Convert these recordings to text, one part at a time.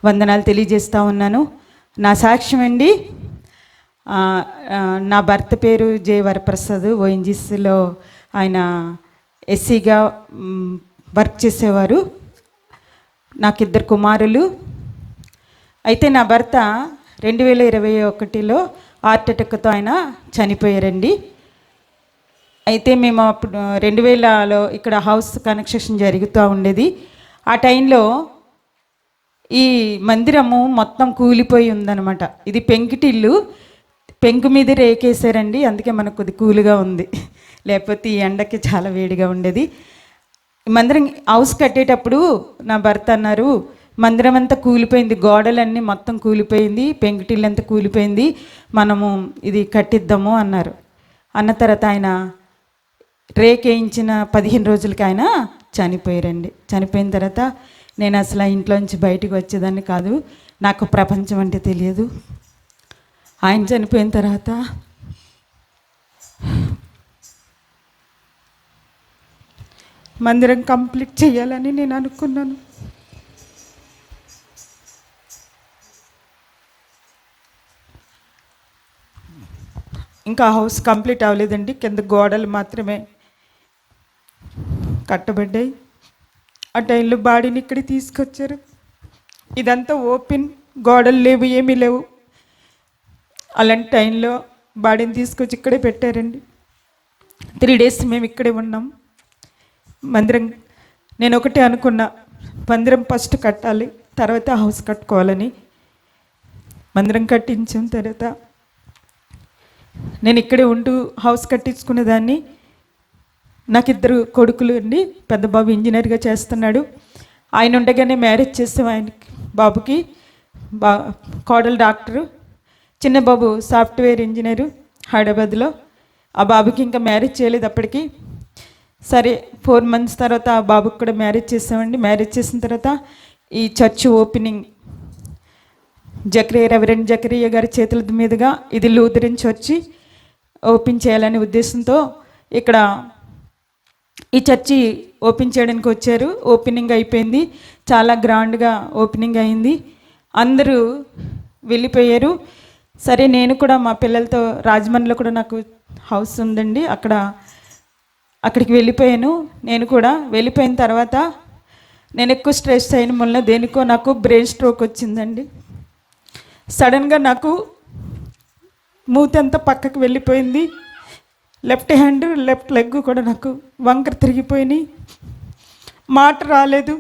వందనాలు తెలియజేస్తూ ఉన్నాను. నా సాక్ష్యం అండి, నా భర్త పేరు జే వరప్రసాద్. ఓఎన్జీసీలో ఆయన ఎస్సీగా వర్క్ చేసేవారు. నాకు 2 కుమారులు. అయితే నా భర్త 2021లో హార్ట్ అటాక్తో ఆయన చనిపోయారండి. అయితే మేము అప్పుడు 2000లో ఇక్కడ హౌస్ కన్స్ట్రక్షన్ జరుగుతూ ఉండేది. ఆ టైంలో ఈ మందిరము మొత్తం కూలిపోయి ఉందన్నమాట. ఇది పెంకుటిల్లు, పెంకు మీద రేకేసారండి, అందుకే మనకు కొద్ది కూలుగా ఉంది, లేకపోతే ఈ ఎండకి చాలా వేడిగా ఉండేది. మందిరం హౌస్ కట్టేటప్పుడు నా భర్త అన్నారు, మందిరం అంతా కూలిపోయింది, గోడలన్నీ మొత్తం కూలిపోయింది, పెంకుటిల్లు అంతా కూలిపోయింది, మనము ఇది కట్టిద్దాము అన్నారు. అన్న తర్వాత ఆయన రేకేయించిన 15 రోజులకి ఆయన చనిపోయారండి. చనిపోయిన తర్వాత నేను అసలు ఆ ఇంట్లోంచి బయటకు వచ్చేదాన్ని కాదు, నాకు ప్రపంచం అంటే తెలియదు. ఆయన చనిపోయిన తర్వాత మందిరం కంప్లీట్ చేయాలని నేను అనుకున్నాను. ఇంకా హౌస్ కంప్లీట్ అవ్వలేదండి, కింద గోడలు మాత్రమే కట్టబడ్డాయి. ఆ టైంలో బాడీని ఇక్కడికి తీసుకొచ్చారు. ఇదంతా ఓపెన్, గోడలు లేవు, ఏమీ లేవు. అలాంటి టైంలో బాడీని తీసుకొచ్చి ఇక్కడే పెట్టారండి. 3 days మేము ఇక్కడే ఉన్నాం. మందిరం నేను ఒకటే అనుకున్నా, మందిరం ఫస్ట్ కట్టాలి, తర్వాత హౌస్ కట్టుకోవాలని. మందిరం కట్టించిన తర్వాత నేను ఇక్కడే ఉంటూ హౌస్ కట్టించుకునేదాన్ని. నాకు 2 కొడుకులు అండి. పెద్ద బాబు ఇంజనీర్గా చేస్తున్నాడు. ఆయన ఉండగానే మ్యారేజ్ చేసాం ఆయనకి, బాబుకి. కోడలు డాక్టరు, చిన్న బాబు సాఫ్ట్వేర్ ఇంజనీరు హైదరాబాద్లో. ఆ బాబుకి ఇంకా మ్యారేజ్ చేయలేదు అప్పటికి. సరే 4 months తర్వాత ఆ బాబుకి కూడా మ్యారేజ్ చేసామండి. మ్యారేజ్ చేసిన తర్వాత ఈ చర్చ్ ఓపెనింగ్ రెవరెండ్ జకరియా గారి చేతుల మీదుగా ఇది లూథరన్ చర్చి ఓపెన్ చేయాలనే ఉద్దేశంతో ఇక్కడ ఈ చర్చి ఓపెన్ చేయడానికి వచ్చారు. ఓపెనింగ్ అయిపోయింది, చాలా గ్రాండ్గా ఓపెనింగ్ అయింది. అందరూ వెళ్ళిపోయారు. సరే నేను కూడా మా పిల్లలతో రాజమండ్రిలో కూడా నాకు హౌస్ ఉందండి, అక్కడికి వెళ్ళిపోయాను. నేను కూడా వెళ్ళిపోయిన తర్వాత నేను ఎక్కువ స్ట్రెస్ అయిన వల్ల దేనికో నాకు బ్రెయిన్ స్ట్రోక్ వచ్చిందండి. సడన్గా నాకు మూతి అంతా పక్కకు వెళ్ళిపోయింది. లెఫ్ట్ హ్యాండ్ లెఫ్ట్ లెగ్ కూడా నాకు వంకర తిరిగిపోయినాయి. మాట రాలేదు,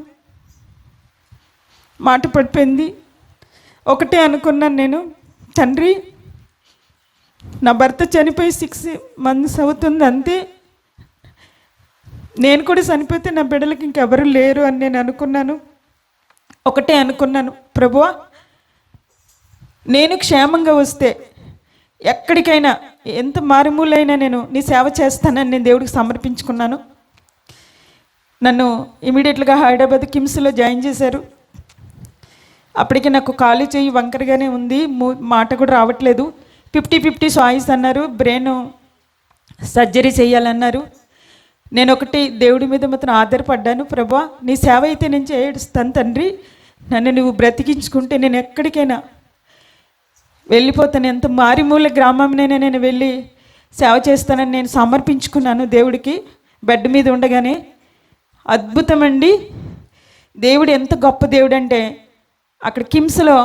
మాట పడిపోయింది. ఒకటే అనుకున్నాను నేను, తండ్రి నా భర్త చనిపోయి 6 months అవుతుంది అంతే, నేను కూడా చనిపోతే నా బిడ్డలకి ఇంకెవరు లేరు అని నేను అనుకున్నాను. ఒకటే అనుకున్నాను, ప్రభువా నేను క్షేమంగా వస్తే ఎక్కడికైనా ఎంత మారుమూలైనా నేను నీ సేవ చేస్తానని నేను దేవుడికి సమర్పించుకున్నాను. నన్ను ఇమీడియట్గా హైదరాబాద్ కిమ్స్లో జాయిన్ చేశారు. అప్పటికి నాకు కాలు చెయ్యి వంకరగానే ఉంది, మాట కూడా రావట్లేదు. 50-50 చాయిస్ అన్నారు, బ్రెయిన్ సర్జరీ చేయాలన్నారు. నేను ఒకటి దేవుడి మీద మాత్రం ఆధారపడ్డాను, ప్రభా నీ సేవ అయితే నేను చేస్తాను తండ్రి, నన్ను నువ్వు బ్రతికించుకుంటే నేను ఎక్కడికైనా వెళ్ళిపోతాను, ఎంత మారిమూల గ్రామంనైనా నేను వెళ్ళి సేవ చేస్తానని నేను సమర్పించుకున్నాను దేవుడికి. బెడ్ మీద ఉండగానే అద్భుతం అండి, దేవుడు ఎంత గొప్ప దేవుడు అంటే, అక్కడ కిమ్స్లో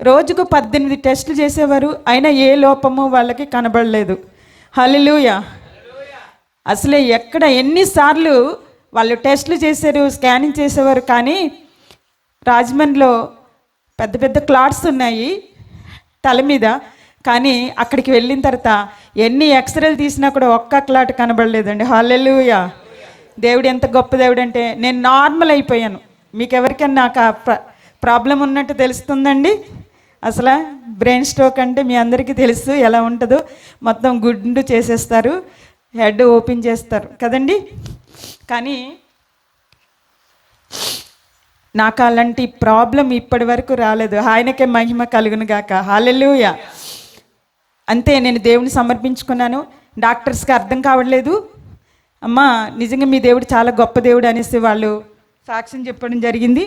రోజుకు 18 టెస్టులు చేసేవారు, అయినా ఏ లోపము వాళ్ళకి కనబడలేదు. హల్లెలూయా. అసలే ఎక్కడ ఎన్నిసార్లు వాళ్ళు టెస్టులు చేశారు, స్కానింగ్ చేసేవారు, కానీ రాజమండ్రిలో పెద్ద పెద్ద క్లాట్స్ ఉన్నాయి తల మీద, కానీ అక్కడికి వెళ్ళిన తర్వాత ఎన్ని ఎక్స్రేలు తీసినా కూడా ఒక్క క్లాట్ కనబడలేదండి. హల్లెలూయా. దేవుడు ఎంత గొప్ప దేవుడు అంటే, నేను నార్మల్ అయిపోయాను. మీకు ఎవరికైనా నాకు ప్రాబ్లం ఉన్నట్టు తెలుస్తుందండి. అసలు బ్రెయిన్ స్ట్రోక్ అంటే మీ అందరికీ తెలుసు ఎలా ఉంటుందో, మొత్తం గుండు చేసేస్తారు, హెడ్ ఓపెన్ చేస్తారు కదండి. కానీ నాకు అలాంటి ప్రాబ్లం ఇప్పటి వరకు రాలేదు. ఆయనకే మహిమ కలుగును గాక. హల్లెలూయా. అంతే, నేను దేవుని సమర్పించుకున్నాను. డాక్టర్స్కి అర్థం కావట్లేదు, అమ్మా నిజంగా మీ దేవుడు చాలా గొప్ప దేవుడు అనేసి వాళ్ళు సాక్ష్యం చెప్పడం జరిగింది.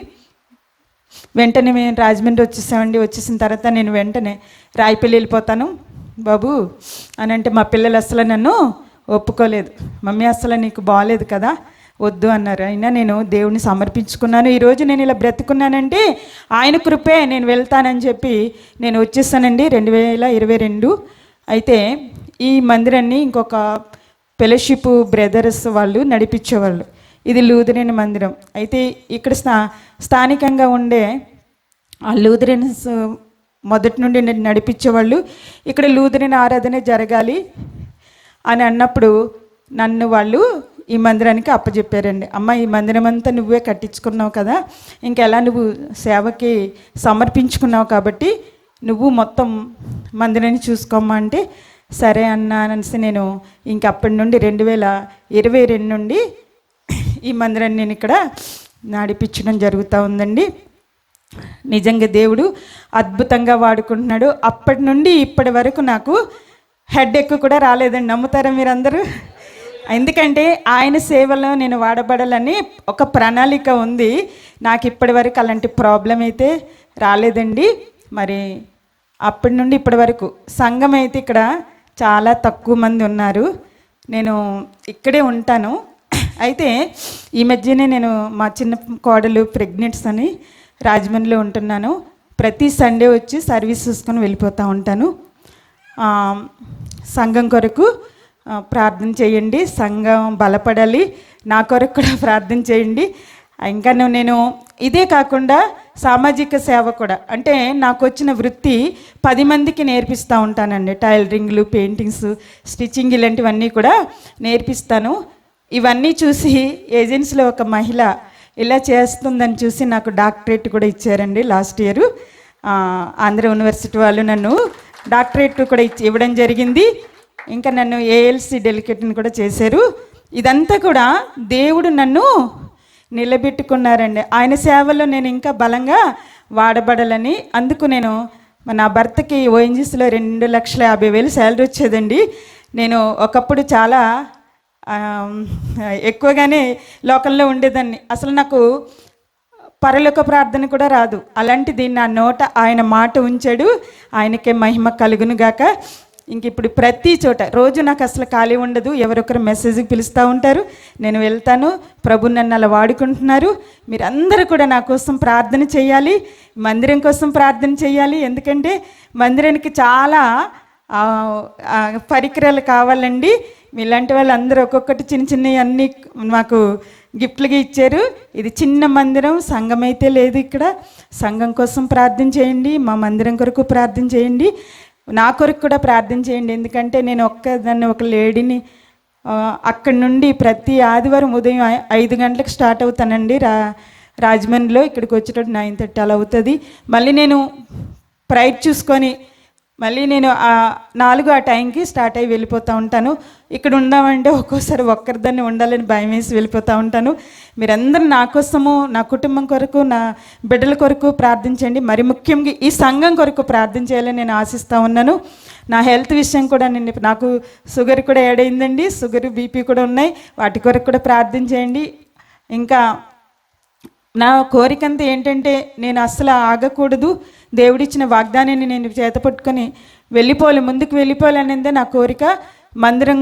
వెంటనే మేము రాజమండ్రి వచ్చేసామండి. వచ్చేసిన తర్వాత నేను వెంటనే రాయపల్లి వెళ్ళిపోతాను బాబు అని అంటే మా పిల్లలు అసలు నన్ను ఒప్పుకోలేదు. మమ్మీ అసలు నీకు బాగాలేదు కదా, వద్దు అన్నారు. అయినా నేను దేవుని సమర్పించుకున్నాను. ఈరోజు నేను ఇలా బ్రతుకున్నానంటే ఆయన కృపే. నేను వెళ్తానని చెప్పి నేను వచ్చేసానండి 2022. అయితే ఈ మందిరాన్ని ఇంకొక ఫెలోషిప్ బ్రదర్స్ వాళ్ళు నడిపించేవాళ్ళు. ఇది లూథరన్ మందిరం. అయితే ఇక్కడ స్థానికంగా ఉండే ఆ లూథరన్స్ మొదటి నుండి నడిపించేవాళ్ళు. ఇక్కడ లూథరన్ ఆరాధన జరగాలి అని అన్నప్పుడు నన్ను వాళ్ళు ఈ మందిరానికి అప్పచెప్పారండి. అమ్మ, ఈ మందిరం అంతా నువ్వే కట్టించుకున్నావు కదా, ఇంకెలా నువ్వు సేవకి సమర్పించుకున్నావు కాబట్టి నువ్వు మొత్తం మందిరాన్ని చూసుకోమ్మా అంటే సరే అన్నా అనేసి నేను ఇంకప్పటి నుండి 2022 నుండి ఈ మందిరాన్ని నేను ఇక్కడ నడిపించడం జరుగుతూ ఉందండి. నిజంగా దేవుడు అద్భుతంగా వాడుకుంటున్నాడు. అప్పటి నుండి ఇప్పటి వరకు నాకు హెడేక్ కూడా రాలేదండి. నమ్ముతారా మీరందరూ? ఎందుకంటే ఆయన సేవలో నేను వాడబడాలని ఒక ప్రణాళిక ఉంది. నాకు ఇప్పటి వరకు అలాంటి ప్రాబ్లం అయితే రాలేదండి. మరి అప్పటి నుండి ఇప్పటి వరకు సంఘం అయితే ఇక్కడ చాలా తక్కువ మంది ఉన్నారు. నేను ఇక్కడే ఉంటాను. అయితే ఈ మధ్యనే నేను మా చిన్న కోడలు ప్రెగ్నెంట్స్ అని రాజమండ్రిలో ఉంటున్నాను. ప్రతి సండే వచ్చి సర్వీస్ చూసుకొని వెళ్ళిపోతూ ఉంటాను. సంఘం కొరకు ప్రార్థన చేయండి, సంఘం బలపడాలి. నా కొరకు కూడా ప్రార్థన చేయండి. ఇంకా నేను ఇదే కాకుండా సామాజిక సేవ కూడా, అంటే నాకు వచ్చిన వృత్తి 10 మందికి నేర్పిస్తూ ఉంటానండి. టైలరింగ్లు, పెయింటింగ్స్, స్టిచ్చింగ్ ఇలాంటివన్నీ కూడా నేర్పిస్తాను. ఇవన్నీ చూసి ఏజెన్సీలో ఒక మహిళ ఇలా చేస్తుందని చూసి నాకు డాక్టరేట్ కూడా ఇచ్చారండి లాస్ట్ ఇయర్. ఆంధ్ర యూనివర్సిటీ వాళ్ళు నన్ను డాక్టరేట్ కూడా ఇవ్వడం జరిగింది. ఇంకా నన్ను ఏఎల్సి డెలికేట్ని కూడా చేశారు. ఇదంతా కూడా దేవుడు నన్ను నిలబెట్టుకున్నారండి. ఆయన సేవలో నేను ఇంకా బలంగా వాడబడాలని. అందుకు నేను నా భర్తకి ఓఎన్జీసీలో 2,50,000 శాలరీ వచ్చేదండి. నేను ఒకప్పుడు చాలా ఎక్కువగానే లోకంలో ఉండేదాన్ని. అసలు నాకు పరలోక ప్రార్థన కూడా రాదు. అలాంటిది నా నోట ఆయన మాట ఉంచాడు. ఆయనకే మహిమ కలుగును గాక. ఇంక ఇప్పుడు ప్రతి చోట రోజు నాకు అసలు ఖాళీ ఉండదు. ఎవరొకరు మెసేజ్కి పిలుస్తూ ఉంటారు, నేను వెళ్తాను. ప్రభు నన్ను అలా వాడుకుంటున్నారు. మీరందరూ కూడా నా కోసం ప్రార్థన చేయాలి, మందిరం కోసం ప్రార్థన చేయాలి. ఎందుకంటే మందిరానికి చాలా పరికరాలు కావాలండి. ఇలాంటి వాళ్ళందరూ ఒక్కొక్కటి చిన్న చిన్నవి అన్నీ మాకు గిఫ్ట్లుగా ఇచ్చారు. ఇది చిన్న మందిరం, సంఘం అయితే లేదు ఇక్కడ. సంఘం కోసం ప్రార్థన చేయండి, మా మందిరం కొరకు ప్రార్థన చేయండి, నా కొరకు కూడా ప్రార్థన చేయండి. ఎందుకంటే నేను ఒక్కదాన్ని ఒక లేడీని. అక్కడి నుండి ప్రతి ఆదివారం ఉదయం 5 గంటలకు స్టార్ట్ అవుతానండి రాజమండ్రిలో. ఇక్కడికి వచ్చేటప్పుడు 9:30 అలా అవుతుంది. మళ్ళీ నేను ప్రైట్ చూసుకొని మళ్ళీ నేను 4 ఆ టైంకి స్టార్ట్ అయ్యి వెళ్ళిపోతూ ఉంటాను. ఇక్కడ ఉందామంటే ఒక్కోసారి ఒక్కరిదాన్ని ఉండాలని భయం వేసి వెళ్ళిపోతూ ఉంటాను. మీరందరూ నా కోసము, నా కుటుంబం కొరకు, నా బిడ్డల కొరకు ప్రార్థించండి. మరి ముఖ్యంగా ఈ సంఘం కొరకు ప్రార్థన చేయాలని నేను ఆశిస్తూ ఉన్నాను. నా హెల్త్ విషయం కూడా నాకు షుగర్ కూడా యాడ్ అయిందండి. షుగర్, బీపీ కూడా ఉన్నాయి. వాటి కొరకు కూడా ప్రార్థన చేయండి. ఇంకా నా కోరికంతా ఏంటంటే నేను అస్సలు ఆగకూడదు. దేవుడిచ్చిన వాగ్దానాన్ని నేను చేతపట్టుకొని ముందుకు వెళ్ళిపోవాలనేదే నా కోరిక. మందిరం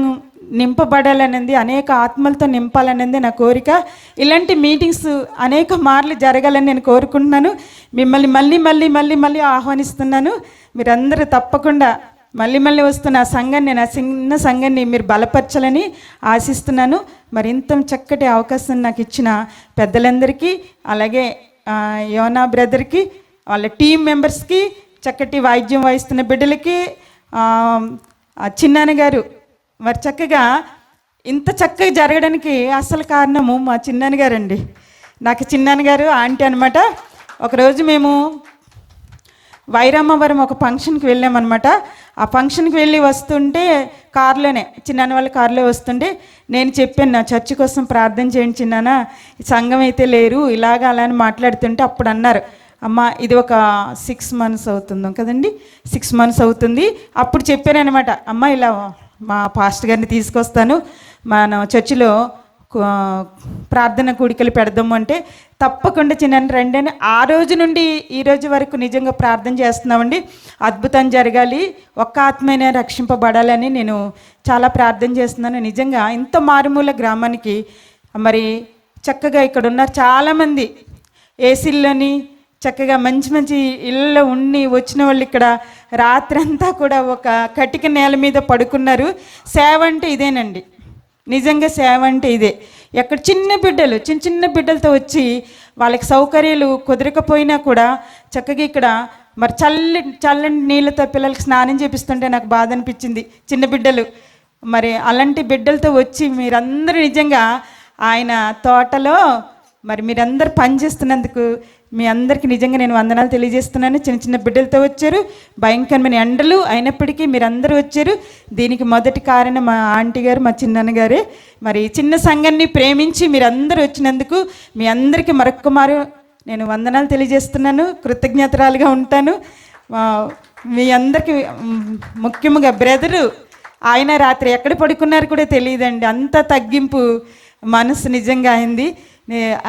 నింపబడాలనేది, అనేక ఆత్మలతో నింపాలనేది నా కోరిక. ఇలాంటి మీటింగ్స్ అనేక మార్లు జరగాలని నేను కోరుకుంటున్నాను. మిమ్మల్ని మళ్ళీ మళ్ళీ మళ్ళీ మళ్ళీ ఆహ్వానిస్తున్నాను. మీరందరూ తప్పకుండా మళ్ళీ మళ్ళీ వస్తున్న ఆ సంఘాన్ని, నా చిన్న సంఘాన్ని మీరు బలపరచాలని ఆశిస్తున్నాను. మరి ఇంత చక్కటి అవకాశం నాకు ఇచ్చిన పెద్దలందరికీ, అలాగే యోనా బ్రదర్కి, వాళ్ళ టీం మెంబర్స్కి, చక్కటి వాయిద్యం వాయిస్తున్న బిడ్డలకి, చిన్నాన్న గారు మరి చక్కగా ఇంత చక్కగా జరగడానికి అసలు కారణము మా చిన్నాన్న గారు అండి. నాకు చిన్నాన్న గారు ఆంటీ అనమాట. ఒకరోజు మేము వైరామవరం ఒక ఫంక్షన్కి వెళ్ళామన్నమాట. ఆ ఫంక్షన్కి వెళ్ళి వస్తుంటే కారులోనే, చిన్నాన్న వాళ్ళ కారులో వస్తుంటే నేను చెప్పాను, నా చర్చి కోసం ప్రార్థన చేయండి చిన్నాన్న, సంఘం అయితే లేరు ఇలాగ అలా అని మాట్లాడుతుంటే అప్పుడు అన్నారు, అమ్మ ఇది ఒక 6 months అవుతుందో కదండి, 6 months అవుతుంది. అప్పుడు చెప్పాను అనమాట, అమ్మ ఇలా మా పాస్టర్ గారిని తీసుకొస్తాను, మన చర్చిలో ప్రార్థన కూడికలు పెడదాము అంటే తప్పకుండా చిన్న రండి అని ఆ రోజు నుండి ఈ రోజు వరకు నిజంగా ప్రార్థన చేస్తున్నామండి. అద్భుతం జరగాలి, ఒక్క ఆత్మైనా రక్షింపబడాలని నేను చాలా ప్రార్థన చేస్తున్నాను. నిజంగా ఇంత మారుమూల గ్రామానికి మరి చక్కగా ఇక్కడ ఉన్నారు చాలామంది ఏసీల్లోని చక్కగా మంచి మంచి ఇళ్ళలో ఉండి వచ్చిన వాళ్ళు ఇక్కడ రాత్రంతా కూడా ఒక కటిక నేల మీద పడుకున్నారు. సేవ అంటే ఇదేనండి, నిజంగా సేవ అంటే ఇదే. ఎక్కడ చిన్న బిడ్డలు చిన్న బిడ్డలతో వచ్చి వాళ్ళకి సౌకర్యాలు కుదరకపోయినా కూడా చక్కగా ఇక్కడ మరి చల్లని నీళ్ళతో పిల్లలకి స్నానం చేపిస్తుంటే నాకు బాధ అనిపించింది. చిన్న బిడ్డలు మరి అలాంటి బిడ్డలతో వచ్చి మీరందరూ నిజంగా ఆయన తోటలో మరి మీరందరూ పనిచేస్తున్నందుకు మీ అందరికీ నిజంగా నేను వందనాలు తెలియజేస్తున్నాను. చిన్న బిడ్డలతో వచ్చారు, భయంకరమైన ఎండలు అయినప్పటికీ మీరందరూ వచ్చారు. దీనికి మొదటి కారణం మా ఆంటీ గారు, మా చిన్నగారే. మరి చిన్న సంఘాన్ని ప్రేమించి మీరందరూ వచ్చినందుకు మీ అందరికీ మరొక్కమారు నేను వందనాలు తెలియజేస్తున్నాను, కృతజ్ఞతరాలుగా ఉంటాను. మీ అందరికీ ముఖ్యంగా బ్రదరు ఆయన రాత్రి ఎక్కడ పడుకున్నారు కూడా తెలియదండి, అంత తగ్గింపు మనసు నిజంగా అయింది.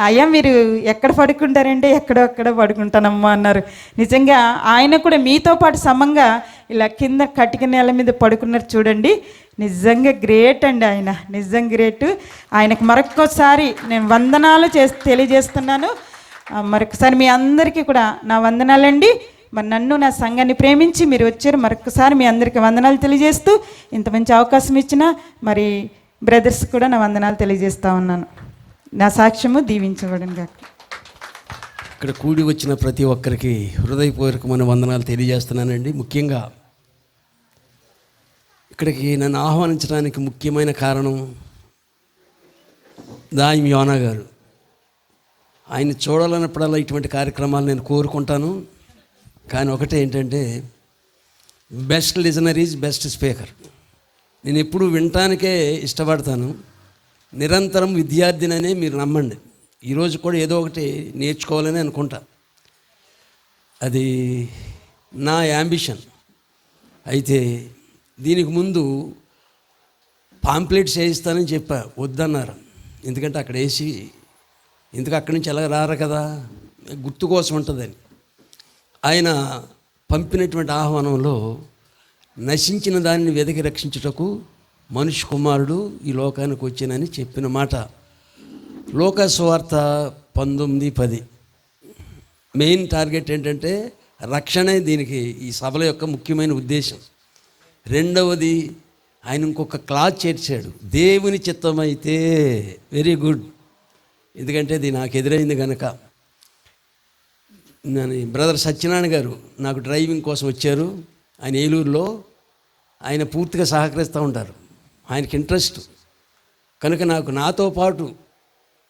అయ్యా మీరు ఎక్కడ పడుకుంటారంటే ఎక్కడో పడుకుంటానమ్మా అన్నారు. నిజంగా ఆయన కూడా మీతో పాటు సమంగా ఇలా కింద కటిక నేల మీద పడుకున్నారు చూడండి. నిజంగా గ్రేట్ అండి, ఆయన నిజంగా గ్రేట్. ఆయనకు మరొక్కసారి నేను వందనాలు తెలియజేస్తున్నాను. మరొకసారి మీ అందరికీ కూడా నా వందనాలండి. మరి నన్ను నా సంఘాన్ని ప్రేమించి మీరు వచ్చారు. మరొకసారి మీ అందరికీ వందనాలు తెలియజేస్తూ ఇంత మంచి అవకాశం ఇచ్చిన మరి బ్రదర్స్ కూడా నా వందనాలు తెలియజేస్తూ ఉన్నాను. నా సాక్ష్యము దీవించబడను గాక. ఇక్కడ కూడి వచ్చిన ప్రతి ఒక్కరికి హృదయపూర్వకమైన వందనాలు తెలియజేస్తున్నానండి. ముఖ్యంగా ఇక్కడికి నన్ను ఆహ్వానించడానికి ముఖ్యమైన కారణం దాయిమి యోనా గారు. ఆయన చూడాలన్నప్పుడల్లా ఇటువంటి కార్యక్రమాలు నేను కోరుకుంటాను. కానీ ఒకటే ఏంటంటే, best listener is best speaker. నేను ఎప్పుడు వినటానికే ఇష్టపడతాను. నిరంతరం విద్యార్థిననే మీరు నమ్మండి. ఈరోజు కూడా ఏదో ఒకటి నేర్చుకోవాలని అనుకుంటా, అది నా యాంబిషన్. అయితే దీనికి ముందు పాంప్లెట్స్ వేయిస్తానని చెప్పా, వద్దన్నారు. ఎందుకంటే అక్కడ వేసి ఎందుకు అక్కడి నుంచి ఎలా రారు కదా, గుర్తు కోసం ఉంటుందని. ఆయన పంపినటువంటి ఆహ్వానంలో నశించిన దానిని వెతికి రక్షించుటకు మనుష్య కుమారుడు ఈ లోకానికి వచ్చానని చెప్పిన మాట లోకా సువార్త 19:10. మెయిన్ టార్గెట్ ఏంటంటే రక్షణే దీనికి ఈ సభల యొక్క ముఖ్యమైన ఉద్దేశం. రెండవది ఆయన ఇంకొక క్లాస్ చేర్చాడు, దేవుని చిత్తమైతే. వెరీ గుడ్, ఎందుకంటే ఇది నాకు ఎదురైంది కనుక. బ్రదర్ సత్యనారాయణ గారు నాకు డ్రైవింగ్ కోసం వచ్చారు. ఆయన ఏలూరులో, ఆయన పూర్తిగా సహకరిస్తూ ఉంటారు. ఆయనకి ఇంట్రెస్ట్ కనుక నాతో పాటు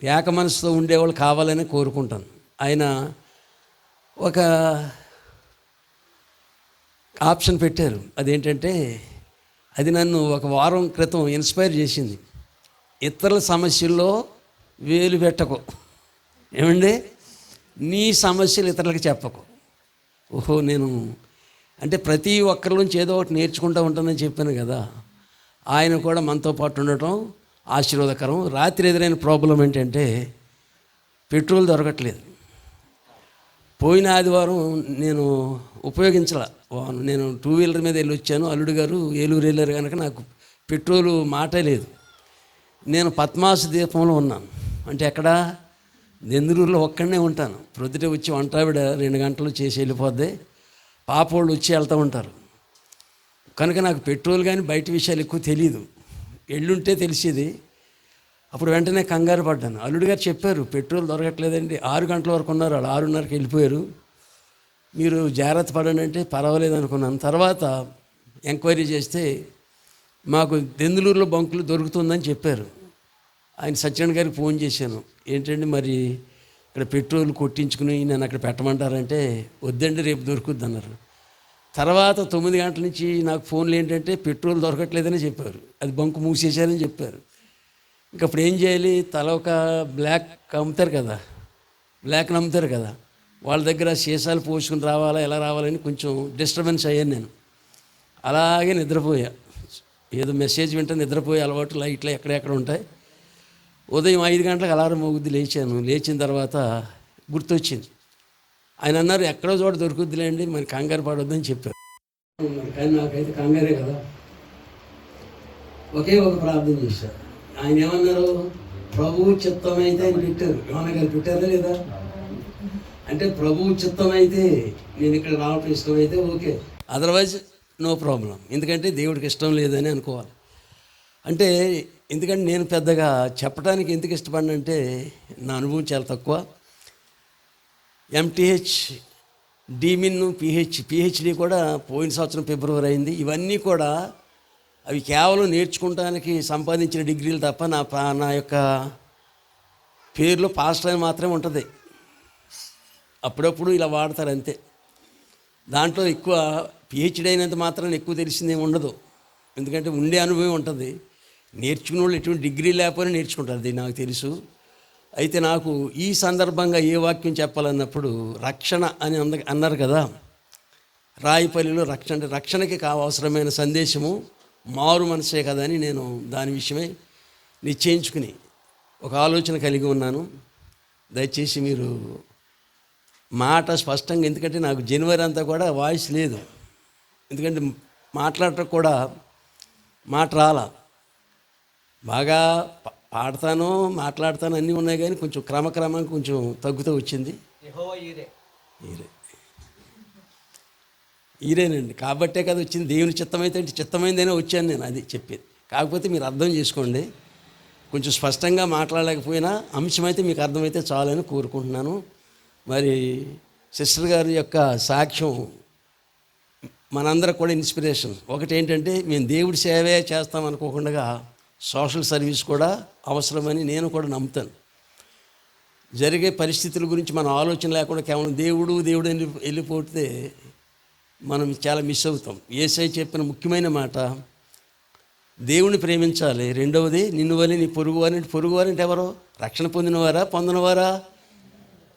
ఏక మనసుతో ఉండేవాళ్ళు కావాలని కోరుకుంటాను. ఆయన ఒక ఆప్షన్ పెట్టారు, అదేంటంటే అది నన్ను ఒక వారం క్రితం ఇన్స్పైర్ చేసింది. ఇతరుల సమస్యల్లో వేలు పెట్టకు, ఏమండి, నీ సమస్యలు ఇతరులకు చెప్పకు. ఓహో, నేను అంటే ప్రతి ఒక్కరి నుంచి ఏదో ఒకటి నేర్చుకుంటూ ఉంటానని చెప్పాను కదా. ఆయన కూడా మనతో పాటు ఉండటం ఆశీర్వాదకరం. రాత్రి ఎదురైన ప్రాబ్లం ఏంటంటే పెట్రోల్ దొరకట్లేదు. పోయిన ఆదివారం నేను ఉపయోగించాల, నేను 2 వీలర్ మీద వెళ్ళి వచ్చాను. అల్లుడు గారు ఏలూరు వెళ్ళారు కనుక నాకు పెట్రోలు మాటే లేదు. నేను పద్మాస దీపంలో ఉన్నాను. అంటే ఎక్కడ, నెందులూరులో ఒక్కడనే ఉంటాను. ప్రొద్దుట వచ్చి వంటావిడ 2 గంటలు చేసి వెళ్ళిపోద్ది, పాపోళ్ళు వచ్చి వెళ్తూ ఉంటారు. కనుక నాకు పెట్రోల్ కానీ బయట విషయాలు ఎక్కువ తెలియదు. ఎళ్ళుంటే తెలిసేది. అప్పుడు వెంటనే కంగారు పడ్డాను. అల్లుడు గారు చెప్పారు, పెట్రోల్ దొరకట్లేదండి, 6 గంటల వరకు ఉన్నారు, వాళ్ళు 6:30కి వెళ్ళిపోయారు, మీరు జాగ్రత్త పడండి అంటే పర్వాలేదు అనుకున్నాను. తర్వాత ఎంక్వైరీ చేస్తే మాకు దెందులూరులో బంకులు దొరుకుతుందని చెప్పారు. ఆయన సత్యనారాయణ గారికి ఫోన్ చేశాను, ఏంటండి మరి ఇక్కడ పెట్రోల్ కొట్టించుకుని నేను అక్కడ పెట్టమంటారంటే వద్దండి రేపు దొరుకుద్ది అన్నారు. తర్వాత 9 గంటల నుంచి నాకు ఫోన్లు ఏంటంటే పెట్రోల్ దొరకట్లేదని చెప్పారు, అది బంకు మూసేశారని చెప్పారు. ఇంక అప్పుడు ఏం చేయాలి, తల ఒక బ్లాక్ అమ్ముతారు కదా, బ్లాక్ నమ్ముతారు కదా, వాళ్ళ దగ్గర సీసాలు పోసుకుని రావాలా ఎలా రావాలని కొంచెం డిస్టర్బెన్స్ అయ్యాను. నేను అలాగే నిద్రపోయా, ఏదో మెసేజ్ వింటే నిద్రపోయే అలవాటు లైట్లు ఎక్కడెక్కడ ఉంటాయి. ఉదయం 5 గంటలకు అలారం మోగుద్ది, లేచాను. లేచిన తర్వాత గుర్తొచ్చింది. ఆయన అన్నారు, ఎక్కడో చోట దొరుకుద్దిలేండి, మరి కంగారు పడొద్దని చెప్పారు. కానీ నాకైతే కంగారే కదా. ఒకే ఒక ప్రార్థన చేశారు. ఆయన ఏమన్నారు, ప్రభువు చిత్తమైతే అని పెట్టారు. యోన గారు పెట్టారా లేదా? అంటే ప్రభువు చిత్తమైతే నేను ఇక్కడ రావటం ఇష్టమైతే ఓకే, అదర్వైజ్ నో ప్రాబ్లం. ఎందుకంటే దేవుడికి ఇష్టం లేదని అనుకోవాలి. అంటే ఎందుకంటే నేను పెద్దగా చెప్పడానికి ఎందుకు ఇష్టపడినంటే నా అనుభవం చాలా తక్కువ. ఎంటీహెచ్, డీమిన్, పిహెచ్డి కూడా పోయిన సంవత్సరం ఫిబ్రవరి అయింది. ఇవన్నీ కూడా అవి కేవలం నేర్చుకోవడానికి సంపాదించిన డిగ్రీలు తప్ప నా యొక్క పేరులో పాస్టర్ అని మాత్రమే ఉంటుంది. అప్పుడప్పుడు ఇలా వాడతారు అంతే. దాంట్లో ఎక్కువ పిహెచ్డి అయినంత మాత్రం ఎక్కువ తెలిసిందేమి ఉండదు. ఎందుకంటే ఉండే అనుభవం ఉంటుంది. నేర్చుకునే వాళ్ళు ఎటువంటి డిగ్రీ లేకపోయినా నేర్చుకుంటారు, అది నాకు తెలుసు. అయితే నాకు ఈ సందర్భంగా ఏ వాక్యం చెప్పాలన్నప్పుడు రక్షణ అని అన్నారు కదా. రాయిపల్లిలో రక్షణ అంటే రక్షణకి అవసరమైన సందేశము మారు మనసే కదా అని నేను దాని విషయమై నిశ్చయించుకుని ఒక ఆలోచన కలిగి ఉన్నాను. దయచేసి మీరు మాట స్పష్టంగా, ఎందుకంటే నాకు జనవరి అంతా కూడా వాయిస్ లేదు. ఎందుకంటే మాట్లాడటం కూడా మాట రాలా. బాగా పాడతాను, మాట్లాడతాను, అన్నీ ఉన్నాయి, కానీ కొంచెం క్రమక్రమంగా కొంచెం తగ్గుతూ వచ్చింది. ఈరేనండి, కాబట్టే కదా వచ్చింది. దేవుని చిత్తమైతే అంటే చిత్తమైందైనా వచ్చాను నేను, అది చెప్పేది. కాకపోతే మీరు అర్థం చేసుకోండి, కొంచెం స్పష్టంగా మాట్లాడలేకపోయినా అంశమైతే మీకు అర్థమైతే చాలని కోరుకుంటున్నాను. మరి సిస్టర్ గారి యొక్క సాక్ష్యం మనందరికి కూడా ఇన్స్పిరేషన్. ఒకటి ఏంటంటే, మేము దేవుడి సేవే చేస్తాం అనుకోకుండా సోషల్ సర్వీస్ కూడా అవసరమని నేను కూడా నమ్ముతాను. జరిగే పరిస్థితుల గురించి మన ఆలోచన లేకుండా కేవలం దేవుడు అని వెళ్ళిపోతే మనం చాలా మిస్ అవుతాం. యేసయ్య చెప్పిన ముఖ్యమైన మాట, దేవుని ప్రేమించాలి. రెండవది, నిన్ను వలె నీ పొరుగువారంటే ఎవరో? రక్షణ పొందినవారా?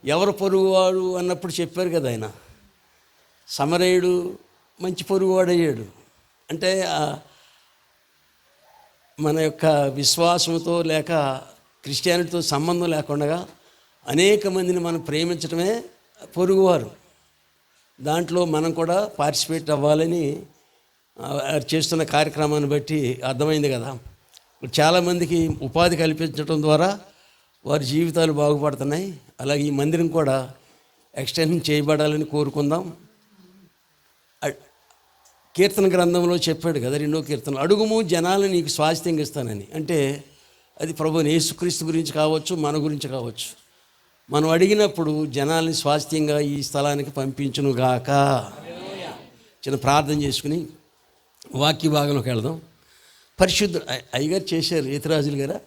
ఎవరు పొరుగువాడు అన్నప్పుడు చెప్పారు కదా ఆయన. సమరయుడు మంచి పొరుగువాడయ్యాడు. అంటే మన యొక్క విశ్వాసంతో లేక క్రిస్టియానిటీతో సంబంధం లేకుండా అనేక మందిని మనం ప్రేమించడమే పొరుగువారు. దాంట్లో మనం కూడా పార్టిసిపేట్ అవ్వాలని చేస్తున్న కార్యక్రమాన్ని బట్టి అర్థమైంది కదా. చాలామందికి ఉపాధి కల్పించడం ద్వారా వారి జీవితాలు బాగుపడుతున్నాయి. అలాగే ఈ మందిరం కూడా ఎక్స్టెన్షన్ చేయబడాలని కోరుకుందాం. కీర్తన గ్రంథంలో చెప్పాడు కదా, 2వ కీర్తన, అడుగుము జనాలను నీకు స్వాస్థ్యంగా ఇస్తానని. అంటే అది ప్రభువుని యేసుక్రీస్తు గురించి కావచ్చు, మన గురించి కావచ్చు. మనం అడిగినప్పుడు జనాల్ని స్వాస్థ్యంగా ఈ స్థలానికి పంపించునుగాక. చిన్న ప్రార్థన చేసుకుని వాక్య భాగంలోకి వెళదాం. అయ్యగారు చేశారు, ఏతిరాజులు గారా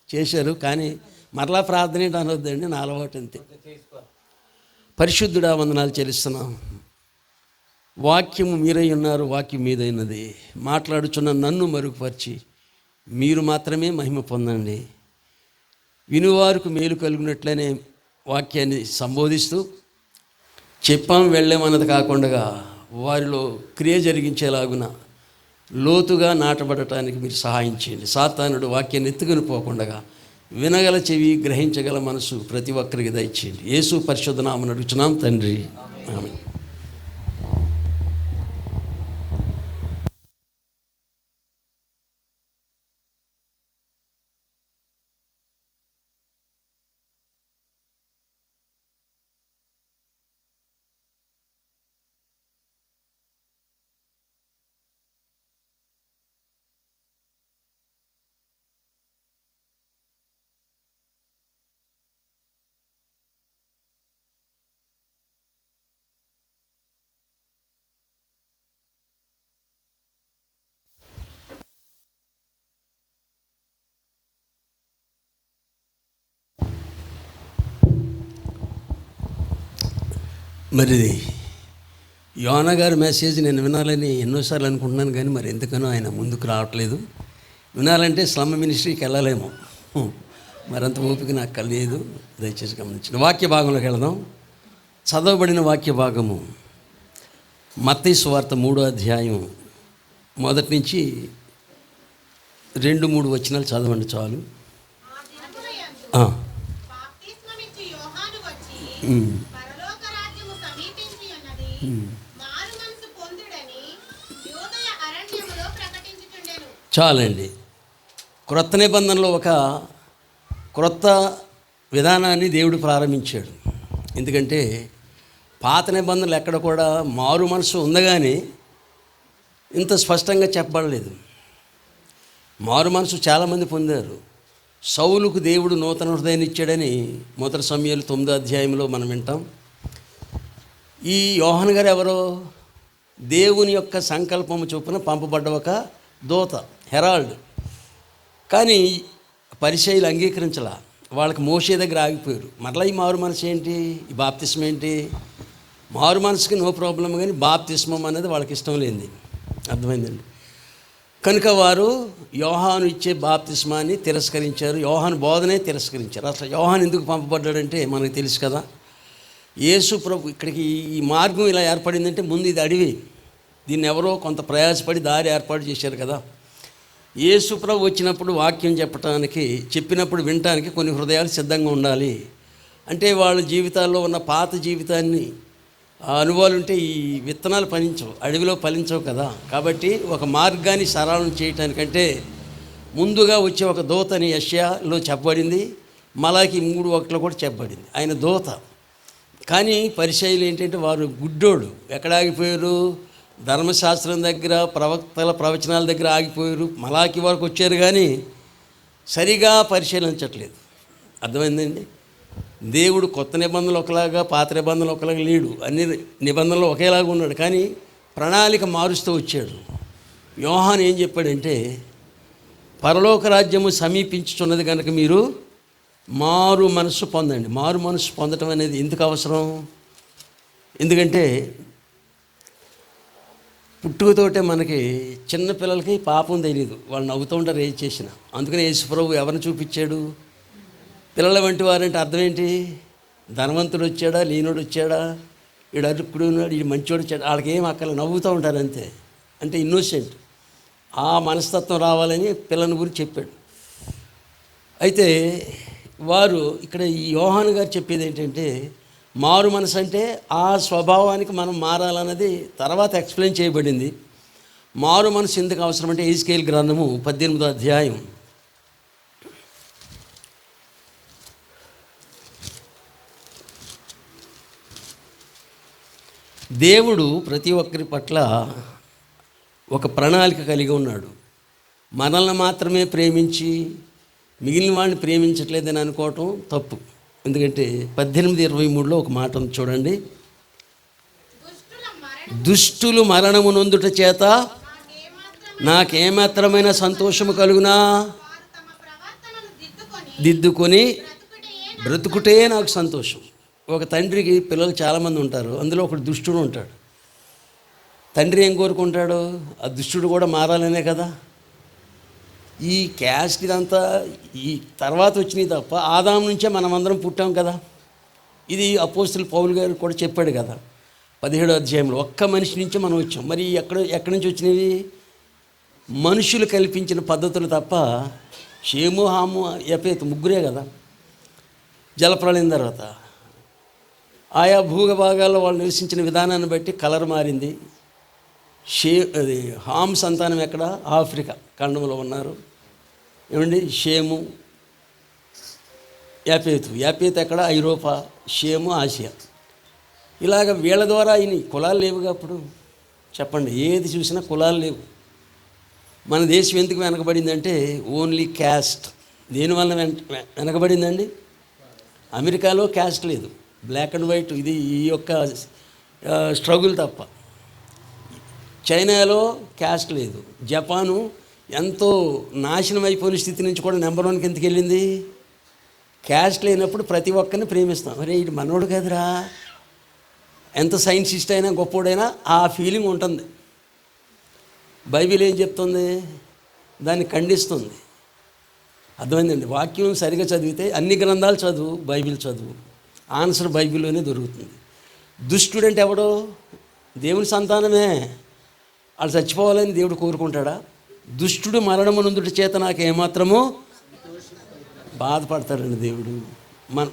చేశారు, కానీ మరలా ప్రార్థన ఏంటి అనొద్దండి, నా అలవాటు అంతే. పరిశుద్ధుడా, వందనాలు చెల్లిస్తున్నాం. వాక్యము మీరై ఉన్నారు, వాక్యం మీదైనది. మాట్లాడుచున్న నన్ను మరుగుపరిచి మీరు మాత్రమే మహిమ పొందండి. వినువారికి మేలు కలుగునట్లనే వాక్యాన్ని సంబోధిస్తూ చెప్పాం వెళ్ళామన్నది కాకుండా వారిలో క్రియ జరిగించేలాగున లోతుగా నాటబడటానికి మీరు సహాయం చేయండి. సాతానుడు వాక్యాన్ని ఎత్తుకుని పోకుండా వినగల చెవి, గ్రహించగల మనసు ప్రతి ఒక్కరికి దయచేయండి. యేసు పరిశుద్ధ నామమున అడుగుచున్నాం తండ్రి, ఆమేన్. మరి యోనా గారి మెసేజ్ నేను వినాలని ఎన్నోసార్లు అనుకుంటున్నాను, కానీ మరి ఎందుకనో ఆయన ముందుకు రావట్లేదు. వినాలంటే స్లమ్ మినిస్ట్రీకి వెళ్ళలేము, మరంత ఓపిక నాకు లేదు. దయచేసి గమనించిన వాక్య భాగంలోకి వెళదాం. చదవబడిన వాక్య భాగము మత్తయి సువార్త 3వ అధ్యాయం మొదటి నుంచి 2-3 వచనాలు చదవండి చాలు. బాప్తిస్మమిచ్చు యోహాను వచ్చి పరలోక రాజ్యము సమీపించి ఉన్నది, మారు మనసు పొందుడని యూదయ అరణ్యములో ప్రకటించుచుండెను. చాలండి. క్రొత్త నిబంధనలో ఒక క్రొత్త విధానాన్ని దేవుడు ప్రారంభించాడు. ఎందుకంటే పాత నిబంధనలు ఎక్కడ కూడా మారు మనసు ఉందగానే ఇంత స్పష్టంగా చెప్పబడలేదు. మారు మనసు చాలామంది పొందారు. సౌలుకు దేవుడు నూతన హృదయాన్ని ఇచ్చాడని మొదటి సమయాలు 9వ అధ్యాయంలో మనం వింటాం. ఈ యోహాను గారు ఎవరో దేవుని యొక్క సంకల్పము చొప్పున పంపబడ్డ ఒక దూత, హెరాల్డ్. కానీ పరిచయులు అంగీకరించలా. వాళ్ళకి మోషే దగ్గర ఆగిపోయారు. మరలా ఈ మారు మనసు ఏంటి, ఈ బాప్తిస్మం ఏంటి? మారు మనసుకి నో ప్రాబ్లం, కానీ బాప్తిస్మం అనేది వాళ్ళకి ఇష్టం లేనిది. అర్థమైందండి. కనుక వారు యోహాను ఇచ్చే బాప్తిస్మాన్ని తిరస్కరించారు. యోహాను బోధనే తిరస్కరించారు. అసలు యోహాను ఎందుకు పంపబడ్డాడంటే మనకు తెలుసు కదా. యేసు ప్రభు ఇక్కడికి ఈ మార్గం ఇలా ఏర్పడిందంటే ముందు ఇది అడవి. దీన్ని ఎవరో కొంత ప్రయాసపడి దారి ఏర్పాటు చేశారు కదా. యేసు ప్రభు వచ్చినప్పుడు వాక్యం చెప్పినప్పుడు వినటానికి కొన్ని హృదయాలు సిద్ధంగా ఉండాలి. అంటే వాళ్ళ జీవితాల్లో ఉన్న పాత జీవితాన్ని అనుభవాలు ఉంటే ఈ విత్తనాలు ఫలించవు, అడవిలో ఫలించవు కదా. కాబట్టి ఒక మార్గాన్ని సరళం చేయటానికంటే ముందుగా వచ్చే ఒక దూతని యెషయాలో చెప్పబడింది, మలాకి 3:1 కూడా చెప్పబడింది. ఆయన దూత. కానీ పరిచయులు ఏంటంటే వారు గుడ్డోడు. ఎక్కడ ఆగిపోయారు? ధర్మశాస్త్రం దగ్గర, ప్రవక్తల ప్రవచనాల దగ్గర ఆగిపోయారు. మలాకి వరకు వచ్చారు కానీ సరిగా పరిశీలించట్లేదు. అర్థమైందండి. దేవుడు కొత్త నిబంధనలు ఒకలాగా, పాత నిబంధనలు ఒకలాగా లేడు. అన్ని నిబంధనలు ఒకేలాగా ఉన్నాడు, కానీ ప్రణాళిక మారుస్తూ వచ్చాడు. యోహాను ఏం చెప్పాడంటే, పరలోక రాజ్యము సమీపించుచున్నది కనుక మీరు మారు మనసు పొందండి. మారు మనసు పొందటం అనేది ఎందుకు అవసరం? ఎందుకంటే పుట్టుకతోటే మనకి చిన్నపిల్లలకి పాపం తెలియదు, వాళ్ళు నవ్వుతూ ఉంటారు ఏది చేసినా. అందుకని యేసు ప్రభు ఎవరిని చూపించాడు? పిల్లల వంటి వారంటే అర్థం ఏంటి? ధనవంతుడు వచ్చాడా, లీనుడు వచ్చాడా, వీడు అరుక్కుడు ఉన్నాడు, వీడు మంచోడు వచ్చాడు, వాళ్ళకి ఏం అక్కలు నవ్వుతూ ఉంటారు అంతే. అంటే ఇన్నోసెంట్. ఆ మనస్తత్వం రావాలని పిల్లల గురించి చెప్పాడు. అయితే వారు ఇక్కడ ఈ యోహాను గారు చెప్పేది ఏంటంటే, మారు మనసు అంటే ఆ స్వభావానికి మనం మారాలన్నది తర్వాత ఎక్స్ప్లెయిన్ చేయబడింది. మారు మనసు ఎందుకు అవసరం అంటే ఎహెజ్కేలు గ్రంథము 18వ అధ్యాయం దేవుడు ప్రతి ఒక్కరి పట్ల ఒక ప్రణాళిక కలిగి ఉన్నాడు. మనల్ని మాత్రమే ప్రేమించి మిగిలిన వాడిని ప్రేమించట్లేదని అనుకోవటం తప్పు. ఎందుకంటే 18:23లో ఒక మాట ఉంది చూడండి. దుష్టులు మరణము నొందుట చేత నాకేమాత్రమైన సంతోషము కలుగునా, దిద్దుకొని బ్రతుకుటే నాకు సంతోషం. ఒక తండ్రికి పిల్లలు చాలామంది ఉంటారు, అందులో ఒకడు దుష్టుడు ఉంటాడు. తండ్రి ఏం కోరుకుంటాడు? ఆ దుష్టుడు కూడా మారాలనే కదా. ఈ క్యాస్ట్ ఇదంతా ఈ తర్వాత వచ్చినాయి తప్ప ఆదాము నుంచే మనమందరం పుట్టాం కదా. ఇది అపోస్తలుడు పౌలు గారు కూడా చెప్పాడు కదా 17వ అధ్యాయంలో. ఒక్క మనిషి నుంచే మనం వచ్చాం. మరి ఎక్కడి నుంచి వచ్చినవి? మనుషులు కల్పించిన పద్ధతులు తప్ప. షేము, హాము, యపేతు ముగ్గురే కదా. జలప్రళయం తర్వాత ఆయా భూభాగాల్లో వాళ్ళు నివసించిన విధానాన్ని బట్టి కలర్ మారింది. అది హామ్ సంతానం ఎక్కడ? ఆఫ్రికా ఖండంలో ఉన్నారు. ఏమండి? షేము, యాపేతు ఎక్కడ? ఐరోపా. షేము ఆసియా. ఇలాగ వీళ్ళ ద్వారా ఇన్ని కులాలు లేవుగా అప్పుడు. చెప్పండి, ఏది చూసినా కులాలు లేవు. మన దేశం ఎందుకు వెనకబడిందంటే ఓన్లీ క్యాస్ట్. దేనివల్ల వెనకబడిందండి? అమెరికాలో క్యాస్ట్ లేదు, బ్లాక్ అండ్ వైట్. ఇది ఈ యొక్క స్ట్రగుల్ తప్ప. చైనాలో క్యాస్ట్ లేదు. జపాను ఎంతో నాశనం అయిపోయిన స్థితి నుంచి కూడా నెంబర్ 1కి ఎందుకు వెళ్ళింది? క్యాస్ట్ లేనప్పుడు ప్రతి ఒక్కరిని ప్రేమిస్తాం. అరే ఇది మనోడు కదరా, ఎంత సైన్సిస్ట్ అయినా గొప్పోడైనా ఆ ఫీలింగ్ ఉంటుంది. బైబిల్ ఏం చెప్తుంది? దాన్ని ఖండిస్తుంది. అర్థమైందండి. వాక్యం సరిగా చదివితే అన్ని గ్రంథాలు చదువు, బైబిల్ చదువు, ఆన్సర్ బైబిల్లోనే దొరుకుతుంది. దుష్టుడంటే ఎవడో? దేవుని సంతానమే. వాళ్ళు చచ్చిపోవాలని దేవుడు కోరుకుంటాడా? దుష్టుడు మరణము నొందుట చేత నాకు ఏమాత్రము బాధపడతాడండి దేవుడు. మన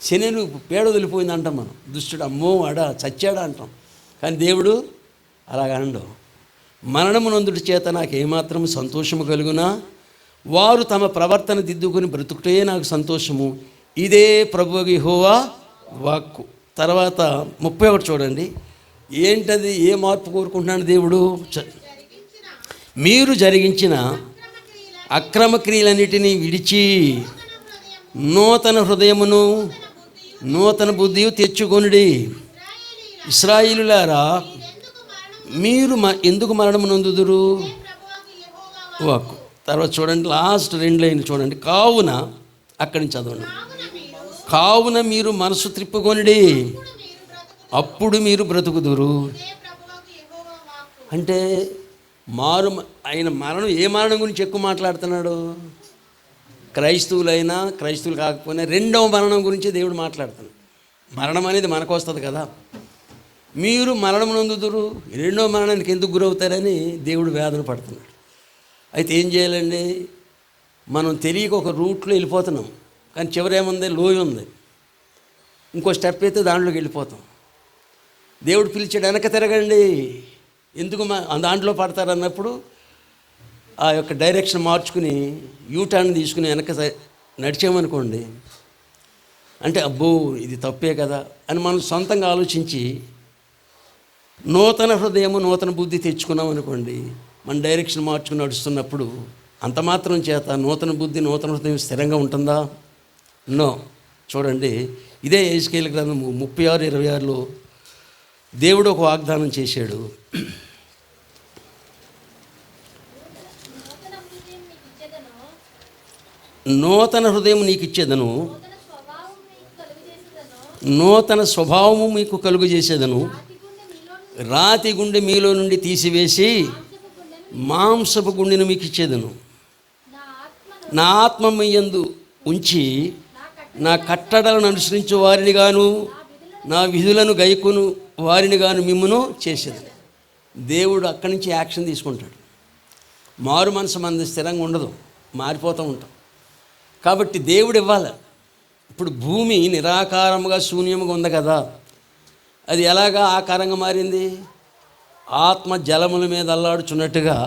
శనిని పేడ వదిలిపోయింది అంటాం మనం, దుష్టుడు అమ్మో వాడా చచ్చాడా అంటాం. కానీ దేవుడు అలాగండు. మరణమునందుడి చేత నాకు ఏమాత్రం సంతోషము కలుగునా వారు తమ ప్రవర్తన దిద్దుకొని బ్రతుకుటే నాకు సంతోషము, ఇదే ప్రభువు యెహోవా వాక్కు. తర్వాత 31 చూడండి. ఏంటది? ఏ మార్పు కోరుకుంటున్నాడు దేవుడు? మీరు జరిగించిన అక్రమ క్రియలన్నిటినీ విడిచి నూతన హృదయమును నూతన బుద్ధియు తెచ్చుకొనుడి. ఇశ్రాయేలులారా, మీరు ఎందుకు మరణము నొందుదురు? వాక్కు. తర్వాత చూడండి, లాస్ట్ 2 లైన్లు చూడండి. కావున, అక్కడి నుంచి చదవండి. కావున మీరు మనసు త్రిప్పుకొనిడి, అప్పుడు మీరు బ్రతుకుదురు. అంటే ఆయన మరణం, ఏ మరణం గురించి ఎక్కువ మాట్లాడుతున్నాడు? క్రైస్తవులైనా క్రైస్తవులు కాకపోయినా రెండవ మరణం గురించి దేవుడు మాట్లాడుతున్నాడు. మరణం అనేది మనకు వస్తుంది కదా. మీరు మరణం నొందుదురు, రెండవ మరణానికి ఎందుకు గురవుతారని దేవుడు వేదన పడుతున్నాడు. అయితే ఏం చేయాలండి? మనం తెలియక ఒక రూట్లో వెళ్ళిపోతున్నాం, కానీ చివరేముంది? లోయ ఉంది. ఇంకో స్టెప్ అయితే దాంట్లోకి వెళ్ళిపోతాం. దేవుడు పిలిచాడు, వెనక తిరగండి, ఎందుకు దాంట్లో పడతారన్నప్పుడు ఆ యొక్క డైరెక్షన్ మార్చుకుని యూటర్న్ తీసుకుని వెనక నడిచామనుకోండి, అంటే అబ్బో ఇది తప్పే కదా అని మనం సొంతంగా ఆలోచించి నూతన హృదయము నూతన బుద్ధి తెచ్చుకున్నాం అనుకోండి, మన డైరెక్షన్ మార్చుకుని నడుస్తున్నప్పుడు అంత మాత్రం చేత నూతన బుద్ధి నూతన హృదయం స్థిరంగా ఉంటుందా? నో. చూడండి, ఇదే యెహెజ్కేలు గ్రంథము 36:26లో దేవుడు ఒక వాగ్దానం చేశాడు. నూతన హృదయం నీకు ఇచ్చేదను, నూతన స్వభావము మీకు కలుగు చేసేదను, రాతి గుండె మీలో నుండి తీసివేసి మాంసపు గుండెను మీకు ఇచ్చేదను, నా ఆత్మ మీ యందు ఉంచి నా కట్టడలను అనుసరించు వారిని గాను నా విధులను గైకొను వారిని గాను మిమ్మును చేసేది. దేవుడు అక్కడి నుంచి యాక్షన్ తీసుకుంటాడు. మారు మనసు మంది స్థిరంగా ఉండదు, మారిపోతూ ఉంటాం. కాబట్టి దేవుడు ఇవ్వాలి. ఇప్పుడు భూమి నిరాకారముగా శూన్యముగా ఉంది కదా, అది ఎలాగా ఆకారంగా మారింది? ఆత్మ జలముల మీద అల్లాడుచున్నట్టుగా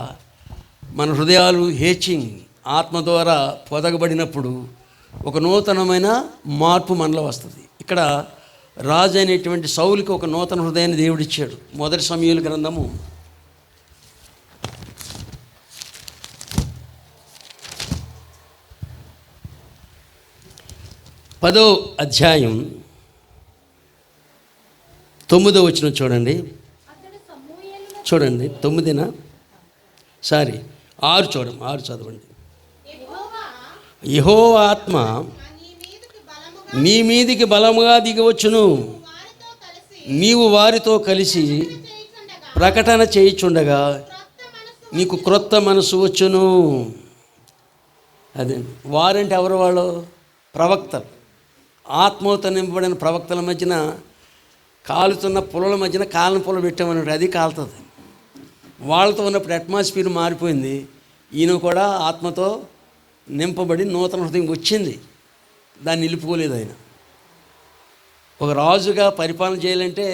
మన హృదయాలు హేచింగ్ ఆత్మ ద్వారా పొదగబడినప్పుడు ఒక నూతనమైన మార్పు మనలో వస్తుంది. ఇక్కడ రాజు అయినటువంటి సౌలుకి ఒక నూతన హృదయాన్ని దేవుడు ఇచ్చాడు. 1 సమూయేలు గ్రంథము 10వ అధ్యాయం 9వ వచనం చూడండి. చూడండి 9నా 6 చూడండి, 6 చదవండి. యెహోవా ఆత్మ నీ మీదికి బలముగా దిగవచ్చును, నీవు వారితో కలిసి ప్రకటన చేయుచుండగా నీకు క్రొత్త మనసు వచ్చును. అదే వారంటే ఎవరు? వాళ్ళు ప్రవక్తలు. ఆత్మతో నింపబడిన ప్రవక్తల మధ్యన కాలుతున్న పొలల మధ్యన కాలిన పొల పెట్టామన్నట్టు అది కాలుతుంది. వాళ్ళతో ఉన్నప్పుడు అట్మాస్ఫియర్ మారిపోయింది. ఈయన కూడా ఆత్మతో నింపబడి నూతన హృదయం వచ్చింది. దాన్ని నిలుపుకోలేదు ఆయన. ఒక రాజుగా పరిపాలన చేయాలంటే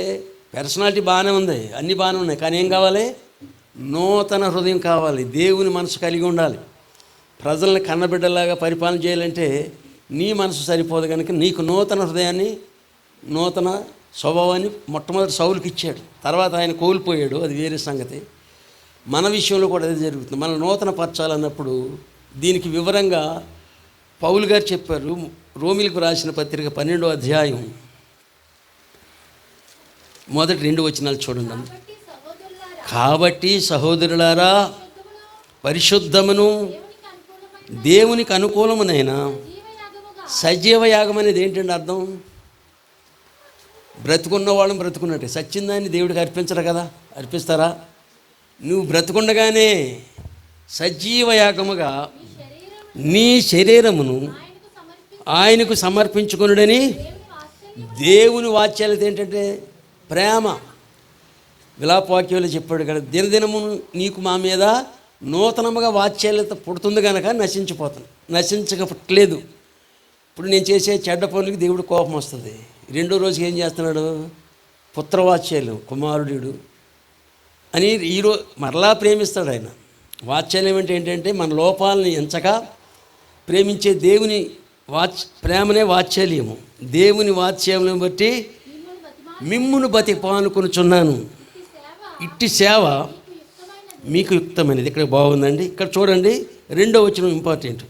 పర్సనాలిటీ బాగానే ఉంది, అన్నీ బాగానే ఉన్నాయి, కానీ ఏం కావాలి? నూతన హృదయం కావాలి. దేవుని మనసు కలిగి ఉండాలి. ప్రజల్ని కన్నబిడ్డలాగా పరిపాలన చేయాలంటే నీ మనసు సరిపోదు కనుక నీకు నూతన హృదయాన్ని నూతన స్వభావాన్ని మొట్టమొదటి సౌలుకి ఇచ్చాడు. తర్వాత ఆయన కోల్పోయాడు, అది వేరే సంగతి. మన విషయంలో కూడా అదే జరుగుతుంది. మనం నూతన పరచాలన్నప్పుడు దీనికి వివరంగా పౌలు గారు చెప్పారు. రోమిలకు రాసిన పత్రిక 12వ అధ్యాయం 1-2 వచనాలు చూడండి. కాబట్టి సహోదరులారా, పరిశుద్ధమును దేవునికి అనుకూలమునైన సజీవ యాగం అనేది ఏంటంటే అర్థం? బ్రతుకున్న వాళ్ళని బ్రతుకున్నట్టే, సచ్చిందాన్ని దేవుడికి అర్పించరు కదా, అర్పిస్తారా? నువ్వు బ్రతుకుండగానే సజీవ యాగముగా నీ శరీరమును ఆయనకు సమర్పించుకొనుడని దేవుని వాత్సల్యత ఏంటంటే ప్రేమ. విలాపవాక్యంలో చెప్పాడు కదా, దినదినము నీకు మా మీద నూతనముగా వాత్సల్యత పుడుతుంది కనుక నశించిపోతాను. నశించకపోవట్లేదు, ఇప్పుడు నేను చేసే చెడ్డ పనులకి దేవుడు కోపం వస్తుంది. రెండో రోజుకి ఏం చేస్తున్నాడు? పుత్రవాత్సల్యం, కుమారుడు అని మరలా ప్రేమిస్తాడు ఆయన. వాత్సల్యం అంటే ఏంటంటే మన లోపాలని ఎంచక ప్రేమించే దేవుని ప్రేమనే వాత్సల్యము. దేవుని వాత్సల్యం బట్టి మిమ్మును బతిపానుకొనుచున్నాను. ఇట్టి సేవ మీకు యుక్తమైనది. ఇక్కడ బాగుందండి. ఇక్కడ చూడండి, 2వ వచనం ఇంపార్టెంట్.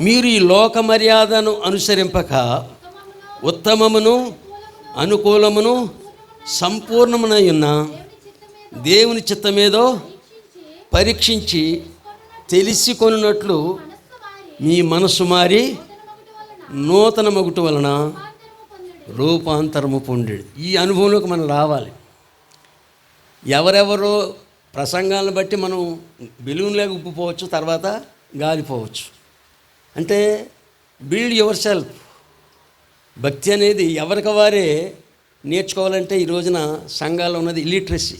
మీరు ఈ లోక మర్యాదను అనుసరింపక ఉత్తమమును అనుకూలమును సంపూర్ణమునై ఉన్న దేవుని చిత్తమేదో పరీక్షించి తెలిసికొనున్నట్లు మీ మనస్సు మారి నూతన మగుట వలన రూపాంతరము పొందేడు. ఈ అనుభవంలోకి మనం రావాలి. ఎవరెవరో ప్రసంగాలను బట్టి మనం బెలూన్లాగా ఉప్పిపోవచ్చు, తర్వాత గాలిపోవచ్చు. అంటే బిల్డ్ యువర్ సెల్ఫ్. భక్తి అనేది ఎవరికి వారే నేర్చుకోవాలంటే ఈ రోజున సంఘాల్లో ఉన్నది ఇల్లిటరసీ.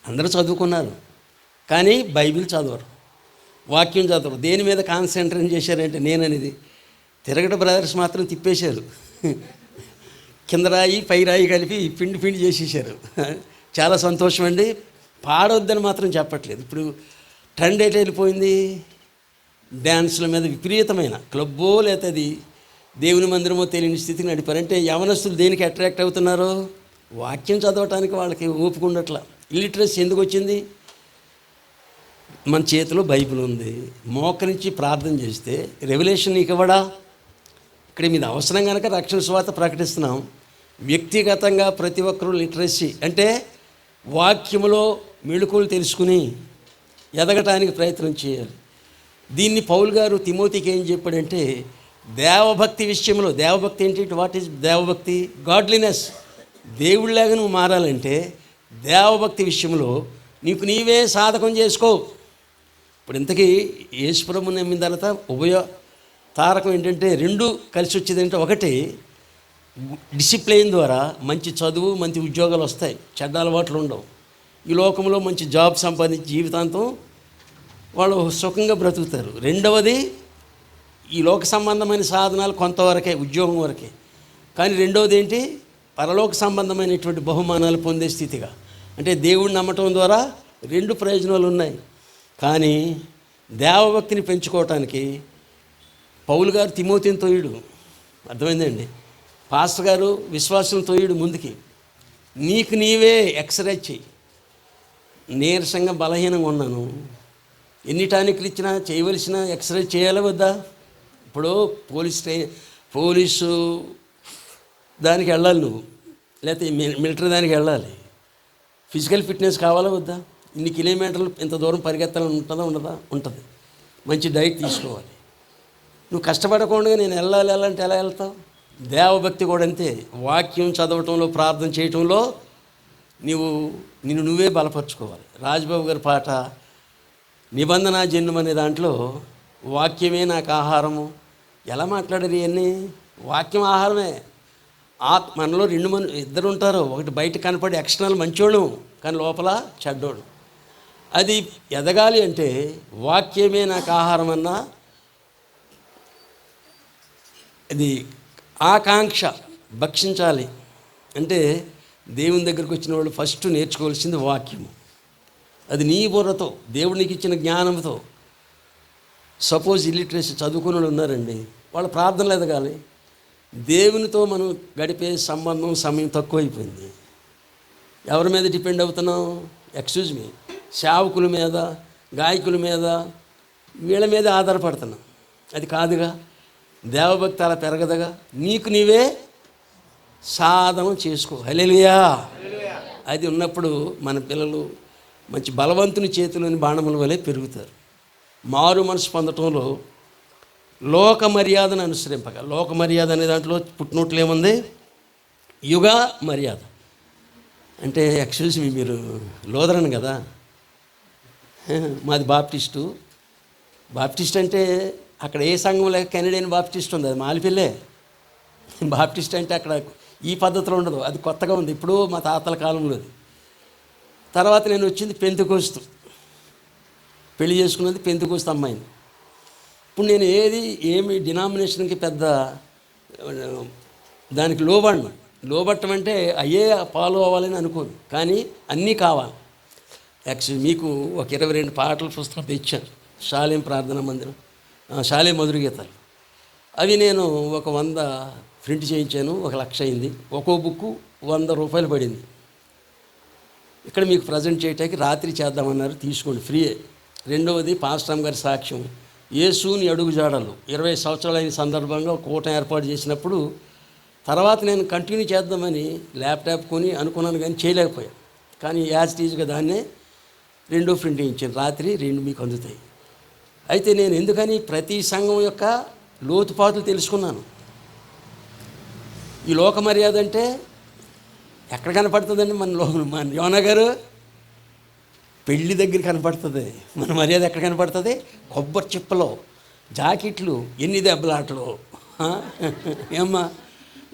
అందరూ చదువుకున్నారు కానీ బైబిల్ చదవరు, వాక్యం చదవరు. దేని మీద కాన్సన్ట్రేట్ చేశారంటే నేననేది తిరగట బ్రదర్స్ మాత్రం తిప్పేశారు. కింద రాయి పై రాయి కలిపి పిండి పిండి చేసేసారు. చాలా సంతోషం అండి. పాడొద్దని మాత్రం చెప్పట్లేదు. ఇప్పుడు ట్రెండ్ ఎటు వెళ్ళిపోయింది? డ్యాన్స్ల మీద విపరీతమైన క్లబ్బో లేకపోతే అది దేవుని మందిరమో తెలియని స్థితికి నడిపారంటే యవనస్తులు దేనికి అట్రాక్ట్ అవుతున్నారు? వాక్యం చదవటానికి వాళ్ళకి ఓపిక ఉండట్లా. ఇల్లిటరసీ ఎందుకు వచ్చింది? మన చేతిలో బైబిల్ ఉంది, మోకరించి ప్రార్థన చేస్తే రెవల్యూషన్ నీకు ఇవ్వడా? ఇక్కడ మీద అవసరం కనుక రక్షణ సువార్త ప్రకటిస్తున్నాం. వ్యక్తిగతంగా ప్రతి ఒక్కరూ లిటరసీ అంటే వాక్యములో మెళుకువలు తెలుసుకుని ఎదగటానికి ప్రయత్నం చేయాలి. దీన్ని పౌలు గారు తిమోతికి ఏం చెప్పాడంటే, దేవభక్తి విషయంలో, దేవభక్తి ఏంటి? వాట్ ఈజ్ దేవభక్తి? గాడ్లీనెస్. దేవుడిలాగా నువ్వు మారాలంటే దేవభక్తి విషయంలో నీకు నీవే సాధకం చేసుకో. ఇప్పుడు ఇంతకీ యేసుప్రభుని నమ్మిన తర్వాత ఉభయ తారకం ఏంటంటే 2 కలిసి వచ్చేదంటే, ఒకటి డిసిప్లైన్ ద్వారా మంచి చదువు, మంచి ఉద్యోగాలు వస్తాయి, చెడ్డ అలవాట్లు ఉండవు, ఈ లోకంలో మంచి జాబ్ సంపాదించి జీవితాంతం వాళ్ళు సుఖంగా బ్రతుకుతారు. రెండవది ఈ లోక సంబంధమైన సాధనాలు కొంతవరకే, ఉద్యోగం వరకే. కానీ రెండవది ఏంటి? పరలోక సంబంధమైనటువంటి బహుమానాలు పొందే స్థితిగా. అంటే దేవుడిని నమ్మటం ద్వారా 2 ప్రయోజనాలు ఉన్నాయి. కానీ దేవభక్తిని పెంచుకోవటానికి పౌలు గారు తిమోతిని తోయుడు. అర్థమైందండి? పాస్టర్ గారు విశ్వాసం తోయుడు ముందుకి. నీకు నీవే ఎక్సర్సైజ్ చెయ్యి. నీరసంగా బలహీనంగా ఉన్నాను, ఎన్ని టానిక్లు ఇచ్చినా చేయవలసిన ఎక్సర్సైజ్ చేయాలా వద్దా? ఇప్పుడు పోలీసు దానికి వెళ్ళాలి నువ్వు, లేకపోతే మిలిటరీ దానికి వెళ్ళాలి. ఫిజికల్ ఫిట్నెస్ కావాలా వద్దా? ఇన్ని కిలోమీటర్లు ఇంత దూరం పరిగెత్తాలని ఉంటుందా? ఉండదా? ఉంటుంది. మంచి డైట్ తీసుకోవాలి. నువ్వు కష్టపడకుండా నేను వెళ్ళాలంటే ఎలా వెళ్తావు? దేవభక్తి కూడా అంతే. వాక్యం చదవటంలో, ప్రార్థన చేయటంలో నిన్ను నువ్వే బలపరుచుకోవాలి. రాజ్బాబు గారి పాట నిబంధన జన్యం అనే దాంట్లో వాక్యమే నాకు ఆహారము ఎలా మాట్లాడారు? ఇవన్నీ వాక్యం ఆహారమే. మనలో 2 ఉంటారు. ఒకటి బయట కనపడి ఎక్స్టర్నల్ మంచోడు కానీ లోపల చెడ్డోడు. అది ఎదగాలి అంటే వాక్యమే నాకు ఆహారం అన్నా అది ఆకాంక్ష భక్షించాలి. అంటే దేవుని దగ్గరికి వచ్చిన వాళ్ళు ఫస్ట్ నేర్చుకోవాల్సింది వాక్యము. అది నీ బుర్రతో, దేవునికి ఇచ్చిన జ్ఞానంతో. సపోజ్ ఇల్లిటరసీ చదువుకున్న వాళ్ళు ఉన్నారండి, వాళ్ళ ప్రార్థనలు ఎదగాలి. దేవునితో మనం గడిపే సమయం తక్కువైపోయింది. ఎవరి మీద డిపెండ్ అవుతున్నాం? ఎక్స్క్యూజ్ మీ, సేవకుల మీద, గాయకుల మీద, వీళ్ళ మీద ఆధారపడుతున్నాం. అది కాదుగా. దేవభక్తి అలా పెరగదుగా. నీకు నీవే సాధన చేసుకో. హల్లెలూయా. అది ఉన్నప్పుడు మన పిల్లలు మంచి బలవంతుని చేతిలోని బాణముల వలె పెరుగుతారు. మారు మనసు పొందటంలో లోక మర్యాదను అనుసరింపక. లోక మర్యాద అనే దాంట్లో పుట్టినట్లు ఏముంది? యుగ మర్యాద. అంటే ఎక్స్క్యూజ్ మీ, మీరు లోదరన్ కదా, మాది బాప్టిస్ట్ అంటే అక్కడ ఏ సంఘం లేక కెనడియన్ బాప్టిస్ట్ ఉంది, అది మాలిపిల్లే. బాప్టిస్ట్ అంటే అక్కడ ఈ పద్ధతిలో ఉండదు, అది కొత్తగా ఉంది. ఇప్పుడు మా తాతల కాలంలో. తర్వాత నేను వచ్చింది పెంతెకోస్తు, పెళ్లి చేసుకున్నది పెంతెకోస్తు అమ్మాయిని. ఇప్పుడు నేను ఏమి డినామినేషన్కి పెద్ద దానికి లోబట్టం అంటే అయ్యే ఫాలో అవ్వాలని అనుకోను, కానీ అన్నీ కావాలి. యాక్చువల్లీ మీకు ఒక 22 పాటల పుస్తకం తెచ్చాను, షాలేం ప్రార్థనా మందిరం, షాలేం మధుర గీతాలు. అవి నేను ఒక 100 ప్రింట్ చేయించాను, 1,00,000 అయింది. ఒక్కో బుక్కు 100 రూపాయలు పడింది. ఇక్కడ మీకు ప్రజెంట్ చేయటానికి రాత్రి చేద్దామన్నారు, తీసుకోండి, ఫ్రీయే. రెండవది పాస్టర్ గారి సాక్ష్యం, యేసుని అడుగుజాడలు 20 సంవత్సరాలు అయిన సందర్భంగా కూట ఏర్పాటు చేసినప్పుడు, తర్వాత నేను కంటిన్యూ చేద్దామని ల్యాప్టాప్ కొని అనుకున్నాను, కానీ చేయలేకపోయాను. కానీ యాజ్ టీజ్గా దాన్నే 2 ప్రింట్ చేయించాను. రాత్రి 2 మీకు అందుతాయి. అయితే నేను ఎందుకని ప్రతి సంఘం యొక్క లోతుపాతులు తెలుసుకున్నాను. ఈ లోక మర్యాద అంటే ఎక్కడ కనపడుతుందండి? మన యోనా గారు పెళ్ళి దగ్గర కనపడుతుంది. మన మర్యాద ఎక్కడ కనపడుతుంది? కొబ్బరి చిప్పలో, జాకెట్లు, ఎన్ని దెబ్బలాటలు. ఏమ్మా,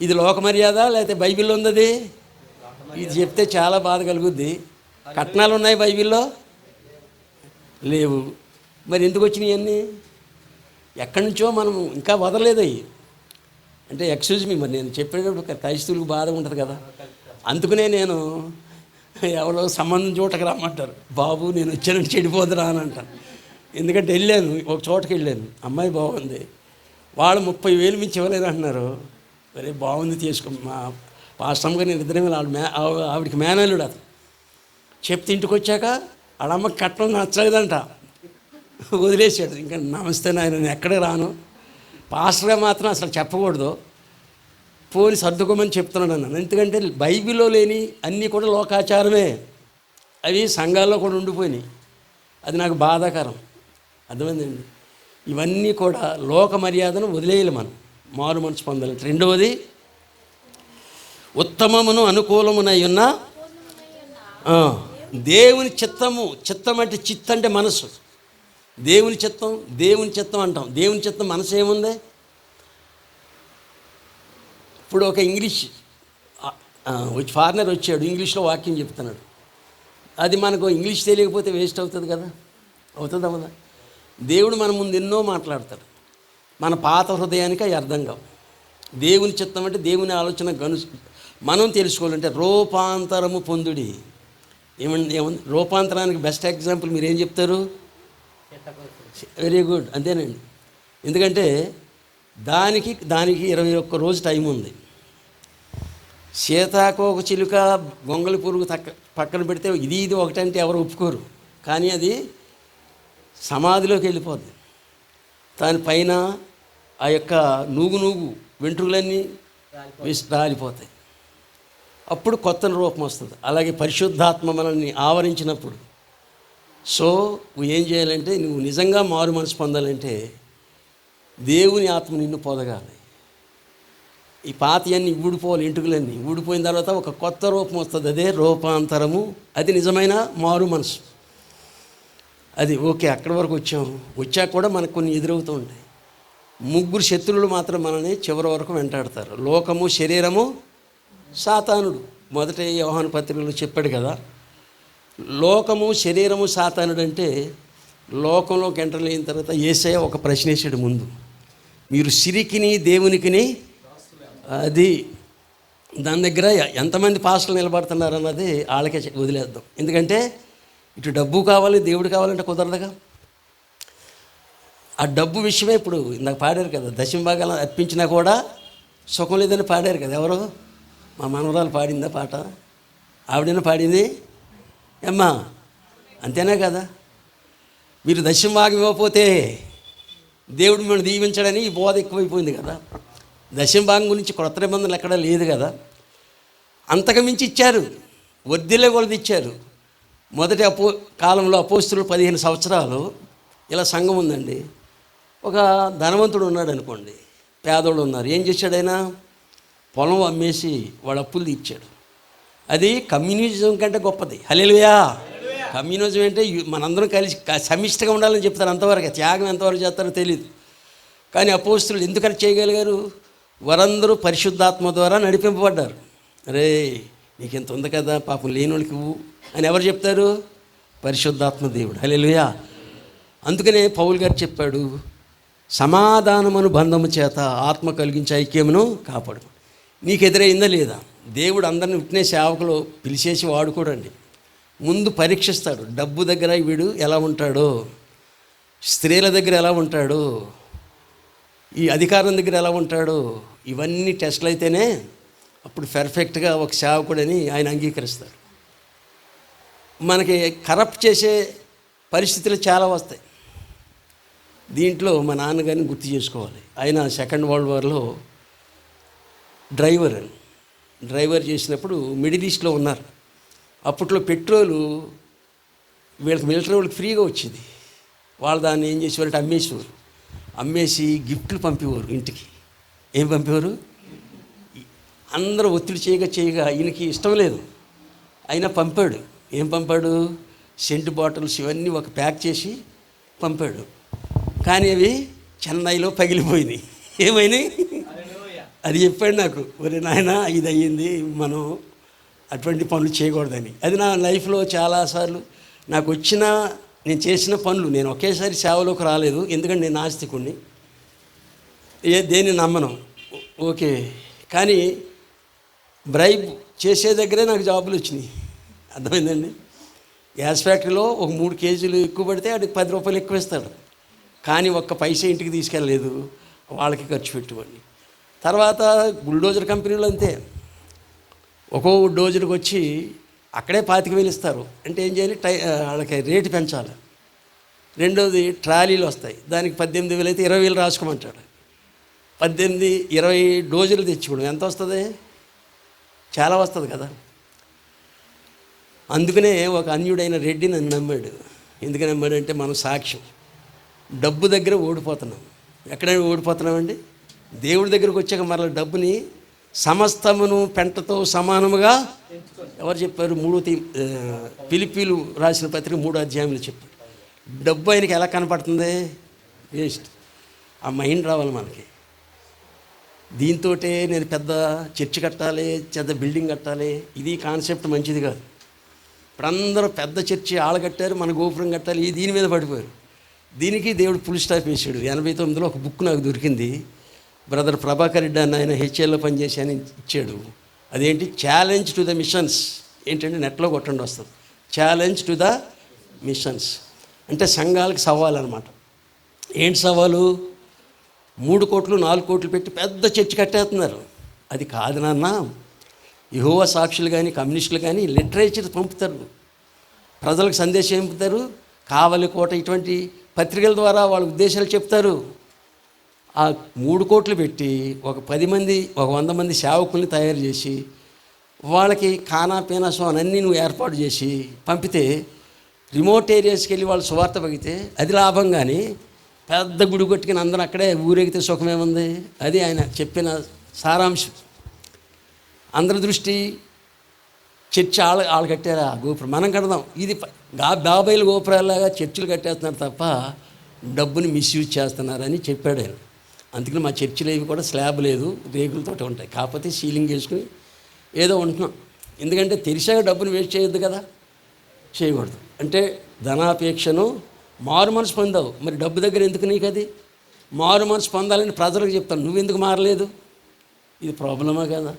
ఇది లోక మర్యాద లేకపోతే బైబిల్లో ఉంది? అది ఇది చెప్తే చాలా బాధ కలుగుద్ది. కట్నాలు ఉన్నాయి బైబిల్లో? లేవు. మరి ఎందుకు వచ్చినాయి అన్నీ? ఎక్కడి నుంచో మనం ఇంకా వదలలేదు అవి. అంటే ఎక్స్క్యూజ్ మీ, మరి నేను చెప్పేటప్పుడు క్రైస్తవులకు బాధ ఉంటుంది కదా, అందుకనే నేను ఎవరో సంబంధం చోటకి రమ్మంటారు, బాబు నేను వచ్చానంటే చెడిపోదురా అని అంటాను. ఎందుకంటే వెళ్ళాను, ఒక చోటకి వెళ్ళాను, అమ్మాయి బాగుంది, వాళ్ళు 30,000 మించి ఇవ్వలేరు అంటున్నారు. సరే బాగుంది తీసుకో. మా పాస్టమ్ గారు నేను ఇద్దరే ఆవిడికి మేనల్లుడు అతను. చెప్తే ఇంటికి వచ్చాక వాళ్ళమ్మకి కట్నం నచ్చలేదంట, వదిలేసాడు. ఇంకా నమస్తే నాయన, నేను ఎక్కడికి రాను, పాస్టర్గా మాత్రం అసలు చెప్పకూడదు, పోని సర్దుకోమని చెప్తున్నాడు అన్నాను. ఎందుకంటే బైబిల్లో లేని అన్నీ కూడా లోకాచారమే, అవి సంఘాల్లో కూడా ఉండిపోయినాయి. అది నాకు బాధాకరం. అర్థమైందండి? ఇవన్నీ కూడా లోక మర్యాదను వదిలేయాలి మనం, మారు మనసు పొందాలి. రెండవది, ఉత్తమమును అనుకూలమునై ఉన్న దేవుని చిత్తము. చిత్తం అంటే చిత్తం అంటే మనసు. దేవుని చిత్తం అంటాం. దేవుని చిత్తం మనసు ఏముంది? ఇప్పుడు ఒక ఇంగ్లీష్ ఫారినర్ వచ్చాడు, ఇంగ్లీష్లో వాక్యం చెప్తున్నాడు. అది మనకు ఇంగ్లీష్ తెలియకపోతే వేస్ట్ అవుతుంది కదా, అవుతుందా కదా? దేవుడు మన ముందు ఎన్నో మాట్లాడతాడు, మన పాత హృదయానికి అవి అర్థం కావు. దేవుని చిత్తం అంటే దేవుని ఆలోచన మనం తెలుసుకోవాలంటే రూపాంతరము పొందుడి. ఏముంది? రూపాంతరానికి బెస్ట్ ఎగ్జాంపుల్ మీరు ఏం చెప్తారు? వెరీ గుడ్, అంతేనండి. ఎందుకంటే దానికి 21 రోజు టైం ఉంది. సీతాకోక చిలుక, గొంగళి పురుగు పక్కన పెడితే ఇది ఒకటంటే ఎవరు ఒప్పుకోరు, కానీ అది సమాధిలోకి వెళ్ళిపోద్ది. దానిపైన ఆ యొక్క నూగు వెంట్రుకలన్నీ రాలిపోతాయి. అప్పుడు కొత్త రూపం వస్తుంది. అలాగే పరిశుద్ధాత్మ మనల్ని ఆవరించినప్పుడు, సో నువ్వు ఏం చేయాలంటే, నువ్వు నిజంగా మారు మనసు పొందాలంటే దేవుని ఆత్మ నిన్ను పొదగాలి. ఈ పాతయన్నీ ఊడిపోవాలి, ఎంటుకలన్నీ ఊడిపోయిన తర్వాత ఒక కొత్త రూపం వస్తుంది, అదే రూపాంతరము. అది నిజమైన మారు మనసు. అది ఓకే, అక్కడి వరకు వచ్చాక కూడా మనకు కొన్ని ఎదురవుతూ ఉంటాయి. 3 శత్రువులు మాత్రం మనల్ని చివరి వరకు వెంటాడతారు. లోకము, శరీరము, సాతానుడు. మొదట యోహాను పత్రికలో చెప్పాడు కదా, లోకము, శరీరము, సాతానుడు. అంటే లోకంలోకి ఎంటర్ అయిన తర్వాత యేసయ్య ఒక ప్రశ్న వేసాడు ముందు, మీరు సిరికిని దేవునికిని, అది దాని దగ్గర ఎంతమంది పాస్టర్లు నిలబడుతున్నారు అన్నది వాళ్ళకే వదిలేద్దాం. ఎందుకంటే ఇటు డబ్బు కావాలి, దేవుడు కావాలంటే కుదరదుగా. ఆ డబ్బు విషయమే ఇప్పుడు ఇందాక పాడారు కదా, దశమ భాగాలు అర్పించినా కూడా సుఖం లేదని పాడారు కదా. ఎవరు? మా మనవరాలు పాడిందా పాట? ఆవిడైనా పాడింది ఏమ్మా, అంతేనా కదా? మీరు దశమ భాగం ఇవ్వకపోతే దేవుడు మిమ్మల్ని దీవించడని ఈ బోధ ఎక్కువైపోయింది కదా. దశమ భాగం గురించి కొత్త నిబంధనలు ఎక్కడా లేదు కదా. అంతకు మించి ఇచ్చారు, వర్ధిల్లే కొలది ఇచ్చారు. మొదటి కాలంలో అపోస్తులు 15 సంవత్సరాలు ఇలా సంఘం ఉందండి. ఒక ధనవంతుడు ఉన్నాడు అనుకోండి, పేదోళ్ళు ఉన్నారు. ఏం చేశాడు ఆయన? పొలం అమ్మేసి వాడు అప్పులు తీర్చాడు. అది కమ్యూనిజం కంటే గొప్పది. హల్లెలూయా. కమ్యూనిజం అంటే మనందరం కలిసి సమిష్టిగా ఉండాలని చెప్తారు, అంతవరకు. త్యాగం ఎంతవరకు చేస్తారో తెలియదు. కానీ అపోస్తులు ఎందుకని చేయగలిగారు? వారందరూ పరిశుద్ధాత్మ ద్వారా నడిపింపబడ్డారు. అరే నీకు ఇంత ఉంది కదా, పాపం లేనోళ్ళకి ఇవ్వు అని ఎవరు చెప్తారు? పరిశుద్ధాత్మ దేవుడు. హల్లెలూయా. అందుకనే పౌలు గారు చెప్పాడు, సమాధానమును బంధము చేత ఆత్మ కలిగించే ఐక్యమును కాపాడు. నీకు ఎదురైందా లేదా? దేవుడు అందరిని ఉట్టినే సేవకులు పిలిచేసి వాడుకోడండి. ముందు పరీక్షిస్తాడు. డబ్బు దగ్గర వీడు ఎలా ఉంటాడో, స్త్రీల దగ్గర ఎలా ఉంటాడో, ఈ అధికారం దగ్గర ఎలా ఉంటాడో, ఇవన్నీ టెస్టులు అయితేనే అప్పుడు పర్ఫెక్ట్గా ఒక సేవకుడని ఆయన అంగీకరిస్తాడు. మనకి కరప్ట్ చేసే పరిస్థితులు చాలా వస్తాయి. దీంట్లో మా నాన్నగారిని గుర్తు చేసుకోవాలి. ఆయన సెకండ్ వరల్డ్ వార్లో డ్రైవర్ చేసినప్పుడు మిడిల్ ఈస్ట్లో ఉన్నారు. అప్పట్లో పెట్రోలు వీళ్ళకి మిలిటరీ వాళ్ళకి ఫ్రీగా వచ్చింది. వాళ్ళు దాన్ని ఏం చేసేవారంటే అమ్మేసేవారు. అమ్మేసి గిఫ్ట్లు పంపేవారు ఇంటికి. ఏం పంపేవారు? అందరూ ఒత్తిడి చేయగా ఈయనకి ఇష్టం లేదు, అయినా పంపాడు. ఏం పంపాడు? సెంటు బాటిల్స్ ఇవన్నీ ఒక ప్యాక్ చేసి పంపాడు. కానీ అవి చెన్నైలో పగిలిపోయినాయి. ఏమైనాయి? అది చెప్పాడు నాకు. ఒరే నాయన, ఇది అయ్యింది, మనం అటువంటి పనులు చేయకూడదని. అది నా లైఫ్లో చాలాసార్లు నాకు నేను చేసిన పనులు, నేను ఒకేసారి సేవలోకి రాలేదు, ఎందుకంటే నేను నాస్తికుణ్ణి, దేన్ని నమ్మను. ఓకే, కానీ బ్రైబ్ చేసే దగ్గరే నాకు జాబులు వచ్చినాయి. అర్థమైందండి? గ్యాస్ ఫ్యాక్టరీలో ఒక 3 కేజీలు ఎక్కువ పడితే వాడికి 10 రూపాయలు ఎక్కువ ఇస్తాడు. కానీ ఒక్క పైసా ఇంటికి తీసుకెళ్ళలేదు, వాళ్ళకి ఖర్చు పెట్టుకోండి. తర్వాత బుల్డోజర్ కంపెనీలో అంతే. ఒక్కో డోజర్కి వచ్చి అక్కడే 25,000 ఇస్తారు. అంటే ఏం చేయాలి? వాళ్ళకి రేటు పెంచాలి. రెండోది ట్రాలీలు వస్తాయి, దానికి 18,000 అయితే 20,000 రాసుకోమంటాడు. 18, 20 డోజర్లు తెచ్చుకోవడం ఎంత వస్తుంది? చాలా వస్తుంది కదా. అందుకనే ఒక అన్యుడైన రెడ్డి నన్ను నమ్మాడు. ఎందుకు నమ్మాడంటే మనం సాక్ష్యం. డబ్బు దగ్గర ఓడిపోతున్నాం. ఎక్కడైనా ఓడిపోతున్నామండి? దేవుడి దగ్గరకు వచ్చాక మరలా డబ్బుని సమస్తమును పెంటతో సమానముగా ఎవరు చెప్పారు? ఫిలిప్పీలు రాసిన పత్రిక 3వ అధ్యాయంలో చెప్పారు. డబ్బు ఆయనకి ఎలా కనపడుతుంది? వేస్ట్. ఆ మైండ్ రావాలి మనకి. దీంతో నేను పెద్ద చర్చి కట్టాలి, పెద్ద బిల్డింగ్ కట్టాలి, ఇది కాన్సెప్ట్ మంచిది కాదు. ఇప్పుడు అందరూ పెద్ద చర్చి కట్టారు, మన గోపురం కట్టాలి, దీని మీద పడిపోయారు. దీనికి దేవుడు ఫుల్ స్టాప్ వేసాడు. 89లో ఒక బుక్ నాకు దొరికింది. బ్రదర్ ప్రభాకర్ రెడ్డి అన్న, ఆయన హెచ్ఏల్లో పనిచేసి అని ఇచ్చాడు. అదేంటి? Challenge to the machines. ఏంటంటే నెట్లో కొట్టండి వస్తుంది. ఛాలెంజ్ టు ద మిషన్స్ అంటే సంఘాలకు సవాలన్నమాట. ఏంటి సవాలు? 3 కోట్లు 4 కోట్లు పెట్టి పెద్ద చర్చి కట్టేస్తున్నారు. అది కాదు నాన్న. యెహోవా సాక్షులు కానీ కమ్యూనిస్టులు కానీ లిటరేచర్ పంపుతారు, ప్రజలకు సందేశం పంపుతారు. కావలి కోట ఇటువంటి పత్రికల ద్వారా వాళ్ళ ఉద్దేశాలు చెప్తారు. ఆ 3 కోట్లు పెట్టి ఒక 10 మంది, ఒక 100 మంది సేవకుల్ని తయారు చేసి వాళ్ళకి ఖానా పీనా సోన్ అన్నీ నువ్వు ఏర్పాటు చేసి పంపితే, రిమోట్ ఏరియాస్కి వెళ్ళి వాళ్ళు సువార్త పగితే అది లాభం. కానీ పెద్ద గుడి కొట్టుకుని అందరూ అక్కడే ఊరేగితే సుఖమేముంది? అది ఆయన చెప్పిన సారాంశం. అందరి దృష్టి చర్చి వాళ్ళు కట్టారా? గోపురం మనం కడదాం. ఇది బాబాయిల గోపురాలాగా చర్చిలు కట్టేస్తున్నారు తప్ప డబ్బుని మిస్యూజ్ చేస్తున్నారని చెప్పాడు ఆయన. అందుకని మా చర్చిలు ఏవి కూడా స్లాబ్ లేదు, రేకులతో ఉంటాయి. కాకపోతే సీలింగ్ చేసుకుని ఏదో ఉంటున్నాం. ఎందుకంటే తెలిసాక డబ్బుని వేస్ట్ చేయొద్దు కదా, చేయకూడదు. అంటే ధనాపేక్షను మారు మనసు పొందావు, మరి డబ్బు దగ్గర ఎందుకు నీకు? అది మారు మనసు పొందాలని ప్రజలకు చెప్తాను, నువ్వెందుకు మారలేదు? ఇది ప్రాబ్లమా కదా.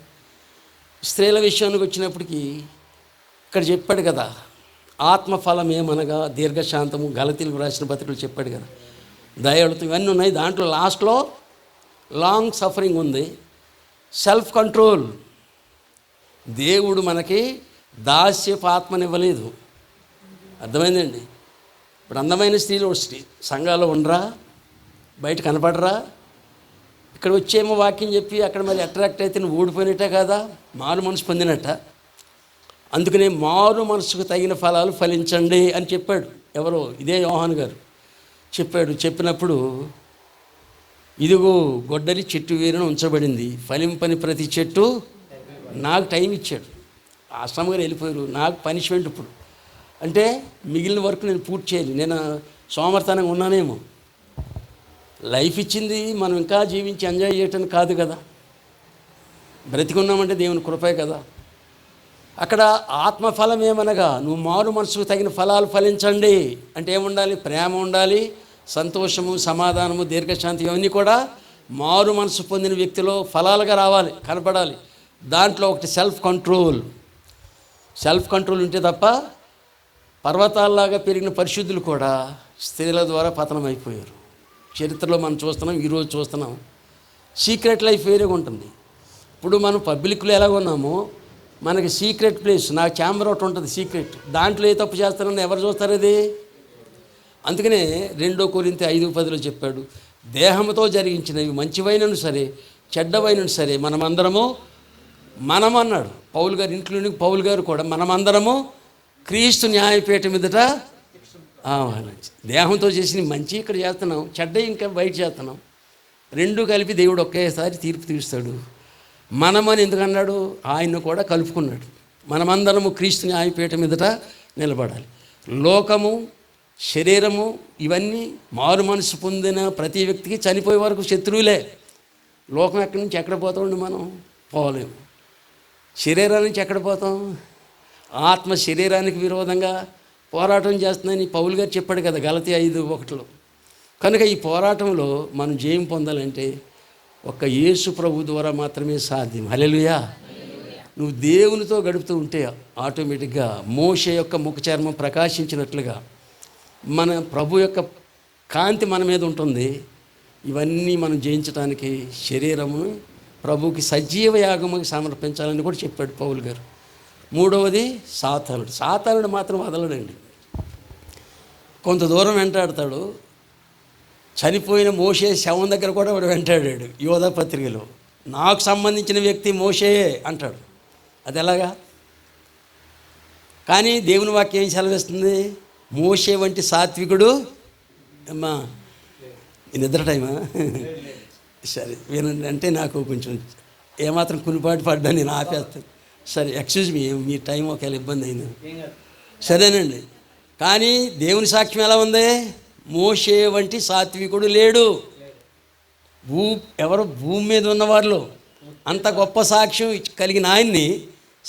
స్త్రీల విషయానికి వచ్చినప్పటికీ ఇక్కడ చెప్పాడు కదా, ఆత్మఫలం ఏమనగా దీర్ఘశాంతము, గలతీలకు రాసిన పత్రికలు చెప్పాడు కదా, దయాళుత్వం, ఇవన్నీ ఉన్నాయి. దాంట్లో లాస్ట్లో లాంగ్ సఫరింగ్ ఉంది, సెల్ఫ్ కంట్రోల్. దేవుడు మనకి దాస్యపు ఆత్మనివ్వలేదు. అర్థమైందండి? ఇప్పుడు అందమైన స్త్రీలు సంఘాల్లో ఉండరా? బయట కనపడరా? ఇక్కడ వచ్చేమో వాక్యం చెప్పి అక్కడ మరి అట్రాక్ట్ అయితే నువ్వు ఓడిపోయినట్టే కదా, మారు మనసు పొందినట్ట. అందుకనే మారు మనసుకు తగిన ఫలాలు ఫలించండి అని చెప్పాడు. ఎవరో ఇదే యోహాను గారు చెప్పాడు. చెప్పినప్పుడు ఇదిగో గొడ్డలి చెట్టు వేరున ఉంచబడింది, ఫలింపని ప్రతి చెట్టు నాకు టైం ఇచ్చాడు. ఆశ్రమం గారు వెళ్ళిపోయారు, నాకు పనిష్మెంట్ ఇప్పుడు. అంటే మిగిలిన వర్క్ నేను పూర్తి చేయాలి. నేను సోమర్థనంగా ఉన్నానేమో. లైఫ్ ఇచ్చింది మనం ఇంకా జీవించి ఎంజాయ్ చేయటానికి కాదు కదా, బ్రతికున్నామంటే దేవుని కృపే కదా. అక్కడ ఆత్మఫలం ఏమనగా నువ్వు మారు మనసుకు తగిన ఫలాలు ఫలించండి అంటే ఏముండాలి? ప్రేమ ఉండాలి, సంతోషము, సమాధానము, దీర్ఘశాంతి ఇవన్నీ కూడా మారు మనసు పొందిన వ్యక్తిలో ఫలాలుగా రావాలి, కనపడాలి. దాంట్లో ఒకటి సెల్ఫ్ కంట్రోల్ ఉంటే తప్ప పర్వతాల్లాగా పెరిగిన పరిశుద్ధులు కూడా స్త్రీల ద్వారా పతనం అయిపోయారు. చరిత్రలో మనం చూస్తున్నాం, ఈరోజు చూస్తున్నాం. సీక్రెట్ లైఫ్ వేరేగా ఉంటుంది. ఇప్పుడు మనం పబ్లిక్లో ఎలాగ ఉన్నామో మనకి సీక్రెట్ ప్లేస్, నా ఛాంబర్ ఒకటి ఉంటుంది సీక్రెట్, దాంట్లో ఏ తప్పు చేస్తారని ఎవరు చూస్తారు అది? అందుకనే 2 కొరింథీ 5:10 చెప్పాడు, దేహంతో జరిగించినవి మంచివైనను సరే చెడ్డవైనను సరే మనము అన్నాడు పౌలు గారు, ఇంక్లూడింగ్ పౌలు గారు కూడా, మనమందరము క్రీస్తు న్యాయపీఠం మీదట దేహంతో చేసిన మంచి ఇక్కడ చేస్తున్నాం, చెడ్డ ఇంకా బయట చేస్తున్నాం. 2 కలిపి దేవుడు ఒకేసారి తీర్పు తీరుస్తాడు. మనమని ఎందుకన్నాడు? ఆయన కూడా కలుపుకున్నాడు. మనమందరము క్రీస్తు న్యాయపీఠం మీదట నిలబడాలి. లోకము, శరీరము ఇవన్నీ మారు మనసు పొందిన ప్రతి వ్యక్తికి చనిపోయే వరకు శత్రువులే. లోకం ఎక్కడి నుంచి ఎక్కడ పోతామండి? మనం పోలేము. శరీరం నుంచి ఎక్కడ పోతాం? ఆత్మ శరీరానికి విరోధంగా పోరాటం చేస్తుందని పౌలు గారు చెప్పాడు కదా గలతీ 5:1. కనుక ఈ పోరాటంలో మనం జయం పొందాలంటే ఒక్క యేసు ప్రభు ద్వారా మాత్రమే సాధ్యం. హల్లెలూయా. నువ్వు దేవునితో గడుపుతూ ఉంటే ఆటోమేటిక్గా మోషే యొక్క ముఖ చర్మం ప్రకాశించినట్లుగా మన ప్రభు యొక్క కాంతి మన మీద ఉంటుంది. ఇవన్నీ మనం జయించడానికి శరీరమును ప్రభుకి సజీవ యాగముకి సమర్పించాలని కూడా చెప్పాడు పౌలు గారు. 3వది సాతానుడు మాత్రం వదలడండి. కొంత దూరం వెంటాడతాడు. చనిపోయిన మోషే శవం దగ్గర కూడా వాడు వెంటాడాడు. యోధా పత్రికలో నాకు సంబంధించిన వ్యక్తి మోషేయే అంటాడు. అది ఎలాగా? కానీ దేవుని వాక్యం ఏం సెలవిస్తుంది? మోషే వంటి సాత్వికుడు అమ్మా నిద్ర టైమా సరే వినండి, అంటే నాకు కొంచెం ఏమాత్రం కునిపాటు పడ్డా నేను ఆపేస్తాను. సరే ఎక్స్క్యూజ్ మీ టైం ఒకవేళ ఇబ్బంది అయింది సరేనండి. కానీ దేవుని సాక్ష్యం ఎలా ఉంది? మోషే వంటి సాత్వికుడు లేడు. ఎవరు భూమి మీద ఉన్నవారిలో అంత గొప్ప సాక్ష్యం కలిగిన ఆయన్ని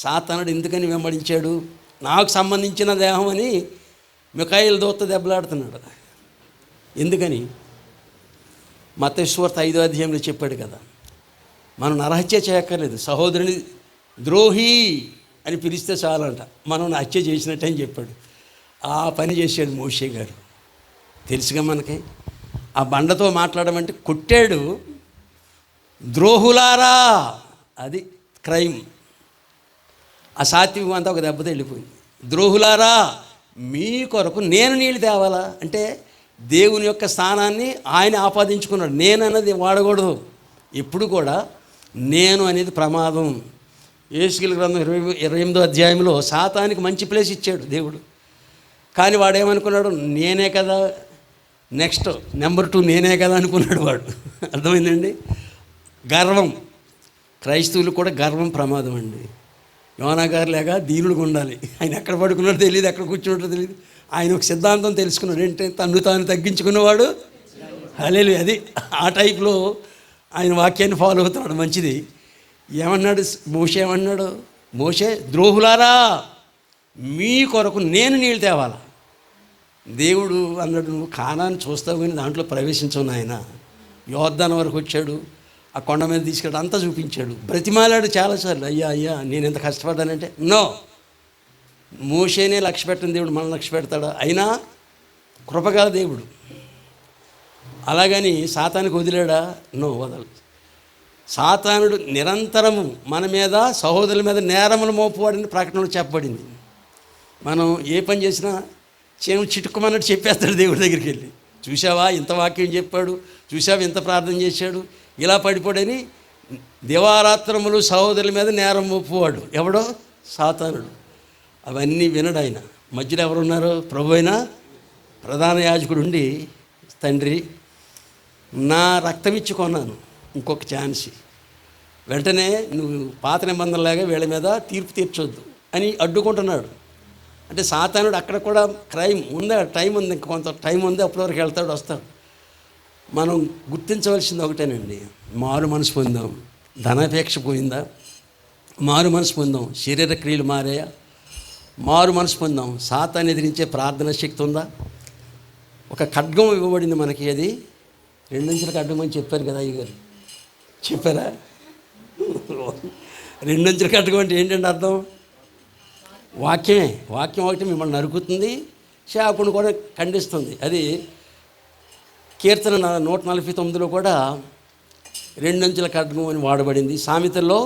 సాతానుడు ఎందుకని వెంబడించాడు? నాకు సంబంధించిన దేహం అని మిఖాయిల దూత దెబ్బలాడుతున్నాడు. ఎందుకని? మత్తయి సువార్త 5వ అధ్యాయంలో చెప్పాడు కదా, మనం నరహత్య చేయక్కర్లేదు, సహోదరుని ద్రోహి అని పిలిస్తే చాలంట, మనం హత్య చేసినట్టు అని చెప్పాడు. ఆ పని చేశాడు మోషే గారు. తెలుసుగా మనకి. ఆ బండతో మాట్లాడమంటే కొట్టాడు. ద్రోహులారా, అది క్రైమ్. ఆ సాత్వికం అంతా ఒక దెబ్బతో వెళ్ళిపోయింది. ద్రోహులారా, మీ కొరకు నేను నీళ్ళు తేవాలా అంటే దేవుని యొక్క స్థానాన్ని ఆయన ఆపాదించుకున్నాడు. నేను అన్నది వాడకూడదు. ఎప్పుడు కూడా నేను అనేది ప్రమాదం. యేసుకేలు గ్రంథం 28వ అధ్యాయంలో సాతానికి మంచి ప్లేస్ ఇచ్చాడు దేవుడు. కానీ వాడేమనుకున్నాడు? నేనే కదా నెక్స్ట్ నెంబర్ 2 నేనే కదా అనుకున్నాడు వాడు. అర్థమైందండి? గర్వం. క్రైస్తవులు కూడా గర్వం ప్రమాదం అండి. యోనా గారు లేక దీనుడుగా ఉండాలి. ఆయన ఎక్కడ పడుకున్నాడో తెలియదు, ఎక్కడ కూర్చున్నాడో తెలియదు. ఆయన ఒక సిద్ధాంతం తెలుసుకున్నాడు, ఏంటంటే తను తాను తగ్గించుకున్నవాడు. హల్లెలూయా. అది ఆ టైప్లో ఆయన వాక్యాన్ని ఫాలో అవుతున్నాడు. మంచిది. ఏమన్నాడు మోషే? ఏమన్నాడు మోషే? ద్రోహులారా, మీ కొరకు నేను నీళ్ళు తేవాలా. దేవుడు అన్నాడు, నువ్వు కానాన్ని చూస్తావు కానీ దాంట్లో ప్రవేశించవు నాయన. యోర్దాను వరకు వచ్చాడు, ఆ కొండ మీద తీసుకెళ్ళి అంతా చూపించాడు. బ్రతిమాలాడు చాలాసార్లు, అయ్యా నేను ఎంత కష్టపడ్డానంటే. నో, మోషేనే లక్ష్య పెట్టిన దేవుడు మనం లక్ష్య పెడతాడా? అయినా కృపగల దేవుడు. అలాగని సాతానికి వదిలేడా? నో, వదలు. సాతానుడు నిరంతరము మన మీద, సహోదరుల మీద నేరములు మోపువాడని ప్రకటనలో చెప్పబడింది. మనం ఏ పని చేసినా చేను చిటుక్కుమన్నట్టు చెప్పేస్తాడు దేవుడి దగ్గరికి వెళ్ళి. చూసావా ఇంత వాక్యం చెప్పాడు, చూసావా ఇంత ప్రార్థన చేశాడు, ఇలా పడిపోడని దివారాత్రములు సహోదరుల మీద నేరం మోపువాడు ఎవడో? సాతానుడు. అవన్నీ వినడు ఆయన. మధ్యలో ఎవరున్నారు? ప్రభు అయిన ప్రధాన యాజకుడు ఉండి, తండ్రి నా రక్తం ఇచ్చి కొన్నాను, ఇంకొక ఛాన్స్ వెంటనే నువ్వు పాత నిబంధనలాగా వీళ్ళ మీద తీర్పు తీర్చొద్దు అని అడ్డుకుంటున్నాడు. అంటే సాతానుడు అక్కడ కూడా క్రైమ్ ఉందా? టైం ఉంది, కొంత టైం ఉంది, అప్పటి వరకు వెళ్తాడు వస్తాడు. మనం గుర్తించవలసింది ఒకటేనండి, మారు మనసు పొందాం. ధనాపేక్ష పోయిందా? మారు మనసు పొందాం. శరీర క్రియలు మారాయా? మారు మనసు పొందాం. సాతాన్ని ఎదిరించే ప్రార్థన శక్తి ఉందా? ఒక ఖడ్గం ఇవ్వబడింది మనకి. అది 2 అంచెల ఖడ్గం అని చెప్పారు కదా అయ్యగారు, చెప్పారా? 2 అంచెల ఖడ్గం అంటే ఏంటంటే అర్థం? వాక్యమే. వాక్యం ఒకటి మిమ్మల్ని నరుకుతుంది, శాపను కూడా ఖండిస్తుంది. అది కీర్తన 149లో కూడా 2 అంచెల ఖడ్గం అని వాడబడింది. సామెతల్లో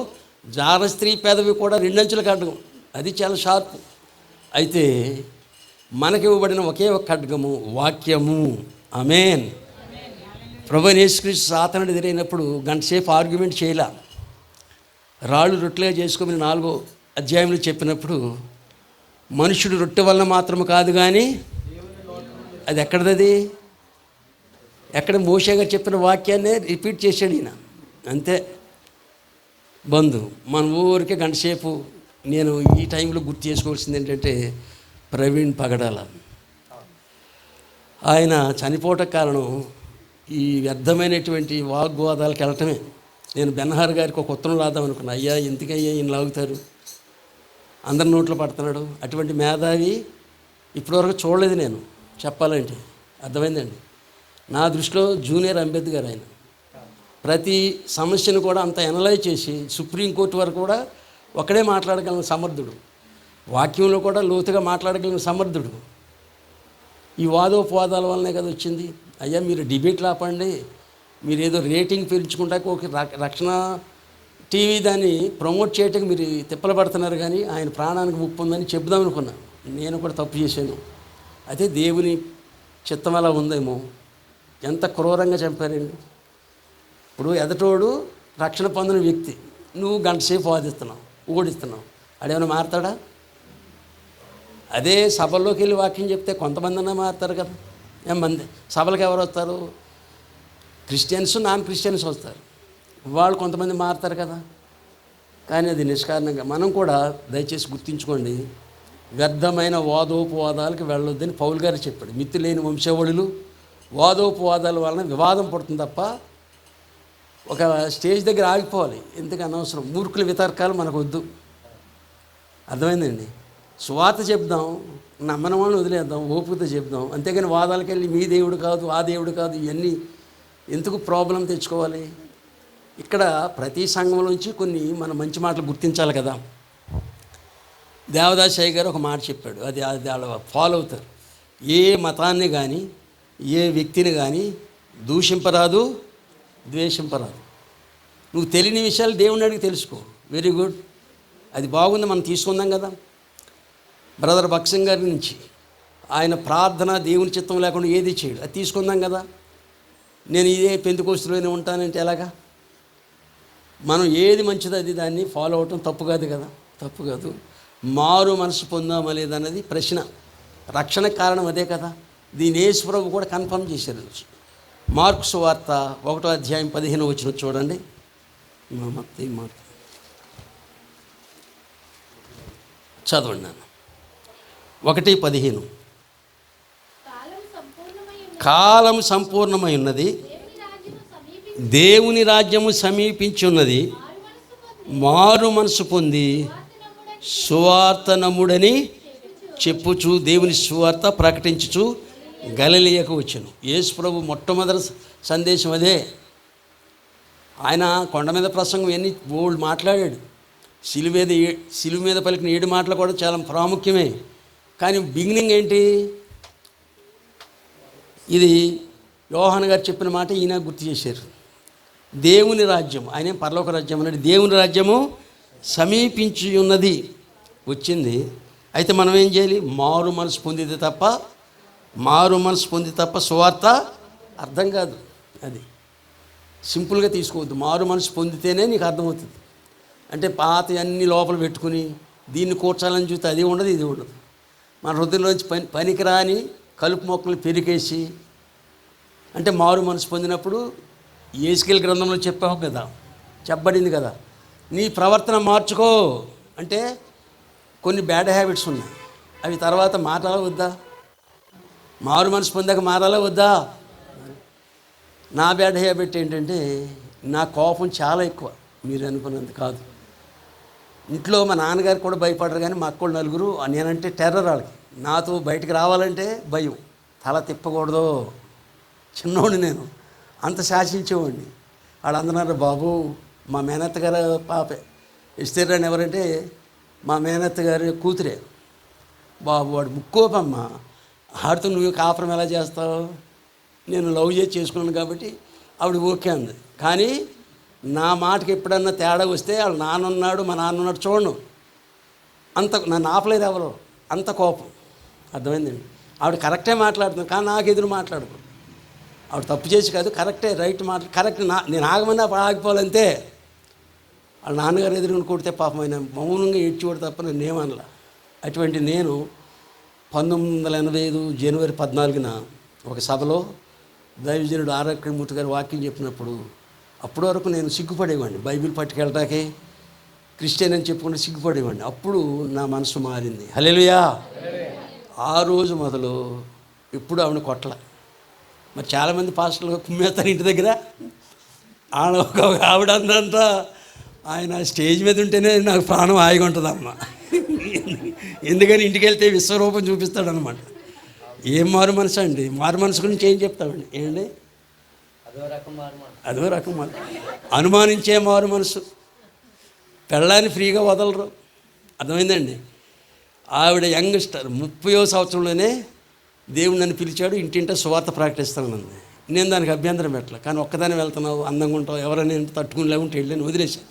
జార స్త్రీ పెదవి కూడా 2 అంచెల ఖడ్గం, అది చాలా షార్ప్. అయితే మనకి ఇవ్వబడిన ఒకే ఒక ఖడ్గము వాక్యము. ఆమేన్. ప్రభువైన యేసుక్రీస్తు సాతానుడు ఎదురైనప్పుడు గంటసేపు ఆర్గ్యుమెంట్ చేయలే. రాళ్ళు రొట్టెలుగా చేసుకోమని 4వ అధ్యాయంలో చెప్పినప్పుడు మనుషుడు రొట్టె వలన మాత్రము కాదు కానీ అది ఎక్కడది? ఎక్కడ మోషే గారు చెప్పిన వాక్యాన్నే రిపీట్ చేశాడు ఈయన. అంతే బంధు. మన ఊరికే గంటసేపు. నేను ఈ టైంలో గుర్తు చేసుకోవాల్సింది ఏంటంటే ప్రవీణ్ పగడాల. ఆయన చనిపోవటం కారణం ఈ వ్యర్థమైనటువంటి వాగ్వాదాలకు వెళ్ళటమే. నేను బెన్హార్ గారికి ఒక ఉత్తరం రాద్దాం అనుకున్నా. అయ్యా ఎందుకయ్యా ఈయన లాగుతారు, అందరి నోట్లో పడుతున్నాడు. అటువంటి మేధావి ఇప్పటివరకు చూడలేదు నేను, చెప్పాలంటే. అర్థమైందండి? నా దృష్టిలో జూనియర్ అంబేద్కర్ ఆయన. ప్రతి సమస్యను కూడా అంత ఎనలైజ్ చేసి సుప్రీంకోర్టు వరకు కూడా ఒకడే మాట్లాడగలిగిన సమర్థుడు, వాక్యంలో కూడా లోతుగా మాట్లాడగలిగిన సమర్థుడు. ఈ వాదోపవాదాల వల్లనే కదా వచ్చింది. అయ్యా మీరు డిబేట్లు ఆపండి, మీరు ఏదో రేటింగ్ పెంచుకుంటాక ఒక రక్షణ టీవీ దాన్ని ప్రమోట్ చేయడానికి మీరు తిప్పలు పడుతున్నారు, కానీ ఆయన ప్రాణానికి ముప్పు ఉందని చెప్దాం అనుకున్నాను. నేను కూడా తప్పు చేశాను. అయితే దేవుని చిత్తం అలా ఉందేమో. ఎంత క్రూరంగా చంపారండి. ఇప్పుడు ఎదటోడు రక్షణ పొందిన వ్యక్తి, నువ్వు గంటసేపు వాదిస్తున్నావు, ఓడిస్తున్నావు, ఆడేమైనా మారుతాడా? అదే సభల్లోకి వెళ్ళి వాక్యం చెప్తే కొంతమంది అన్నా మారుతారు కదా. ఏమంది సభలకు ఎవరు వస్తారు? క్రిస్టియన్స్, నాన్ క్రిస్టియన్స్ వస్తారు. వాళ్ళు కొంతమంది మారుతారు కదా. కానీ అది నిష్కారణంగా. మనం కూడా దయచేసి గుర్తుంచుకోండి, వ్యర్థమైన వాదోపవాదాలకు వెళ్ళొద్దని పౌలు గారు చెప్పాడు. మిత్తి లేని వంశావళులు వాదోపవాదాల వలన వివాదం పడుతుంది తప్ప ఒక స్టేజ్ దగ్గర ఆగిపోవాలి. ఎందుకు అనవసరం మూర్ఖుల వితర్కాలు మనకు వద్దు. అర్థమైందండి? సువార్త చెప్దాం, నమ్మని వాళ్ళని వదిలేద్దాం, ఓపికతో చెప్దాం. అంతేగాని వాదాలకు వెళ్ళి మీ దేవుడు కాదు, ఆ దేవుడు కాదు, ఇవన్నీ ఎందుకు ప్రాబ్లం తెచ్చుకోవాలి? ఇక్కడ ప్రతి సంఘంలోంచి కొన్ని మన మంచి మాటలు గుర్తించాలి కదా. దేవదాస్ అయ్య గారు ఒక మాట చెప్పాడు, అది వాళ్ళు ఫాలో అవుతారు. ఏ మతాన్ని కానీ ఏ వ్యక్తిని కానీ దూషింపరాదు, ద్వేషింపరాదు. నువ్వు తెలియని విషయాలు దేవుని అడిగి తెలుసుకో. వెరీ గుడ్, అది బాగుంది, మనం తీసుకుందాం కదా. బ్రదర్ భక్సింగ్ గారి నుంచి ఆయన ప్రార్థన దేవుని చిత్తం లేకుండా ఏది చేయడు, అది తీసుకుందాం కదా. నేను ఇదే పెంతుకోస్తులోనే ఉంటానంటే ఎలాగా? మనం ఏది మంచిదో అది దాన్ని ఫాలో అవటం తప్పు కాదు కదా. తప్పు కాదు. మారు మనసు పొందామా లేదన్నది ప్రశ్న. రక్షణకు కారణం అదే కదా. దీని యేసు ప్రభు కూడా కన్ఫర్మ్ చేశారు. మార్కు సువార్త 1వ అధ్యాయం 15వ వచనం చూడండి. చదవండి నాన్న. 1:15. కాలం సంపూర్ణమై ఉన్నది, దేవుని రాజ్యము సమీపించి ఉన్నది, మారు మనసు పొంది సువార్త నమ్ముడని చెప్పుచు దేవుని సువార్త ప్రకటించుచు గలిలయకు వచ్చెను. యేసు ప్రభు మొట్టమొదటి సందేశం అదే. ఆయన కొండ మీద ప్రసంగం ఎన్ని బోల్డ్ మాట్లాడాడు. సిలువ మీద పలికిన 7 మాటలు కూడా చాలా ప్రాముఖ్యమే. కానీ బిగినింగ్ ఏంటి? ఇది యోహాను గారు చెప్పిన మాట ఈయన గుర్తు చేశారు. దేవుని రాజ్యం, ఆయన పరలోక రాజ్యం అన్నాడు. దేవుని రాజ్యము సమీపించి ఉన్నది, వచ్చింది. అయితే మనం ఏం చేయాలి? మారు మనసు పొందితే తప్ప సువార్త అర్థం కాదు. అది సింపుల్గా తీసుకోవద్దు. మారు మనసు పొందితేనే నీకు అర్థమవుతుంది. అంటే పాత అన్ని లోపల పెట్టుకుని దీన్ని కూర్చాలని చూస్తే అది ఉండదు, ఇది ఉండదు. మన హృదయంలోంచి పనికిరాని కలుపు మొక్కలు పెరిగేసి, అంటే మారు మనసు పొందినప్పుడు యేసుకేలు గ్రంథంలో చెప్పబడింది కదా, నీ ప్రవర్తన మార్చుకో. అంటే కొన్ని బ్యాడ్ హ్యాబిట్స్ ఉన్నాయి, అవి తర్వాత మారాలా వద్దా? మారు మనసు పొందాక మారాలా వద్దా? నా బ్యాడ్ హ్యాబిట్ ఏంటంటే నా కోపం చాలా ఎక్కువ, మీరు అనుకున్నంత కాదు. ఇంట్లో మా నాన్నగారు కూడా భయపడరు, కానీ మా అక్కోళ్ళు 4 నేనంటే టెర్రర్. వాళ్ళకి నాతో బయటకు రావాలంటే భయం. తల తిప్పకూడదు. చిన్నోడిని నేను, అంత శాసించేవాడిని. వాళ్ళు అందన్నారు, బాబు మా మేనత్త గారు పాపే ఇస్తేరాని ఎవరంటే మా మేనత్త గారి కూతురే. బాబు వాడు ముక్కోపమ్మ, ఆడితో నువ్వు కాపురం ఎలా చేస్తావు? నేను లవ్ చేసి చేసుకున్నాను కాబట్టి ఆవిడ ఓకే అంది. కానీ నా మాటకి ఎప్పుడన్నా తేడా వస్తే వాళ్ళ నాన్న ఉన్నాడు, మా నాన్న ఉన్నాడు చూడను, అంత నన్ను ఆపలేదు ఎవరు, అంత కోపం. అర్థమైందండి. ఆవిడ కరెక్టే మాట్లాడుతుంది, కానీ నాకు ఎదురు మాట్లాడుకో. ఆవిడ తప్పు చేసి కాదు, కరెక్టే, రైట్ కరెక్ట్. నేను ఆగమని అప్పుడు ఆగిపోవాలంతే. వాళ్ళ నాన్నగారు ఎదురుని కొడితే పాపం ఆయన మౌనంగా ఏడ్చివాడు తప్ప నన్ను ఏమనలా. అటువంటి నేను 1985 జనవరి 14న ఒక సభలో దైవజనుడు ఆరోగ్యమూర్తి గారు వాక్యం చెప్పినప్పుడు అప్పటి వరకు నేను సిగ్గుపడేవాడిని. బైబిల్ పట్టుకెళ్ళటాకే క్రిస్టియన్ అని చెప్పుకుంటే సిగ్గుపడేవాడిని. అప్పుడు నా మనసు మారింది. హల్లెలూయా. ఆ రోజు మొదలు ఇప్పుడు ఆవిడ కొట్ల. మరి చాలామంది పాస్టర్లు కుమ్మేస్తారు ఇంటి దగ్గర. ఆవిడ అందంతా ఆయన స్టేజ్ మీద ఉంటేనే నాకు ప్రాణం హాయిగా ఉంటుందమ్మ. ఎందుకని ఇంటికి వెళ్తే విశ్వరూపం చూపిస్తాడనమాట. ఏం మారు మనసు అండి. మారు మనసు గురించి ఏం చెప్తామండి? ఏంటి అదో రకం అనుమానించే మారు మనసు. పెళ్ళాన్ని ఫ్రీగా వదలరు. అర్థమైందండి. ఆవిడ యంగ్స్టర్, 30వ సంవత్సరంలోనే దేవుడు నన్ను పిలిచాడు, ఇంటింటా సువార్త ప్రకటిస్తానండి. నేను దానికి అభ్యంతరం పెట్టలే. కానీ ఒక్కదాన్ని వెళ్తున్నావు, అందంగా ఉంటావు, ఎవరైనా తట్టుకుని లేకుంటే వెళ్ళని వదిలేశాను.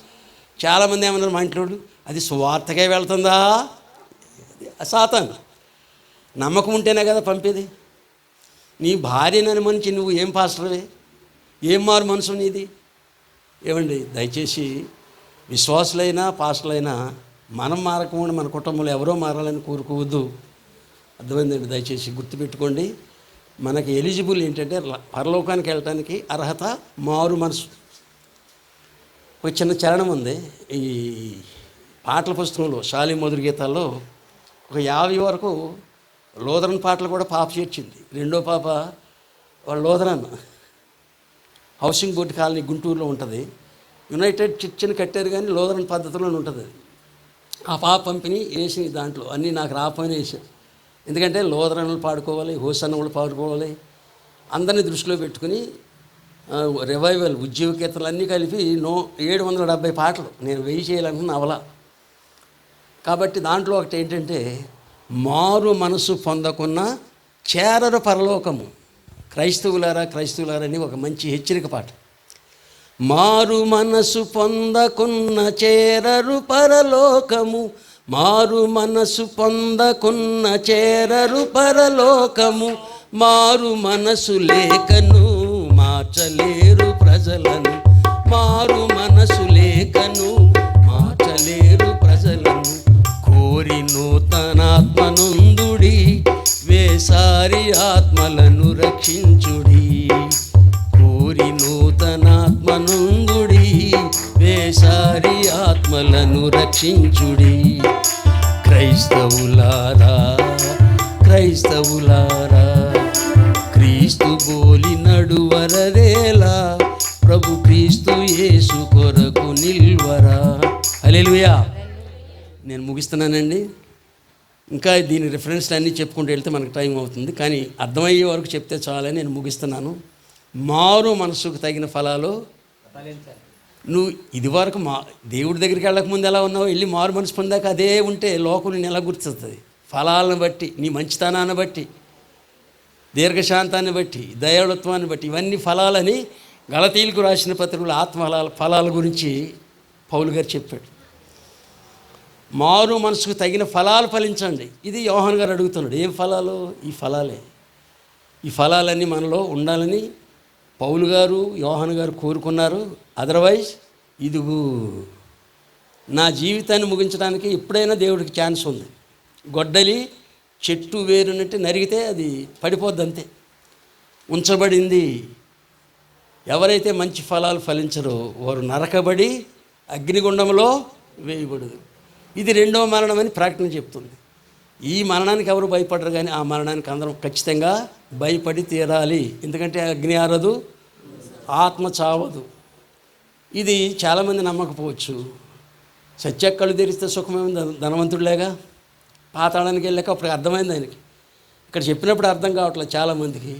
చాలామంది ఏమన్నారు మా ఇంట్లో, అది సువార్తకే వెళ్తుందా? సాతాను. నమ్మకం ఉంటేనే కదా పంపేది. నీ భార్యను అనుమనించి నువ్వు ఏం పాస్టర్వే? ఏం మారు మనసు నీది? ఏమండి, దయచేసి విశ్వాసులైనా పాస్టర్లైనా మనం మారకుండా మన కుటుంబంలో ఎవరో మారాలని కోరుకోవద్దు. అర్థమైందండి. దయచేసి గుర్తుపెట్టుకోండి. మనకి ఎలిజిబుల్ ఏంటంటే పరలోకానికి వెళ్ళటానికి అర్హత మారు మనసు. ఒక చిన్న చరణం ఉంది ఈ పాటల పుస్తకంలో, శాలి మధుర గీతాల్లో. ఒక 50 వరకు లోదరన్ పాటలు కూడా పాప చేర్చింది. రెండో పాప వాళ్ళ లోదరన్ హౌసింగ్ బోర్డు కాలనీ గుంటూరులో ఉంటుంది. యునైటెడ్ చర్చిని కట్టారు కానీ లోదరన్ పద్ధతిలోనే ఉంటుంది. ఆ పాప పంపిణీ వేసి దాంట్లో అన్నీ నాకు రాపోయినా వేసాను. ఎందుకంటే లోదరన్లు పాడుకోవాలి, హోసన్నలు పాడుకోవాలి, అందరినీ దృష్టిలో పెట్టుకుని రివైవల్ ఉద్యోగ కీర్తనలు అన్నీ కలిపి 770 పాటలు నేను 1000 చేయాలనుకున్న అవలా. కాబట్టి దాంట్లో ఒకటి ఏంటంటే, మారు మనసు పొందకున్న చేరరు పరలోకము. క్రైస్తవులారా అని ఒక మంచి హెచ్చరిక పాట. మారు మనసు పొందకున్న చేరరు పరలోకము, మారు మనసు పొందకున్న చేరరు పరలోకము, మారు మనసు లేకను మార్చలేరు ప్రజలను, మారు మనసు లేకను మార్చలేరు ప్రజలను, కోరి నూతనాత్మనుందుడి వేసారి ఆత్మలను రక్షించుడి, కోరి నూతనాత్మనుందుడి వేసారి ఆత్మలను రక్షించుడి. క్రైస్తవులారా క్రీస్తు బోలి నడువరరేలా, ప్రభు క్రీస్తు యేసు కొరకు నిల్వరా. హల్లెలూయా. నేను ముగిస్తున్నానండి. ఇంకా దీని రిఫరెన్స్లు అన్నీ చెప్పుకుంటూ వెళ్తే మనకు టైం అవుతుంది, కానీ అర్థమయ్యే వరకు చెప్తే చాలని నేను ముగిస్తున్నాను. మారు మనసుకు తగిన ఫలాలు నువ్వు ఇదివరకు దేవుడి దగ్గరికి వెళ్ళకముందు ఎలా ఉన్నావు, వెళ్ళి మారు మనసు పొందాక అదే ఉంటే లోకం నిన్ను ఎలా గుర్తిస్తుంది? ఫలాలను బట్టి, నీ మంచితనాన్ని బట్టి, దీర్ఘశాంతాన్ని బట్టి, దయాళుత్వాన్ని బట్టి, ఇవన్నీ ఫలాలని గలతీలకు రాసిన పత్రికలు ఆత్మ ఫలాల గురించి పౌలు గారు చెప్పాడు. మారు మనసుకు తగిన ఫలాలు ఫలించండి. ఇది యోహాను గారు అడుగుతున్నాడు. ఏం ఫలాలు? ఈ ఫలాలే. ఈ ఫలాలన్నీ మనలో ఉండాలని పౌలు గారు, యోహాను గారు కోరుకున్నారు. అదర్వైజ్ ఇదిగో నా జీవితాన్ని ముగించడానికి ఎప్పుడైనా దేవుడికి ఛాన్స్ ఉంది. గొడ్డలి చెట్టు వేరునట్టు నరిగితే అది పడిపోద్ది అంతే. ఉంచబడింది. ఎవరైతే మంచి ఫలాలు ఫలించరో వారు నరకబడి అగ్నిగుండంలో వేయబడదు. ఇది రెండవ మరణం అని ప్రకటన చెప్తుంది. ఈ మరణానికి ఎవరు భయపడరు, కానీ ఆ మరణానికి అందరం ఖచ్చితంగా భయపడి తీరాలి. ఎందుకంటే అగ్ని ఆరదు, ఆత్మ చావదు. ఇది చాలామంది నమ్మకపోవచ్చు. సత్యక్కళ్ళు తెరిస్తే సుఖమేమి, ధనవంతుడిలేగా. పాతాళానికి వెళ్ళాక అప్పుడు అర్థమైంది ఆయనకి. ఇక్కడ చెప్పినప్పుడు అర్థం కావట్లేదు చాలామందికి.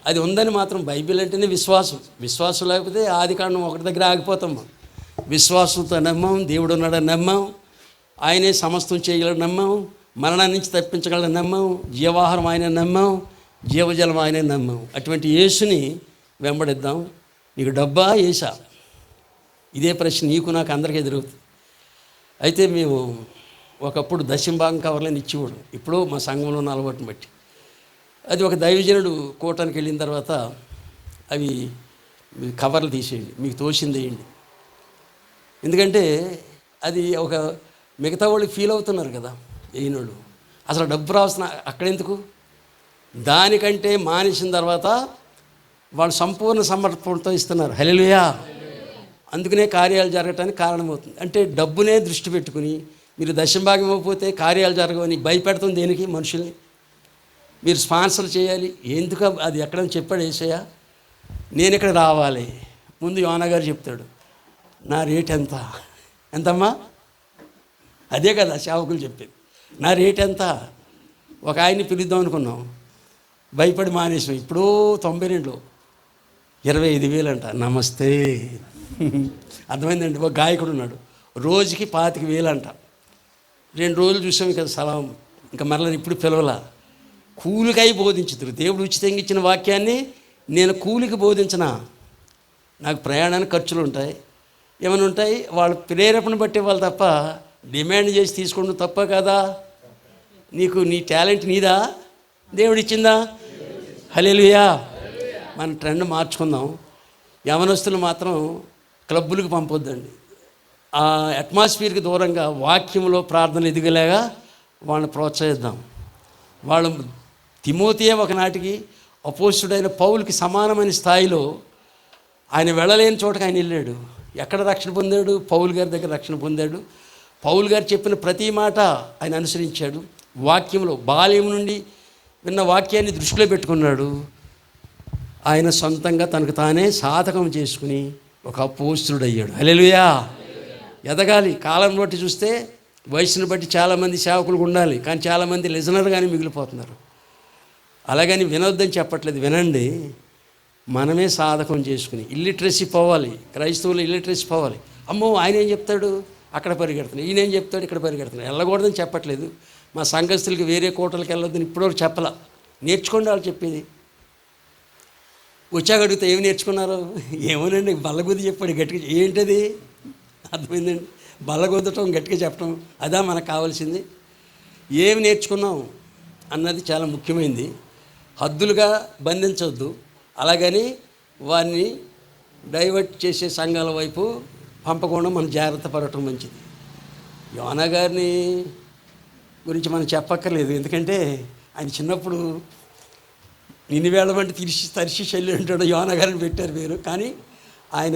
అది ఉందని మాత్రం బైబిల్ అంటేనే విశ్వాసం. విశ్వాసం లేకపోతే ఆదికాండం ఒకటి దగ్గర ఆగిపోతాం. విశ్వాసంతో నమ్మం, దేవుడు ఉన్నాడని నమ్మం, ఆయనే సమస్తం చేయగలడు నమ్మం, మరణం నుంచి తప్పించగలడు నమ్మం, జీవాహారం ఆయన నమ్మం, జీవజలం ఆయనే నమ్మం. అటువంటి యేసుని వెంబడిద్దాం. నీకు డబ్బా యేసా? ఇదే ప్రశ్న నీకు నాకు అందరికీ ఎదురవుతుంది. అయితే మేము ఒకప్పుడు దశంభాగం కవర్లని ఇచ్చేవాడు. ఇప్పుడు మా సంఘంలో ఉన్న అలవాటుని బట్టి అది ఒక దైవజనుడు కూటానికి వెళ్ళిన తర్వాత అవి కవర్లు తీసేయండి, మీకు తోసింది వేయండి. ఎందుకంటే అది ఒక మిగతా వాళ్ళు ఫీల్ అవుతున్నారు కదా ఈయనోళ్ళు. అసలు డబ్బు రావాల్సిన అక్కడెందుకు? దానికంటే మానేసిన తర్వాత వాళ్ళు సంపూర్ణ సమర్పణతో ఇస్తున్నారు. హల్లెలూయా. అందుకనే కార్యాలు జరగటానికి కారణమవుతుంది. అంటే డబ్బునే దృష్టి పెట్టుకుని మీరు దశంభాగం ఇవ్వకపోతే కార్యాలు జరగవని భయపెడుతుంది దేనికి? మనుషుల్ని. మీరు స్పాన్సర్ చేయాలి. ఎందుకు? అది ఎక్కడని చెప్పాడు యేసయ్య. నేను ఇక్కడ రావాలి. ముందు యోనా గారు చెప్తాడు, నా రేట్ ఎంత? ఎంతమ్మా? అదే కదా సేవకులు చెప్పేది, నా రేట్ ఎంత? ఒక ఆయన్ని పిలుద్దాం అనుకున్నాం, భయపడి మానేసాం. ఇప్పుడు 92లో 25,000 అంట. నమస్తే. అర్థమైందండి. ఒక గాయకుడు ఉన్నాడు, రోజుకి 25,000 అంట. 2 రోజులు చూసాం కదా సలాం. ఇంకా మరలా ఇప్పుడు పిలవలా. కూలికై బోధించుతారు. దేవుడు ఉచితంగా ఇచ్చిన వాక్యాన్ని నేను కూలికి బోధించనా? నాకు ప్రయాణానికి ఖర్చులు ఉంటాయి, ఏమైనా ఉంటాయి. వాళ్ళ ప్రేరేపణ బట్టి వాళ్ళు తప్ప డిమాండ్ చేసి తీసుకోవడం తప్ప కదా? నీకు నీ టాలెంట్ నీదా, దేవుడు ఇచ్చిందా? హల్లెలూయా. మన ట్రెండ్ మార్చుకుందాం. యవనస్తులు మాత్రం క్లబ్బులకు పంపొద్దండి. ఆ అట్మాస్ఫియర్కి దూరంగా వాక్యంలో ప్రార్థన ఎదిగలేగా వాళ్ళని ప్రోత్సహిద్దాం. వాళ్ళు తిమోతియే ఒకనాటికి అపోస్తుడైన పౌలుకి సమానమైన స్థాయిలో ఆయన వెళ్ళలేని చోటకి ఆయన వెళ్ళాడు. ఎక్కడ రక్షణ పొందాడు? పౌలు గారి దగ్గర రక్షణ పొందాడు. పౌలు గారు చెప్పిన ప్రతి మాట ఆయన అనుసరించాడు. వాక్యంలో బాల్యం నుండి విన్న వాక్యాన్ని దృష్టిలో పెట్టుకున్నాడు. ఆయన సొంతంగా తనకు తానే సాధకం చేసుకుని ఒక అపోస్తుడు అయ్యాడు. హల్లెలూయా. ఎదగాలి. కాలం బట్టి చూస్తే వయసును బట్టి చాలామంది సేవకులు ఉండాలి, కానీ చాలామంది లిజనర్గానే మిగిలిపోతున్నారు. అలాగని వినొద్దని చెప్పట్లేదు, వినండి. మనమే సాధకం చేసుకుని ఇల్లిటరసీ పోవాలి. క్రైస్తవులు ఇల్లిటరసీ పోవాలి. అమ్మో ఆయన ఏం చెప్తాడు, అక్కడ పరిగెడుతున్నాడు, ఈయన ఏం చెప్తాడు, ఇక్కడ పరిగెడుతున్నాడు. వెళ్ళకూడదని చెప్పట్లేదు. మా సంఘస్థులకి వేరే కోటలకు వెళ్ళొద్దని ఇప్పటివరకు చెప్పలా. నేర్చుకోండి వాళ్ళు చెప్పేది. వచ్చాక అడిగితే ఏమి నేర్చుకున్నారు? ఏమోనండి బల్లగుద్ది చెప్పాడు గట్టిగా. ఏంటది? అర్థమైందండి. బల్లగొద్దటం, గట్టిగా చెప్పడం, అదా మనకు కావాల్సింది. ఏమి నేర్చుకున్నాం అన్నది చాలా ముఖ్యమైనది. హద్దులుగా బంధించవద్దు. అలాగని వారిని డైవర్ట్ చేసే సంఘాల వైపు పంపకుండా మనం జాగ్రత్త పడటం మంచిది. యోనా గారిని గురించి మనం చెప్పక్కర్లేదు, ఎందుకంటే ఆయన చిన్నప్పుడు నిన్నివేళ వంటి తరిసి చెల్లి అంటాడు. యోనా గారిని పెట్టారు పేరు. కానీ ఆయన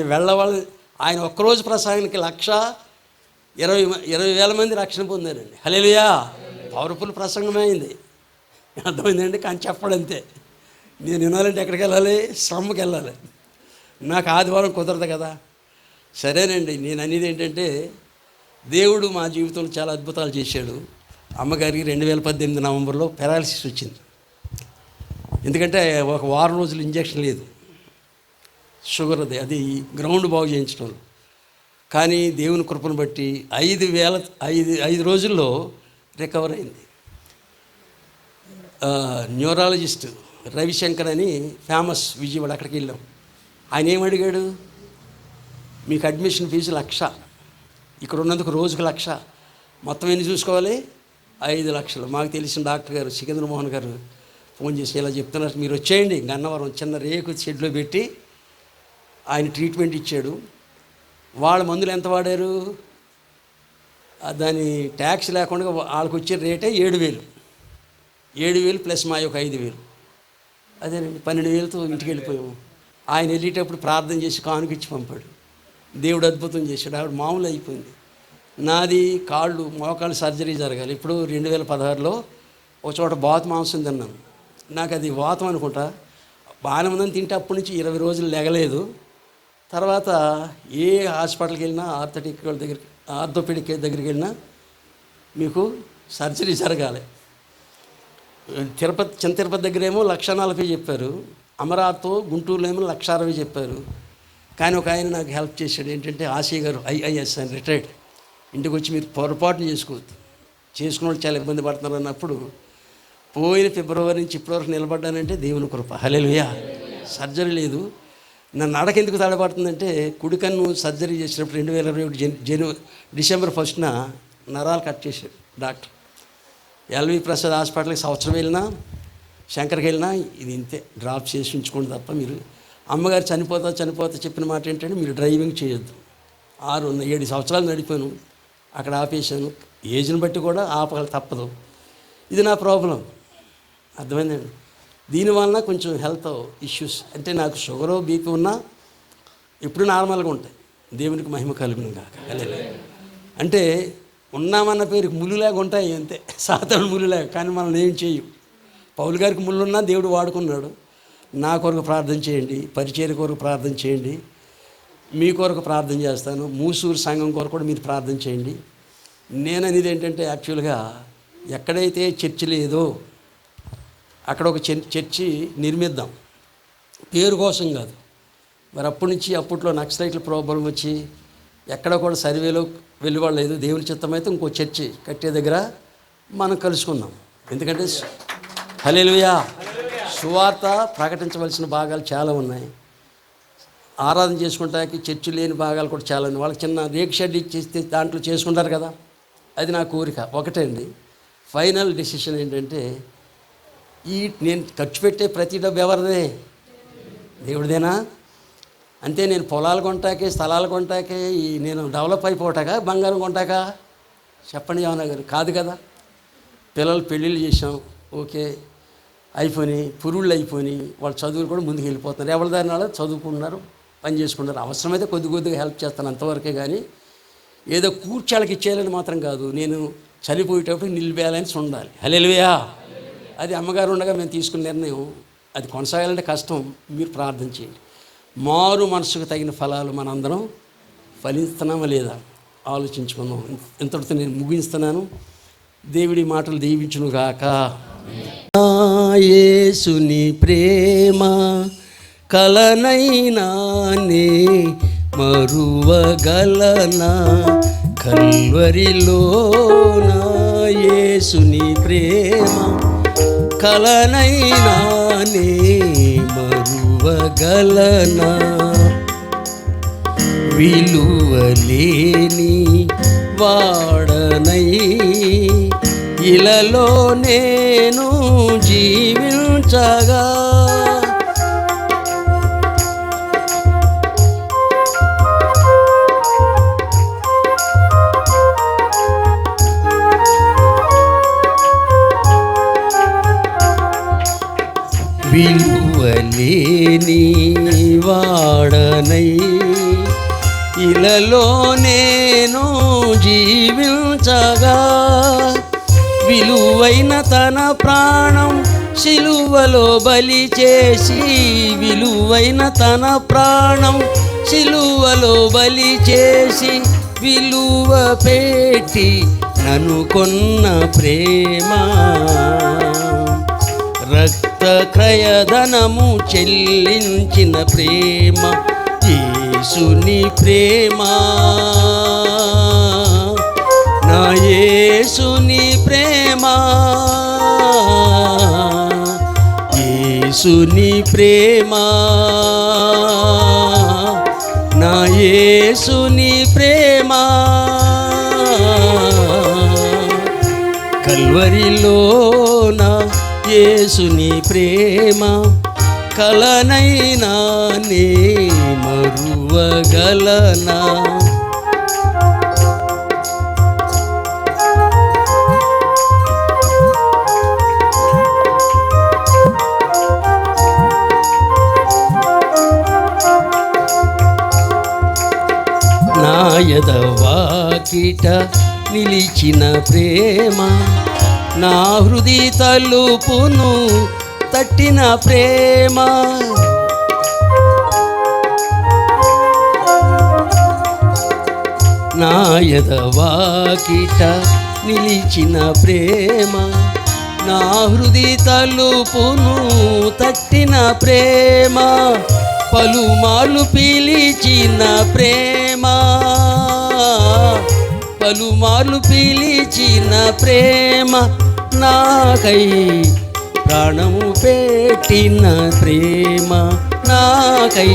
ఆయన ఒక్కరోజు ప్రసంగానికి 1,20,000 మంది రక్షణ పొందారండి. హల్లెలూయా. పవర్ఫుల్ ప్రసంగమే అయింది. అర్థమైందండి. కానీ చెప్పడంతే. నేను వినాలంటే ఎక్కడికి వెళ్ళాలి? శ్రమకి వెళ్ళాలి. నాకు ఆదివారం కుదరదు కదా. సరేనండి. నేను అనేది ఏంటంటే దేవుడు మా జీవితంలో చాలా అద్భుతాలు చేశాడు. అమ్మగారికి 2018 నవంబర్లో పెరాలసిస్ వచ్చింది. ఎందుకంటే ఒక వారం రోజులు ఇంజక్షన్ లేదు, షుగర్ అది గ్రౌండ్ బాగు చేయించడం. కానీ దేవుని కృపను బట్టి 5 రోజుల్లో రికవర్ అయింది. న్యూరాలజిస్ట్ రవిశంకర్ అని ఫేమస్, విజయవాడ, అక్కడికి వెళ్ళాం. ఆయన ఏమడిగాడు, మీకు అడ్మిషన్ ఫీజు 1,00,000, ఇక్కడ ఉన్నందుకు రోజుకు 1,00,000, మొత్తం ఎన్ని చూసుకోవాలి? 5 లక్షలు. మాకు తెలిసిన డాక్టర్ గారు సికింద్ర మోహన్ గారు ఫోన్ చేసి ఇలా చెప్తున్నారు, మీరు వచ్చేయండి. గన్నవరం చిన్న రేకు షెడ్లో పెట్టి ఆయన ట్రీట్మెంట్ ఇచ్చాడు. వాళ్ళ మందులు ఎంత వాడారు? దాని ట్యాక్స్ లేకుండా వాళ్ళకి వచ్చే రేటే 7,000 ప్లస్ మా యొక్క 5,000. అదేనండి, 12,000తో ఇంటికి వెళ్ళిపోయాము. ఆయన వెళ్ళేటప్పుడు ప్రార్థన చేసి కానుకిచ్చి పంపాడు. దేవుడు అద్భుతం చేశాడు. ఆవిడ మామూలు అయిపోయింది. నాది కాళ్ళు మోకాళ్ళు సర్జరీ జరగాలి. ఇప్పుడు 2016లో ఒక చోట బాతు మాంసం తిన్నాను. నాకు అది వాతం అనుకుంటా. బాగానే ఉందని తింటే అప్పటి నుంచి 20 రోజులు లెగలేదు. తర్వాత ఏ హాస్పిటల్కి వెళ్ళినా, ఆర్థోపెడిక్ దగ్గరికి వెళ్ళినా మీకు సర్జరీ జరగాలి. చిన్న తిరుపతి దగ్గర ఏమో 1,40,000 చెప్పారు, అమరావతితో గుంటూరులో ఏమో 1,60,000 చెప్పారు. కానీ ఒక ఆయన నాకు హెల్ప్ చేశాడు. ఏంటంటే ఆశయ్య గారు, ఐఐఎస్ ఆయన రిటైర్డ్. ఇంటికి వచ్చి మీరు పొరపాటును చేసుకోవద్దు, చేసుకున్న వాళ్ళు చాలా ఇబ్బంది పడుతున్నారు అన్నప్పుడు పోయిన ఫిబ్రవరి నుంచి ఇప్పటివరకు నిలబడ్డానంటే దేవుని కృప. హల్లెలూయా. సర్జరీ లేదు. నా నడక ఎందుకు తడబడుతుందంటే కుడి కన్ను సర్జరీ చేసినప్పుడు 2021 డిసెంబర్ 1న నరాలు కట్ చేశారు డాక్టర్. ఎల్వి ప్రసాద్ హాస్పిటల్కి సంవత్సరం వెళ్ళినా, శంకర్కి వెళ్ళినా ఇది ఇంతే, డ్రాప్ చేసి ఉంచుకోండి తప్ప మీరు. అమ్మగారు చనిపోతా చెప్పిన మాట ఏంటంటే మీరు డ్రైవింగ్ చేయొద్దు. 7 సంవత్సరాలు నడిపాను, అక్కడ ఆపేశాను. ఏజ్ని బట్టి కూడా ఆపగల తప్పదు. ఇది నా ప్రాబ్లం, అర్థమైందండి. దీనివలన కొంచెం హెల్త్ ఇష్యూస్, అంటే నాకు షుగరు బీపీ ఉన్నా ఇప్పుడు నార్మల్గా ఉంటాయి. దేవునికి మహిమ కలుగును కాక. అంటే ఉన్నామన్న పేరుకి ముళ్ళులాగా ఉంటాయి అంతే, సాధారణ ముళ్ళులాగా. కానీ మనం ఏం చేయం. పౌలు గారికి ముళ్ళున్నా దేవుడు వాడుకున్నాడు. నా కొరకు ప్రార్థన చేయండి, పరిచర్య కొరకు ప్రార్థన చేయండి, మీ కొరకు ప్రార్థన చేస్తాను. మూసూరు సంఘం కొరకు కూడా మీరు ప్రార్థన చేయండి. నేను అనేది ఏంటంటే యాక్చువల్గా ఎక్కడైతే చర్చి లేదో అక్కడ ఒక చర్చి నిర్మిద్దాం, పేరు కోసం కాదు. మరి అప్పట్లో నక్సలైట్ల ప్రాబ్లం వచ్చి ఎక్కడ కూడా సర్వేలో వెళ్ళివాళ్ళలేదు. దేవుని చిత్తమైతే ఇంకో చర్చి కట్టే దగ్గర మనం కలుసుకుందాం. ఎందుకంటే హల్లెలూయా, సువార్త ప్రకటించవలసిన భాగాలు చాలా ఉన్నాయి. ఆరాధన చేసుకుంటానికి చర్చి లేని భాగాలు కూడా చాలా ఉన్నాయి. వాళ్ళకి చిన్న రేక్ షెడ్ ఇచ్చేస్తే దాంట్లో చేసుకుంటారు కదా, అది నా కోరిక. ఒకటే అండి, ఫైనల్ డెసిషన్ ఏంటంటే నేను ఖర్చు పెట్టే ప్రతి డబ్బు ఎవరిదే? దేవుడిదేనా? అంతే. నేను పొలాలు కొంటాకే, స్థలాలు కొంటాకే, నేను డెవలప్ అయిపోటాకా, బంగారం కొంటాకా? చెప్పండి ఏమన్నా గారు. కాదు కదా. పిల్లలు పెళ్ళిళ్ళు చేసాం, ఓకే, అయిపోయినాయి, పురుళ్ళు అయిపోయినాయి, వాళ్ళ చదువులు కూడా ముందుకు వెళ్ళిపోతున్నారు. ఎవరి దాని వాళ్ళు చదువుకుంటున్నారు, పని చేసుకుంటారు. అవసరమైతే కొద్దిగా హెల్ప్ చేస్తాను అంతవరకే. కానీ ఏదో కూర్చాళ్ళకి ఇచ్చేయాలని మాత్రం కాదు. నేను చనిపోయేటప్పుడు నిల్ బ్యాలెన్స్ ఉండాలి. హల్లెలూయా. అది అమ్మగారు ఉండగా మేము తీసుకున్న నిర్ణయం. అది కొనసాగాలంటే కష్టం. మీరు ప్రార్థన చేయండి. మారు మనసుకు తగిన ఫలాలు మనందరం ఫలిస్తున్నామా లేదా ఆలోచించుకుందాం. ఇంతటితో నేను ముగిస్తున్నాను. దేవుడి మాటలు దీవించును గాక. యేసుని ప్రేమ కలనైనా నే మరువగలనా, కల్వరిలో నా యేసుని ప్రేమ కలనైనా నే మరువగలనా, విలువలేని వాడనై ఇలలో నేను జీవించగా, విలువలేని వాడనై ఇలలో నేను జీవించగా, విలువైన తన ప్రాణం సిలువలో బలి చేసి, విలువైన తన ప్రాణం సిలువలో బలి చేసి, విలువ పెట్టి నన్ను కొన్న ప్రేమ, రక్త క్రయధనము చెల్లించిన ప్రేమ, యేసుని ప్రేమ, నా యేసుని ప్రేమ, యేసుని ప్రేమ, నా యేసుని ప్రేమ, కల్వరిలోన యేసుని ప్రేమ కలనైనా నే మరువగలనా, నా యెదవాకిట నిలిచిన ప్రేమ, నా హృదయ తలుపును తట్టిన ప్రేమ, నా యెదవాకిట నిలిచిన ప్రేమ, నా హృది తలుపును తట్టిన ప్రేమ, పలుమార్లు పిలిచిన ప్రేమ, పలుమార్లు పిలిచిన ప్రేమ, నాకై ప్రాణము పెట్టిన ప్రేమ, నాకై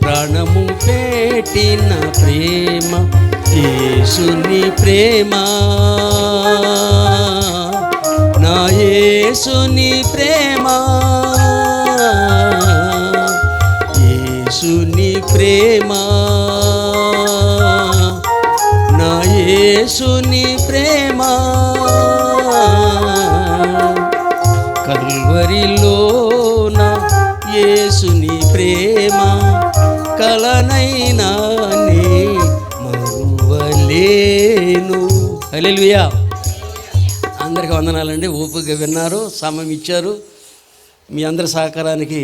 ప్రాణము పెట్టిన ప్రేమ, యేసుని ప్రేమ, నా యేసుని ప్రేమ, యేసుని ప్రేమ, నా యేసుని ప్రేమ, కల్వరిలోన యేసుని ప్రేమ, కలనైనా నే మరువలేను. హల్లెలూయా. అందరికీ వందనాలండి. ఓపికగా విన్నారు, సమయం ఇచ్చారు. మీ అందరి సహకారానికి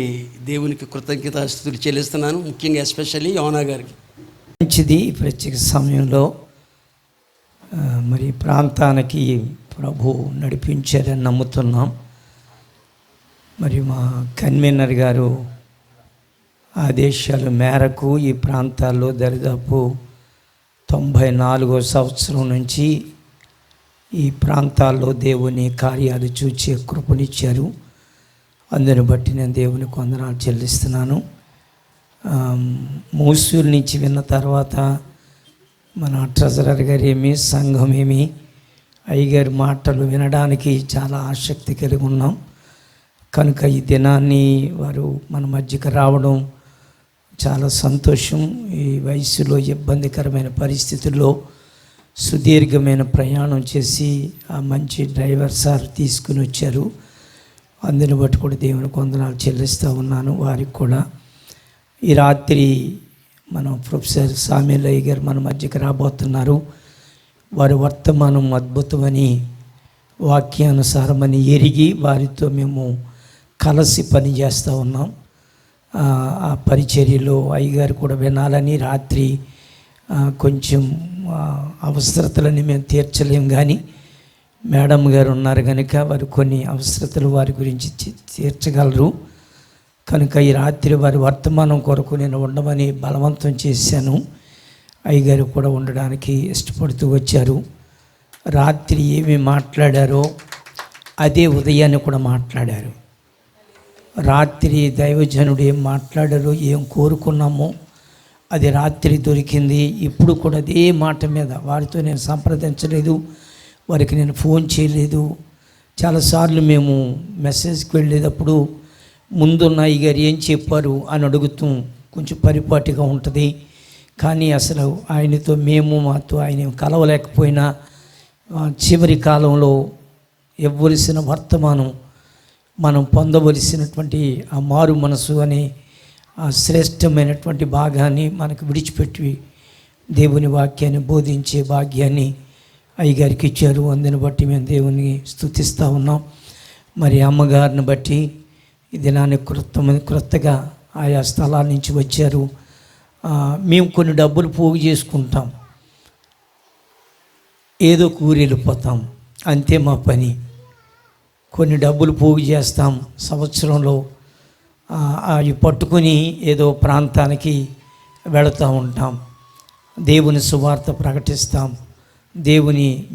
దేవునికి కృతజ్ఞతాస్తుతులు చెల్లిస్తున్నాను. ముఖ్యంగా ఎస్పెషల్లీ యోనా గారికి. మంచిది. ఈ ప్రత్యేక సమయంలో మరి ప్రాంతానికి ప్రభు నడిపించారని నమ్ముతున్నాం. మరి మా కన్వీనర్ గారు ఆదేశాల మేరకు ఈ ప్రాంతాల్లో దరిదాపు 94వ సంవత్సరం నుంచి ఈ ప్రాంతాల్లో దేవుని కార్యాలు చూచే కృపనిచ్చారు. అందుని బట్టి నేను దేవునికి వందనాలు చెల్లిస్తున్నాను. మూసూరు నుంచి విన్న తర్వాత మన ట్రెజరర్ గారు ఏమి, సంఘం ఏమి, అయ్యగారి మాటలు వినడానికి చాలా ఆసక్తి కలిగి ఉన్నాం. కనుక ఈ దినాన్ని వారు మన మధ్యకి రావడం చాలా సంతోషం. ఈ వయసులో ఇబ్బందికరమైన పరిస్థితుల్లో సుదీర్ఘమైన ప్రయాణం చేసి ఆ మంచి డ్రైవర్ సార్ తీసుకుని వచ్చారు. అందుని బట్టి కూడా దేవునికి వందనాలు చెల్లిస్తూ ఉన్నాను. వారికి కూడా ఈ రాత్రి మనం ప్రొఫెసర్ సామ్యూల్ గారు మన మధ్యకి రాబోతున్నారు. వారి వర్తమానం అద్భుతమని, వాక్యానుసారమని ఎరిగి వారితో మేము కలిసి పని చేస్తూ ఉన్నాం. ఆ పరిచర్యలో అయ్యగారు కూడా వినాలని, రాత్రి కొంచెం అవసరతలని మేము తీర్చలేం, కానీ మేడం గారు ఉన్నారు కనుక వారు కొన్ని అవసరతలు వారి గురించి తీర్చగలరు. కనుక ఈ రాత్రి వారి వర్తమానం కొరకు నేను ఉండమని బలవంతం చేశాను. అయ్యగారు కూడా ఉండడానికి ఇష్టపడుతూ వచ్చారు. రాత్రి ఏమి మాట్లాడారో అదే ఉదయాన్ని కూడా మాట్లాడారు. రాత్రి దైవజనుడు ఏం మాట్లాడారో, ఏం కోరుకున్నామో అది రాత్రి దొరికింది. ఇప్పుడు కూడా అదే మాట మీద వారితో నేను సంప్రదించలేదు, వారికి నేను ఫోన్ చేయలేదు. చాలాసార్లు మేము మెసేజ్కి వెళ్ళేటప్పుడు ముందున్న అయ్యగారు ఏం చెప్పారు అని అడుగుతూ కొంచెం పరిపాటిగా ఉంటుంది. కానీ అసలు ఆయనతో మాతో ఆయన కలవలేకపోయినా చివరి కాలంలో ఇవ్వవలసిన వర్తమానం, మనం పొందవలసినటువంటి ఆ మారు మనసు అనే ఆ శ్రేష్టమైనటువంటి భాగాన్ని మనకు విడిచిపెట్టి దేవుని వాక్యాన్ని బోధించే భాగ్యాన్ని అయ్యగారికి ఇచ్చారు. అందుని బట్టి మేము దేవుని స్తుతిస్తూ ఉన్నాం. మరి అమ్మగారిని బట్టి ఈ దినాన్ని క్రొత్తగా ఆయా స్థలాల నుంచి వచ్చారు. మేము కొన్ని డబ్బులు పోగు చేసుకుంటాం, ఏదో కూరి వెళ్ళిపోతాం, అంతే మా పని. కొన్ని డబ్బులు పోగు చేస్తాం సంవత్సరంలో, అవి పట్టుకుని ఏదో ప్రాంతానికి వెళుతూ ఉంటాం, దేవుని సువార్త ప్రకటిస్తాం,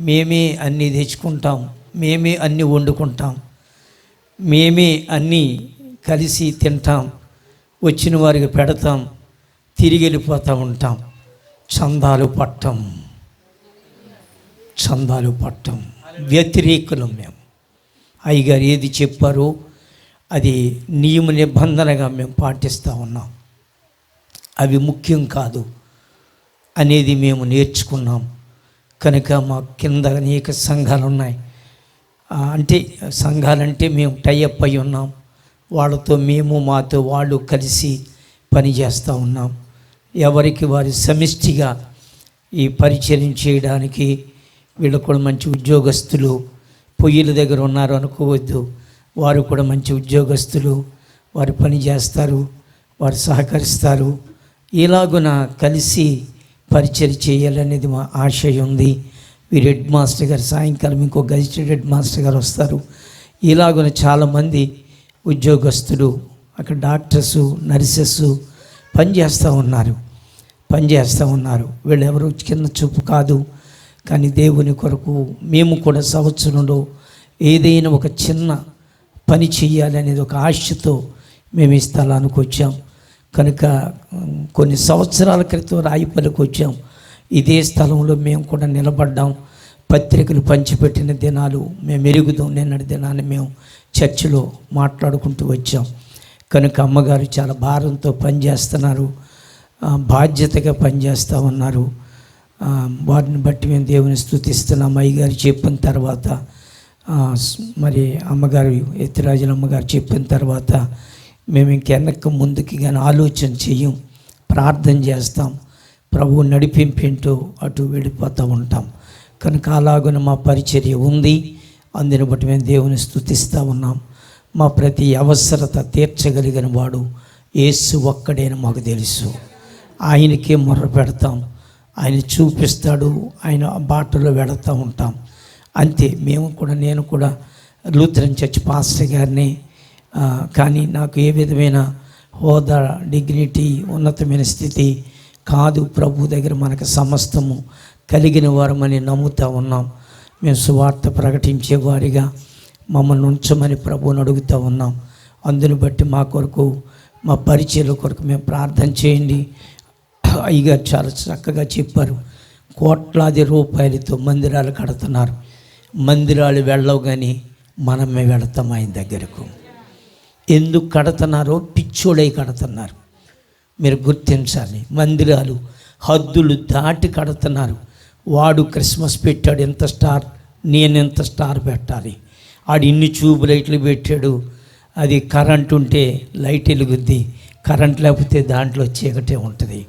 మేమే అన్నీ తెచ్చుకుంటాం, మేమే అన్నీ వండుకుంటాం, మేమే అన్నీ కలిసి తింటాం, వచ్చిన వారికి పెడతాం, తిరిగి వెళ్ళిపోతూ ఉంటాం. చందాలు పట్టం వ్యతిరేకులం మేము. అయ్యగారు ఏది చెప్పారో అది నియమ నిబంధనగా మేము పాటిస్తూ ఉన్నాం. అవి ముఖ్యం కాదు అనేది మేము నేర్చుకున్నాం. కనుక మా కింద అనేక సంఘాలు ఉన్నాయి. అంటే సంఘాలంటే మేము టైఅప్ అయి ఉన్నాం. వాళ్ళతో మాతో వాళ్ళు కలిసి పని చేస్తూ ఉన్నాం. ఎవరికి వారి సమిష్టిగా ఈ పరిచయం చేయడానికి వీళ్ళు కూడా మంచి ఉద్యోగస్తులు, పొయ్యిల దగ్గర ఉన్నారు అనుకోవద్దు, వారు కూడా మంచి ఉద్యోగస్తులు, వారు పని చేస్తారు, వారు సహకరిస్తారు. ఇలాగున కలిసి పరిచయం చేయాలనేది మా ఆశయం ఉంది. వీరు హెడ్ మాస్టర్ గారు సాయంకాలం ఇంకో గజిటెడ్ హెడ్ మాస్టర్ గారు వస్తారు. ఇలాగున చాలామంది ఉద్యోగస్తులు, అక్కడ డాక్టర్సు, నర్సెస్ పనిచేస్తూ ఉన్నారు. వీళ్ళెవరు కింద చూపు కాదు, కానీ దేవుని కొరకు మేము కూడా సంవత్సరంలో ఏదైనా ఒక చిన్న పని చేయాలి అనేది ఒక ఆశతో మేము ఈ స్థలానికి వచ్చాం. కనుక కొన్ని సంవత్సరాల క్రితం రాయిపల్లికి వచ్చాం. ఇదే స్థలంలో మేము కూడా నిలబడ్డాం. పత్రికలు పంచిపెట్టిన దినాలు మేము ఎరుగుదాం. నిన్నటి దినాన్ని మేము చర్చిలో మాట్లాడుకుంటూ వచ్చాం. కనుక అమ్మగారు చాలా భారంతో పనిచేస్తున్నారు, బాధ్యతగా పనిచేస్తూ ఉన్నారు. వారిని బట్టి మేము దేవుని స్తుతిస్తున్నాం. అయ్యగారు చెప్పిన తర్వాత, మరి అమ్మగారు ఎత్తిరాజుల అమ్మగారు చెప్పిన తర్వాత మేము ఇంకెనక్కి ముందుకి కానీ ఆలోచన చెయ్యం, ప్రార్థన చేస్తాం. ప్రభువు నడిపింపేంటో అటు వెళ్ళిపోతూ ఉంటాం. కనుక అలాగున మా పరిచర్య ఉంది. అందుని బట్టి మేము దేవుని స్తుతిస్తూ ఉన్నాం. మా ప్రతి అవసరత తీర్చగలిగిన వాడు యేసు ఒక్కడేని మాకు తెలుసు. ఆయనకే మొర్ర పెడతాం, ఆయన చూపిస్తాడు, ఆయన బాటలో వెళుతూ ఉంటాం. అంతే. నేను కూడా లూథరన్ చర్చ్ పాస్టర్ గారిని, కానీ నాకు ఏ విధమైన హోదా, డిగ్నిటీ, ఉన్నతమైన స్థితి కాదు. ప్రభు దగ్గర మనకు సమస్తము కలిగిన వారమని నమ్ముతూ ఉన్నాం. మేము సువార్త ప్రకటించే వారిగా మమ్మల్ని ఉంచమని ప్రభువుని అడుగుతూ ఉన్నాం. అందుని బట్టి మా కొరకు, మా పరిచయాల కొరకు మేము ప్రార్థన చేయండి. అయ్యగారు చాలా చక్కగా చెప్పారు. కోట్లాది రూపాయలతో మందిరాలు కడుతున్నారు. మందిరాలు వెళ్ళవు, కానీ మనమే వెళతాం ఆయన దగ్గరకు. ఎందుకు కడుతున్నారో పిచ్చోడై కడుతున్నారు. మీరు గుర్తించాలి. మందిరాలు హద్దులు దాటి కడుతున్నారు. వాడు క్రిస్మస్ పెట్టాడు, ఎంత స్టార్, నేను ఎంత స్టార్ పెట్టాలి. ఆడు ఇన్ని ట్యూబ్ లైట్లు పెట్టాడు, అది కరెంట్ ఉంటే లైట్ వెలుగుద్ది, కరెంట్ లేకపోతే దాంట్లో చీకటే ఉంటుంది.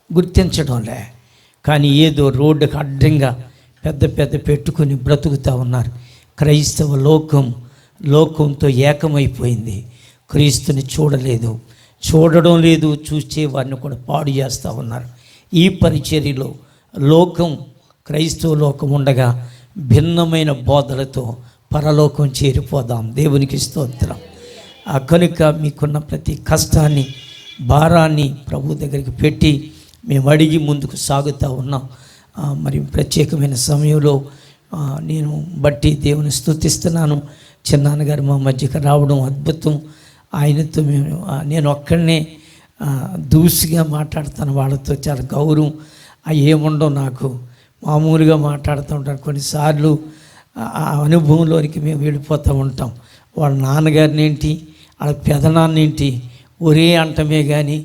గుర్తించడంలే. కానీ ఏదో రోడ్డుకు అడ్డంగా పెద్ద పెద్ద పెట్టుకుని బ్రతుకుతూ ఉన్నారు. క్రైస్తవ లోకంతో ఏకమైపోయింది. క్రీస్తుని చూడడం లేదు, చూసే వారిని కూడా పాడు చేస్తూ ఉన్నారు. ఈ పరిచర్యలో క్రైస్తవ లోకం ఉండగా భిన్నమైన బోధలతో పరలోకం చేరిపోదాం. దేవునికి స్తోత్రం. కనుక మీకున్న ప్రతి కష్టాన్ని, భారాన్ని ప్రభు దగ్గరికి పెట్టి మేము అడిగి ముందుకు సాగుతూ ఉన్నాం. మరి ప్రత్యేకమైన సమయంలో నేను బట్టి దేవుని స్తుతిస్తున్నాను. చిన్నాన్నగారు మా మధ్యకి రావడం అద్భుతం. ఆయనతో నేను ఒక్కడనే దూసిగా మాట్లాడుతాను. వాళ్ళతో చాలా గౌరవం ఏముండవు. నాకు మామూలుగా మాట్లాడుతూ ఉంటాను. కొన్నిసార్లు ఆ అనుభవంలోనికి మేము వెళ్ళిపోతూ ఉంటాం. వాళ్ళ నాన్నగారిని ఏంటి, వాళ్ళ పెదనాన్న ఏంటి ఒరే అంటమే కానీ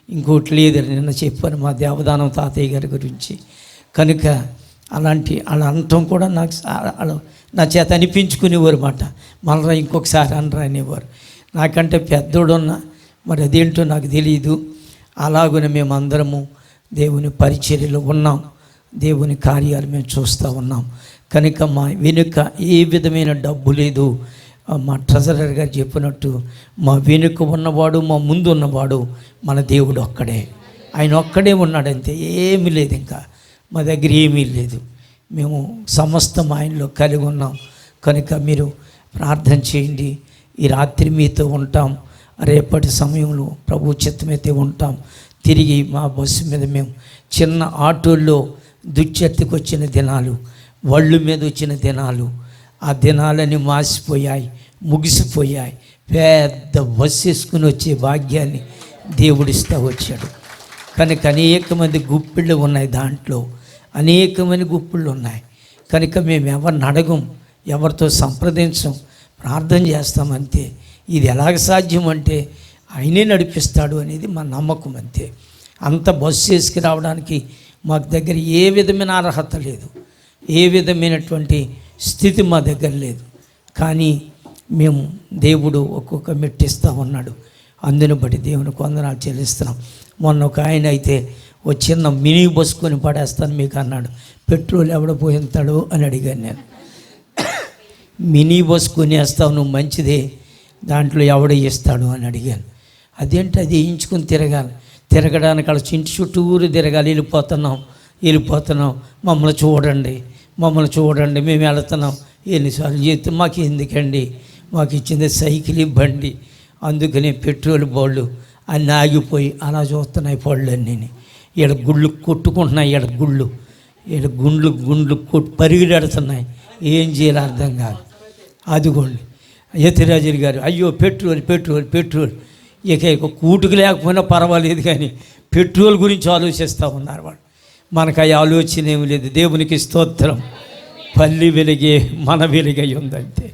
ఇంకోటి లేదు. నిన్న చెప్పాను మా దేవదానం తాతయ్య గారి గురించి. కనుక అలా అనటం కూడా నాకు నా చేత అనిపించుకునేవారు మాట. మళ్ళీ ఇంకొకసారి అనరా అనేవారు. నాకంటే పెద్దోడున్నా మరి అదేంటో నాకు తెలియదు. అలాగునే మేమందరము దేవుని పరిచర్యలో ఉన్నాం. దేవుని కార్యాలు మేము చూస్తూ ఉన్నాం. కనుక మా వెనుక ఏ విధమైన డబ్బు లేదు. మా ట్రెజరర్ గారు చెప్పినట్టు మా వెనుక ఉన్నవాడు, మా ముందు ఉన్నవాడు మన దేవుడు ఒక్కడే. ఆయన ఒక్కడే ఉన్నాడంతే, ఏమీ లేదు. ఇంకా మా దగ్గర ఏమీ లేదు. మేము సమస్తం ఆయనలో కలిగి ఉన్నాం. కనుక మీరు ప్రార్థన చేయండి. ఈ రాత్రి మీతో ఉంటాం. రేపటి సమయంలో ప్రభు చిత్తమైతే ఉంటాం. తిరిగి మా బస్సు మీద మేము చిన్న ఆటోల్లో దుశ్చర్తకు వచ్చిన దినాలు, వళ్ళు మీద వచ్చిన దినాలు, ఆ దినాలని మాసిపోయాయి, ముగిసిపోయాయి. పెద్ద బస్సు వేసుకుని వచ్చే భాగ్యాన్ని దేవుడిస్తూ వచ్చాడు. కనుక అనేక మంది గుప్పిళ్ళు ఉన్నాయి, దాంట్లో అనేకమైన గుప్పిళ్ళు ఉన్నాయి. కనుక మేము ఎవరిని అడగం, ఎవరితో సంప్రదించం, ప్రార్థన చేస్తామంతే. ఇది ఎలాగ సాధ్యం అంటే ఆయనే నడిపిస్తాడు అనేది మా నమ్మకం అంతే. అంత బస్సు వేసుకు రావడానికి మాకు దగ్గర ఏ విధమైన అర్హత లేదు, ఏ విధమైనటువంటి స్థితి మా దగ్గర లేదు. కానీ మేము దేవుడు ఒక్కొక్క మెట్టిస్తూ ఉన్నాడు. అందుని బట్టి దేవునికి వందనాలు చెల్లిస్తున్నాం. మొన్న ఒక ఆయన అయితే ఓ చిన్న మినీ బస్ కొని పడేస్తాను మీకు అన్నాడు. పెట్రోల్ ఎవడ పోయింతాడు అని అడిగాను నేను. మినీ బస్ కొనేస్తావు నువ్వు, మంచిదే, దాంట్లో ఎవడ ఇస్తాడు అని అడిగాను. అదేంటి, అది వేయించుకొని తిరగడానికి అలా ఇంటి చుట్టూరు తిరగాలి. వెళ్ళిపోతున్నాం, మమ్మల్ని చూడండి, మేము వెళుతున్నాం. ఎన్నిసార్లు చేస్తే మాకు ఎందుకండి, మాకు ఇచ్చింది సైకిల్ బండి, అందుకనే పెట్రోల్ బోళ్ళు అన్నీ ఆగిపోయి అలా చూస్తున్నాయి పళ్ళు అన్నీ. ఈడ గుళ్ళు కొట్టుకుంటున్నాయి, ఈడ గుండ్లు పరిగెడుతున్నాయి. ఏం చేయాలో అర్థం కాదు. అదిగోండి యతిరాజులు గారు, అయ్యో పెట్రోల్ ఇక కూటుకు లేకపోయినా పర్వాలేదు కానీ పెట్రోల్ గురించి ఆలోచిస్తూ ఉన్నారు వాళ్ళు. మనకు ఆ ఆలోచన ఏమి లేదు. దేవునికి స్తోత్రం. పల్లి వెలిగే మన వెలుగై ఉందంటే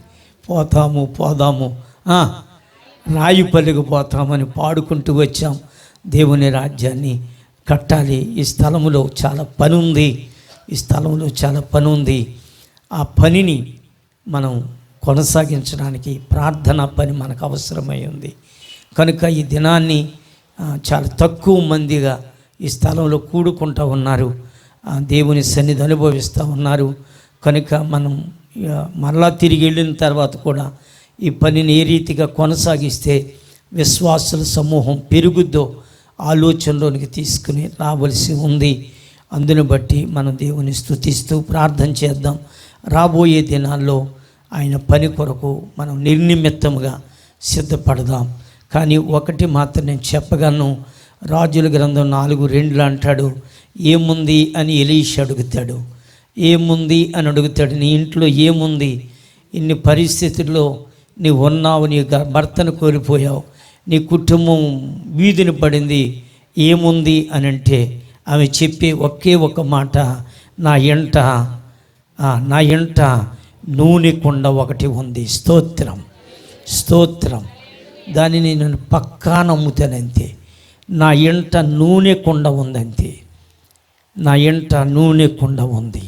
పోదాము రాయిపల్లికి పోతామని పాడుకుంటూ వచ్చాం. దేవుని రాజ్యాన్ని కట్టాలి. ఈ స్థలంలో చాలా పని ఉంది. ఆ పనిని మనం కొనసాగించడానికి ప్రార్థన పని మనకు అవసరమై ఉంది. కనుక ఈ దినాన్ని చాలా తక్కువ మందిగా ఈ స్థలంలో కూడుకుంటూ ఉన్నారు, దేవుని సన్నిధి అనుభవిస్తూ ఉన్నారు. కనుక మనం మరలా తిరిగి వెళ్ళిన తర్వాత కూడా ఈ పనిని ఏ రీతిగా కొనసాగిస్తే విశ్వాసుల సమూహం పెరుగుద్దో ఆలోచనలోనికి తీసుకుని రావలసి ఉంది. అందును బట్టి మనం దేవుని స్తుతిస్తూ ప్రార్థన చేద్దాం. రాబోయే దినాల్లో ఆయన పని కొరకు మనం నిర్నిమిత్తముగా సిద్ధపడదాం. కానీ ఒకటి మాత్రం నేను చెప్పగలను. రాజుల గ్రంథం 4:2 అంటాడు, ఏముంది అని ఎలీషా అడుగుతాడు. ఏముంది అని అడుగుతాడు. నీ ఇంట్లో ఏముంది? ఇన్ని పరిస్థితుల్లో నీవు ఉన్నావు, నీ భర్తను కోల్పోయావు, నీ కుటుంబం వీధిని పడింది, ఏముంది అని అంటే ఆమె చెప్పే ఒకే ఒక మాట, నా ఎంట నూనె కుండ ఒకటి ఉంది. స్తోత్రం. దానిని నేను పక్కా నమ్ముతానంతే. నా ఎంట నూనె కుండ ఉందంతే. నా ఎంట నూనె కుండ ఉంది.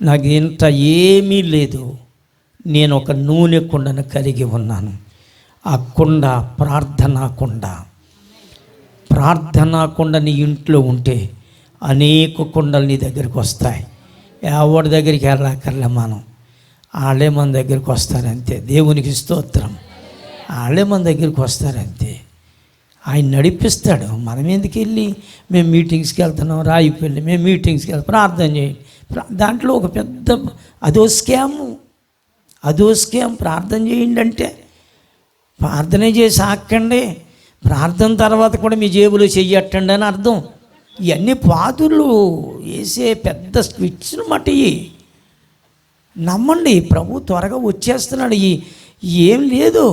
నాకు ఇంట ఏమీ లేదు, నేను ఒక నూనె కుండను కలిగి ఉన్నాను. ఆ కుండ ప్రార్థనా కుండ నీ ఇంట్లో ఉంటే అనేక కుండలు నీ దగ్గరికి వస్తాయి. ఎవరి దగ్గరికి వెళ్ళక్కర్లే, వాళ్ళే మన దగ్గరికి వస్తారంతే. దేవునికి స్తోత్రం. వాళ్ళే మన దగ్గరికి వస్తారంతే. ఆయన నడిపిస్తాడు. మనం ఎందుకు వెళ్ళి మేము మీటింగ్స్కి వెళ్తున్నాం, రాయిపల్లి మేము మీటింగ్స్కి వెళ్తాం, ప్రార్థన చేయండి. దాంట్లో ఒక పెద్ద అదో స్కామ్. ప్రార్థన చేయండి అంటే ప్రార్థనే చేసి ఆక్కండి, ప్రార్థన తర్వాత కూడా మీ జేబులో చెయ్యట్టండి అని అర్థం. ఇవన్నీ పాదులు వేసే పెద్ద స్విచ్లు మట్టి. నమ్మండి, ప్రభు త్వరగా వచ్చేస్తున్నాడు. ఏం లేదు.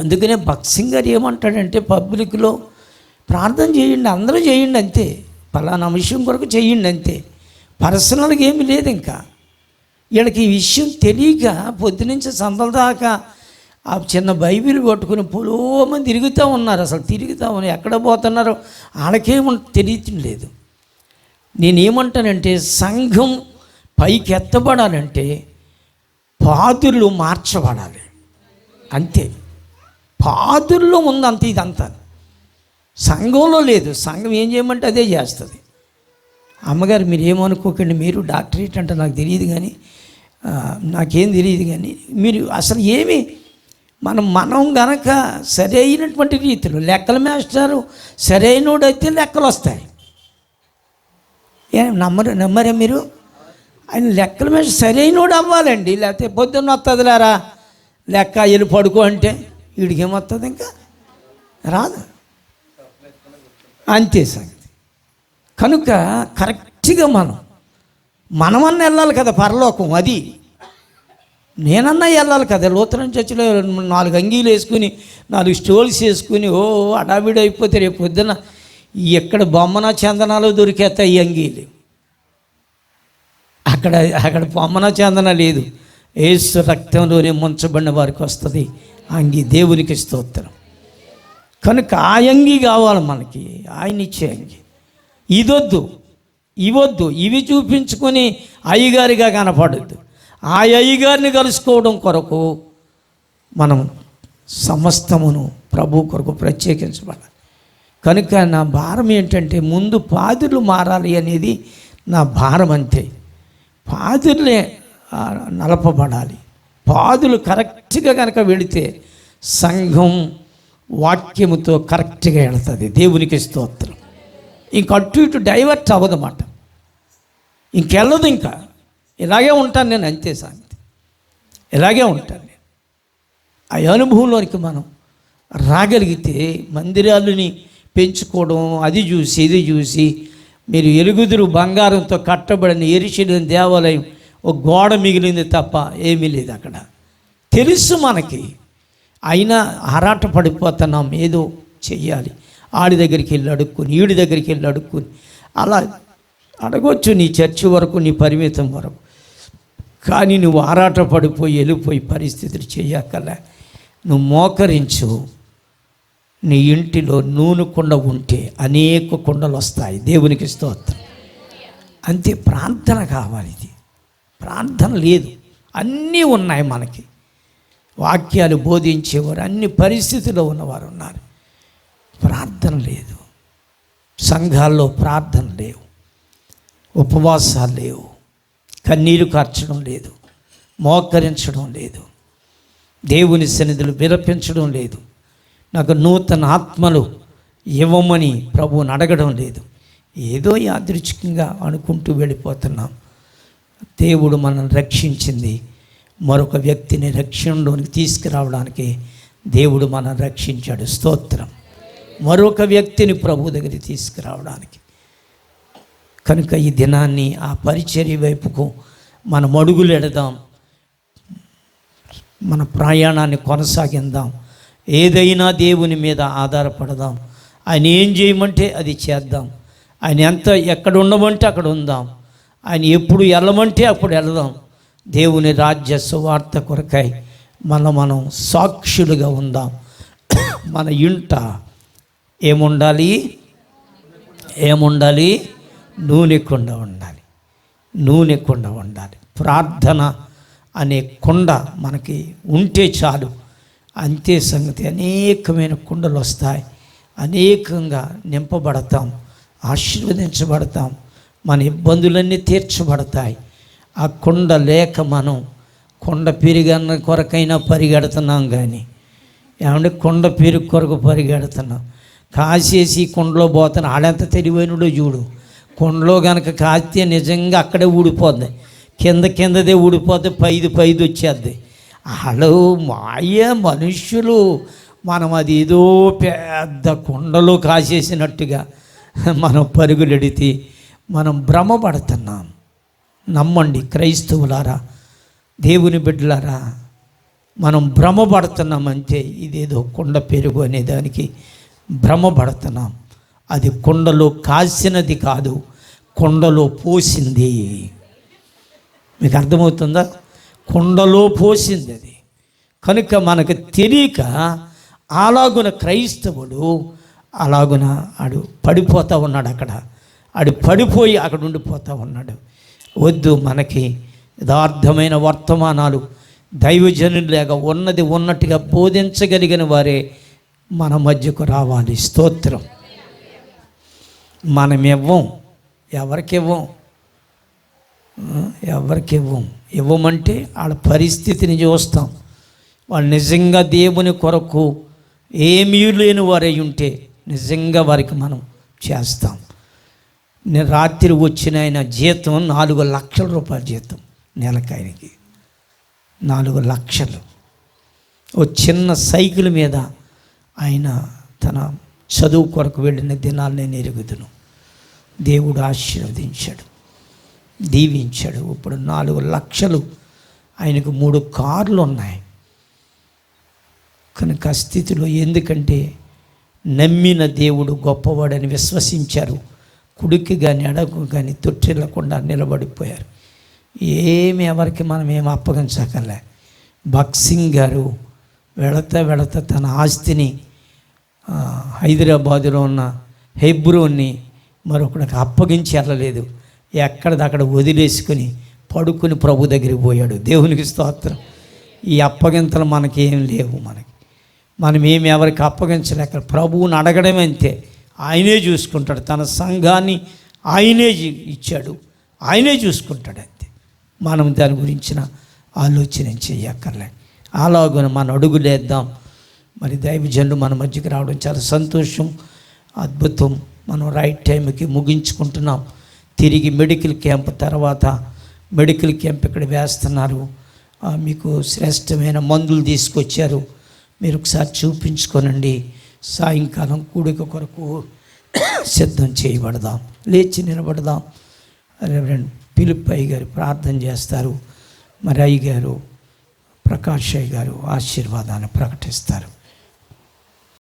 అందుకనే భక్సింగ్ గారు ఏమంటాడంటే పబ్లిక్లో ప్రార్థన చేయండి, అందరూ చేయండి అంతే, పలానా విషయం కొరకు చేయండి అంతే, పర్సనల్గా ఏమి లేదు. ఇంకా వీళ్ళకి ఈ విషయం తెలియక పొద్దునుంచి సందల దాకా ఆ చిన్న బైబిల్ పట్టుకుని పొలోమని తిరుగుతూ ఉన్నారు. అసలు ఎక్కడ పోతున్నారో వాళ్ళకేమో తెలియటం లేదు. నేనేమంటానంటే సంఘం పైకి ఎత్తబడాలంటే పాదులు మార్చబడాలి అంతే. పాదుల్లో ఉందంతే. ఇదంతా సంఘంలో లేదు. సంఘం ఏం చేయమంటే అదే చేస్తుంది. అమ్మగారు మీరు ఏమనుకోకండి, మీరు డాక్టరేట్ అంటే నాకు తెలియదు కానీ, నాకేం తెలియదు కానీ, మీరు అసలు ఏమి మనం గనక సరైనటువంటి రీతిలో లెక్కల మాస్టారు సరైనోడైతే లెక్కలు వస్తాయి. నమ్మరే మీరు? ఆయన లెక్కల మీద సరైనోడు అవ్వాలండి. లేకపోతే పొద్దున్న వస్తుందిలేరా లెక్క వెళ్ళి పడుకో అంటే వీడికి ఏమొస్తుంది, ఇంకా రాదు. అంతే సంగతి. కనుక కరెక్ట్గా మనమన్నా వెళ్ళాలి కదా పరలోకం. అది నేనన్నా వెళ్ళాలి కదా. లూథరన్ చర్చిలో 4 అంగీలు వేసుకుని 4 స్టోల్స్ వేసుకుని అడావిడి అయిపోతే రేపు పొద్దున ఎక్కడ బొమ్మన చందనాలు దొరికేస్తాయి ఈ అంగీలు. అక్కడ బొమ్మన చందన లేదు, యేసు రక్తంలోనే ముంచబడిన వారికి వస్తుంది అంగీ. దేవునికి స్తోత్రం. కనుక ఆ అంగీ కావాలి మనకి, ఆయన ఇచ్చే అంగీ. ఇవొద్దు, ఇవి చూపించుకొని అయ్యగారిగా కనపడద్దు. ఆ అయ్యగారిని కలుసుకోవడం కొరకు మనం సమస్తమును ప్రభు కొరకు ప్రత్యేకించబడాలి. కనుక నా భారం ఏంటంటే ముందు పాదులు మారాలి అనేది నా భారం అంతే. పాదులే నలపబడాలి. పాదులు కరెక్ట్గా కనుక వెళితే సంఘం వాక్యముతో కరెక్ట్గా వెళుతుంది. దేవునికి స్తోత్రం. ఇంక అటు ఇటు డైవర్ట్ అవ్వదన్నమాట. ఇంకెళ్ళదు. ఇంకా ఇలాగే ఉంటాను నేను అంతే సంగతి. ఇలాగే ఉంటాను నేను. ఆ అనుభవంలోనికి మనం రాగలిగితే మందిరాలని పెంచుకోవడం, అది చూసి ఇది చూసి, మీరు ఎలుగుదురు బంగారంతో కట్టబడిన యెరూషలేము దేవాలయం ఒక గోడ మిగిలింది తప్ప ఏమీ లేదు అక్కడ. తెలుసు మనకి, అయినా ఆరాట పడిపోతున్నాం, ఏదో చెయ్యాలి. ఆడి దగ్గరికి వెళ్ళి అడుక్కుని, ఈడి దగ్గరికి వెళ్ళి అడుక్కుని, అలా అడగొచ్చు నీ చర్చి వరకు, నీ పరిమితం వరకు. కానీ నువ్వు ఆరాట పడిపోయి వెళ్ళిపోయి పరిస్థితులు చెయ్యక్కలే. నువ్వు మోకరించు. నీ ఇంటిలో నూనె కుండ ఉంటే అనేక కుండలు వస్తాయి. దేవునికి స్తోత్రం. అంతే, ప్రార్థన కావాలి. ఇది ప్రార్థన లేదు, అన్నీ ఉన్నాయి మనకి. వాక్యాలు బోధించేవారు అన్ని పరిస్థితుల్లో ఉన్నవారు ఉన్నారు, ప్రార్థన లేదు. సంఘాల్లో ప్రార్థన లేవు, ఉపవాసాలు లేవు, కన్నీరు కార్చడం లేదు, మోకరించడం లేదు, దేవుని సన్నిధులు విలపించడం లేదు, నాకు నూతన ఆత్మలు ఇవ్వమని ప్రభువుని అడగడం లేదు. ఏదో యాదృచ్ఛికంగా అనుకుంటూ వెళ్ళిపోతున్నాం. దేవుడు మనల్ని రక్షించింది మరొక వ్యక్తిని రక్షణలోనికి తీసుకురావడానికి. దేవుడు మనల్ని రక్షించాడు, స్తోత్రం. మరొక వ్యక్తిని ప్రభు దగ్గరికి తీసుకురావడానికి. కనుక ఈ దినాన్ని ఆ పరిచర్య వైపుకు మనం అడుగులు ఎడదాం, మన ప్రయాణాన్ని కొనసాగిద్దాం. ఏదైనా దేవుని మీద ఆధారపడదాం. ఆయన ఏం చేయమంటే అది చేద్దాం. ఆయన ఎక్కడ ఉండమంటే అక్కడ ఉందాం. ఆయన ఎప్పుడు వెళ్ళమంటే అప్పుడు వెళదాం. దేవుని రాజ్య సువార్త కొరకై మనం సాక్షులుగా ఉందాం. మన ఇంట ఏముండాలి? నూనె కుండ ఉండాలి. నూనె కుండ ఉండాలి. ప్రార్థన అనే కుండ మనకి ఉంటే చాలు, అంతే సంగతి. అనేకమైన కుండలు వస్తాయి, అనేకంగా నింపబడతాం, ఆశీర్వదించబడతాం, మన ఇబ్బందులన్నీ తీర్చబడతాయి. ఆ కుండ లేక మనం కొండ పెరిగన్న కొరకైనా పరిగెడుతున్నాం, కానీ ఏమంటే కొండ పెరుగు కొరకు పరిగెడుతున్నాం. కాసేసి కుండలో పోతాను, ఆడెంత తెలివైనడో చూడు. కుండలో కనుక కాస్తే నిజంగా అక్కడే ఊడిపోద్ది, కిందదే ఊడిపోతే పైది వచ్చేద్ది. వాళ్ళు మాయ మనుష్యులు. మనం అది ఏదో పెద్ద కుండలో కాసేసినట్టుగా మనం పరుగులెడితే మనం భ్రమపడుతున్నాం. నమ్మండి క్రైస్తవులారా, దేవుని బిడ్డలారా, మనం భ్రమపడుతున్నామంటే ఇదేదో కుండ పెరుగు అనే దానికి భ్రమపడుతున్నాం. అది కుండలో కాసినది కాదు, కుండలో పోసింది. మీకు అర్థమవుతుందా? కుండలో పోసింది అది. కనుక మనకు తెలియక అలాగున క్రైస్తవుడు అలాగున ఆడు పడిపోతూ ఉన్నాడు. ఆడు పడిపోయి అక్కడ ఉండిపోతూ ఉన్నాడు. వద్దు, మనకి యథార్థమైన వర్తమానాలు దైవజనులు లేక ఉన్నది ఉన్నట్టుగా బోధించగలిగిన వారే మన మధ్యకు రావాలి, స్తోత్రం. మనం ఎవరికి ఇవ్వమంటే వాళ్ళ పరిస్థితిని చూస్తాం. వాళ్ళు నిజంగా దేవుని కొరకు ఏమీ లేని వారై ఉంటే నిజంగా వారికి మనం చేస్తాం. నేను రాత్రి వచ్చిన ఆయన జీతం 4 లక్షల రూపాయల జీతం నెలకి. ఆయనకి 4 లక్షలు. ఓ చిన్న సైకిల్ మీద ఆయన తన చదువు కొరకు వెళ్ళిన దినాలు నేను ఎరుగుదును. దేవుడు ఆశీర్వదించాడు, దీవించాడు. ఇప్పుడు 4 లక్షలు. ఆయనకు 3 కార్లు ఉన్నాయి. కనుక ఆ స్థితిలో, ఎందుకంటే నమ్మిన దేవుడు గొప్పవాడని విశ్వసించారు. కుడికి కానీ ఎడకు కానీ తొట్టిల్లకుండా నిలబడిపోయారు. ఎవరికి మనం ఏమి అప్పగించకలే. భక్సింగ్ గారు వెళతా తన ఆస్తిని హైదరాబాదులో ఉన్న హెబ్రోన్ని మరొకడికి అప్పగించి వెళ్ళలేదు. ఎక్కడిదక్కడ వదిలేసుకుని పడుకుని ప్రభు దగ్గరికి పోయాడు. దేవునికి స్తోత్రం. ఈ అప్పగింతలు మనకి ఏం లేవు. మనం ఏమి ఎవరికి అప్పగించలేక ప్రభువుని అడగడం అంతే. ఆయనే చూసుకుంటాడు. తన సంఘాన్ని ఆయనే ఇచ్చాడు, ఆయనే చూసుకుంటాడు అంతే. మనం దాని గురించిన ఆలోచన చేయక్కర్లే. అలాగున మన అడుగులేద్దాం. మరి దైవజనులు మన మధ్యకి రావడం చాలా సంతోషం, అద్భుతం. మనం రైట్ టైంకి ముగించుకుంటున్నాం. తిరిగి మెడికల్ క్యాంప్ తర్వాత మెడికల్ క్యాంప్ ఇక్కడ వేస్తున్నారు. మీకు శ్రేష్టమైన మందులు తీసుకొచ్చారు. మీరు ఒకసారి చూపించుకోనండి. సాయంకాలం కూడిక కొరకు సిద్ధం చేయబడదాం. లేచి నిలబడదాం. రెవరెండ్ ఫిలిప్ అయ్య గారు ప్రార్థన చేస్తారు. మరి అయ్య గారు, ప్రకాష్ అయ్య గారు ఆశీర్వాదాన్ని ప్రకటిస్తారు.